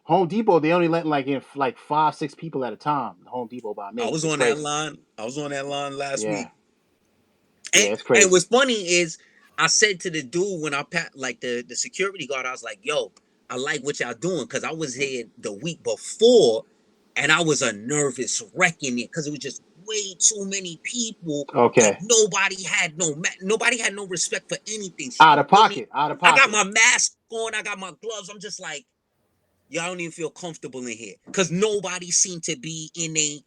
Home Depot, they only let like in like 5-6 people at a time. Home Depot by me. I was on that line. I was on that line last week. Yeah, it's crazy. And what's funny is I said to the dude when I like the security guard, I was like, yo, I like what y'all doing, because I was here the week before and I was a nervous wreck in it because it was just way too many people. Okay. Nobody had no respect for anything. Out of pocket. I got my mask on, I got my gloves. I'm just like, yo, I don't even feel comfortable in here because nobody seemed to be in a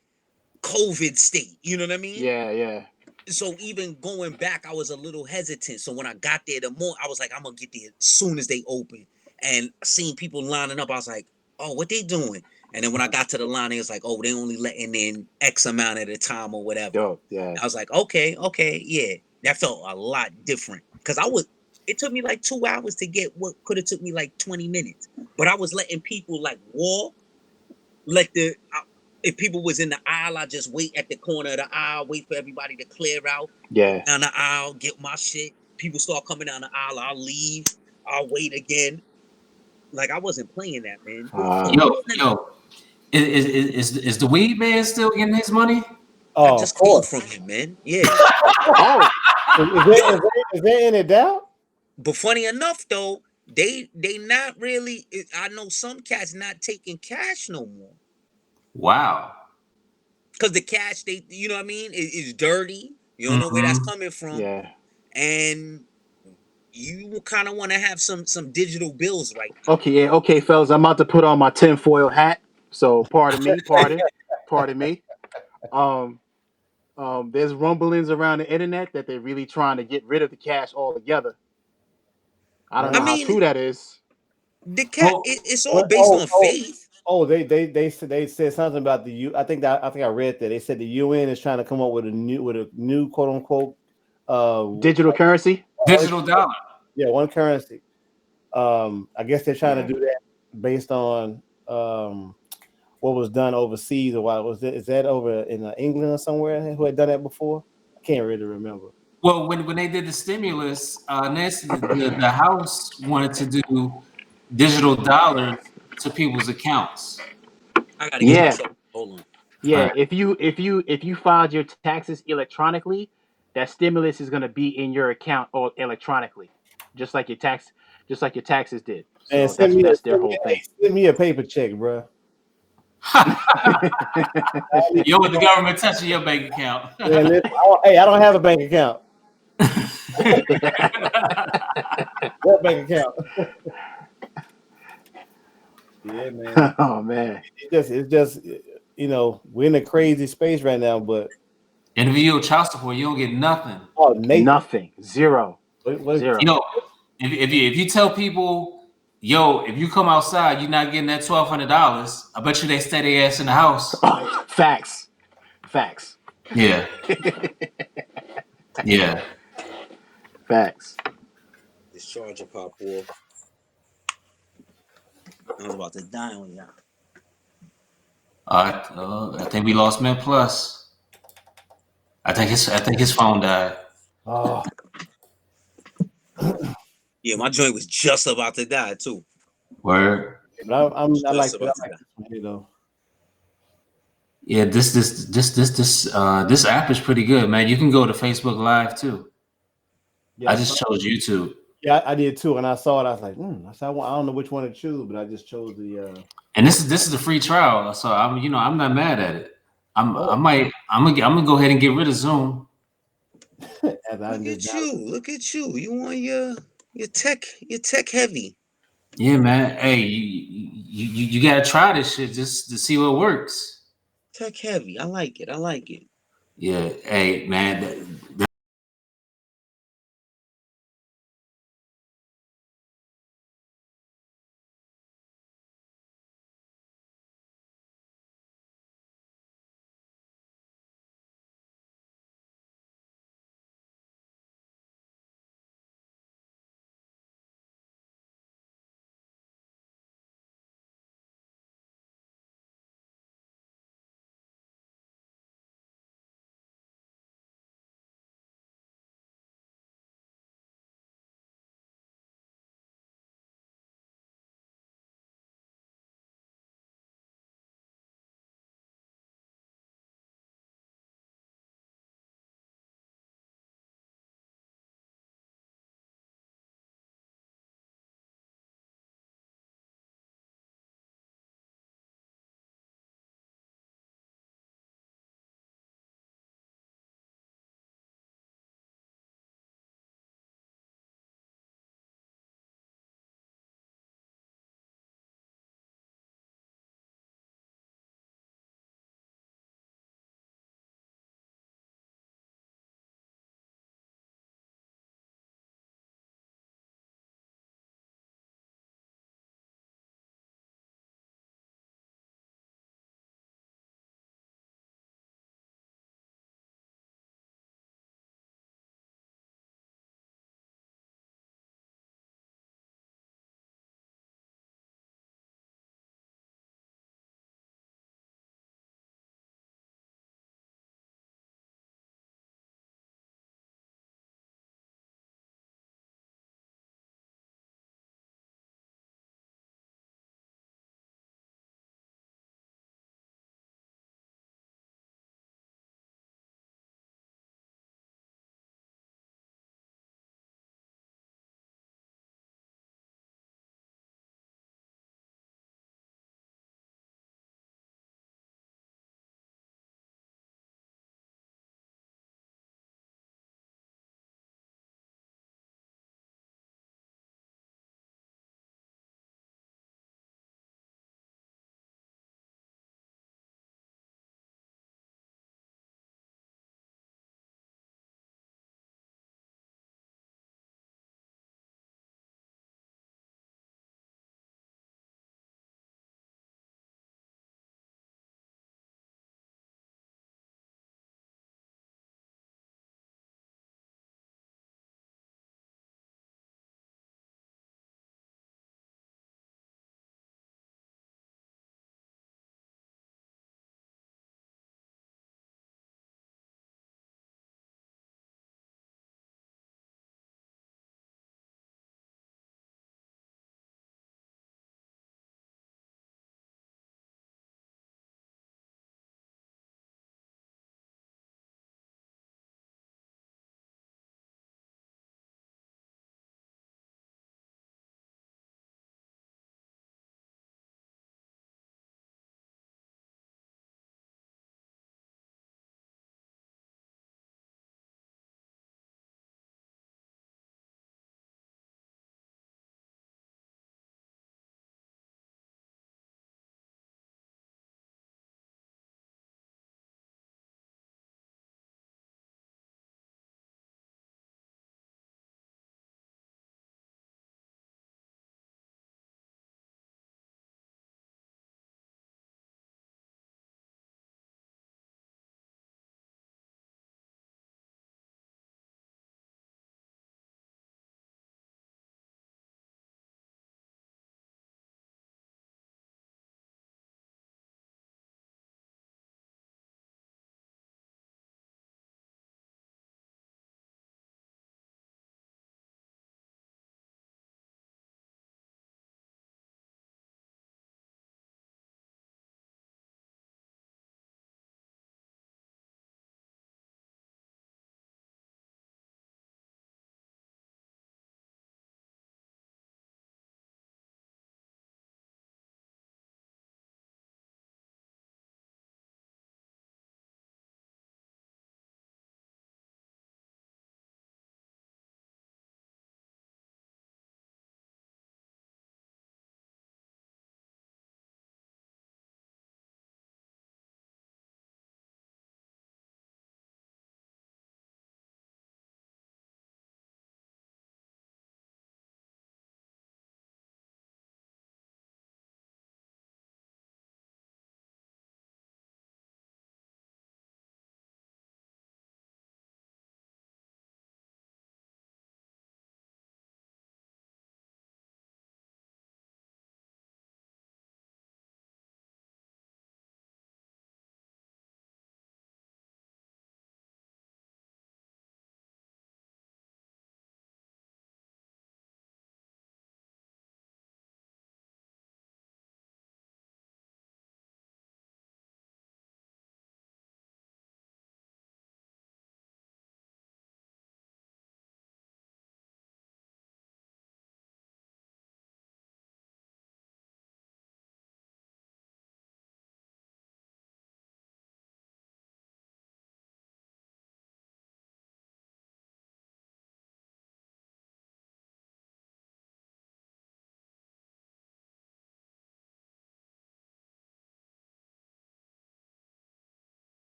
COVID state. You know what I mean? Yeah. So even going back, I was a little hesitant. So when I got there, I was like, I'm gonna get there as soon as they open. And seeing people lining up, I was like, oh, what they doing? And then when I got to the line, it was like, oh, they only letting in X amount at a time or whatever. Yo, yeah. I was like, okay, yeah. That felt a lot different. Because it took me like 2 hours to get what could have took me like 20 minutes. But I was letting people like walk, if people was in the aisle, I just wait at the corner of the aisle, wait for everybody to clear out. Yeah. Down the aisle, get my shit. People start coming down the aisle, I'll leave. I'll wait again. Like, I wasn't playing that, man. Yo, is the weed man still getting his money? I just came from him, man. Yeah. Oh, is there any doubt? But funny enough, though, they not really. I know some cats not taking cash no more. Wow. Because the cash, you know what I mean, is dirty. You don't know where that's coming from. Yeah. And you kind of want to have some digital bills right now. Okay, fellas, I'm about to put on my tinfoil hat. So pardon me. There's rumblings around the internet that they're really trying to get rid of the cash altogether. I don't know how true that is. The cash, it's all based on faith. Oh, they said something about the I think I read that they said the UN is trying to come up with a new quote unquote digital currency, digital dollar. Yeah, one currency. I guess they're trying to do that based on what was done overseas, or what is that over in England or somewhere who had done that before? I can't really remember. Well, when they did the stimulus, Nancy, the House wanted to do digital dollars to people's accounts. I gotta get myself. Hold on. Yeah, right. If you filed your taxes electronically, that stimulus is gonna be in your account or electronically, just like your taxes did. So that's their whole thing. Send me a paper check, bro. Yo, with the government touching your bank account. Hey, I don't have a bank account. What bank account? Yeah, man. Oh man. It's just we're in a crazy space right now, but and if you owe child support, you don't get nothing. Oh, nothing. Zero. Zero. If you tell people, if you come outside, you're not getting that $1,200. I bet you they stay their ass in the house. Facts. Facts. Yeah. Yeah. Facts. This charger pop off. I was about to die on y'all. I think we lost Mentplus. I think his phone died. Oh, Yeah, my joint was just about to die too. Word. but I like Just I about to like die. this one here though. Yeah, this app is pretty good, man. You can go to Facebook Live too. Yeah, I just chose YouTube. Yeah, I did too, and I saw it. I was like, I said, I don't know which one to choose, but I just chose the. And this is the free trial, so I'm not mad at it. I'm gonna go ahead and get rid of Zoom. As I just Look at you. You want your tech heavy. Yeah, man. Hey, you gotta try this shit just to see what works. Tech heavy. I like it. Yeah. Hey, man.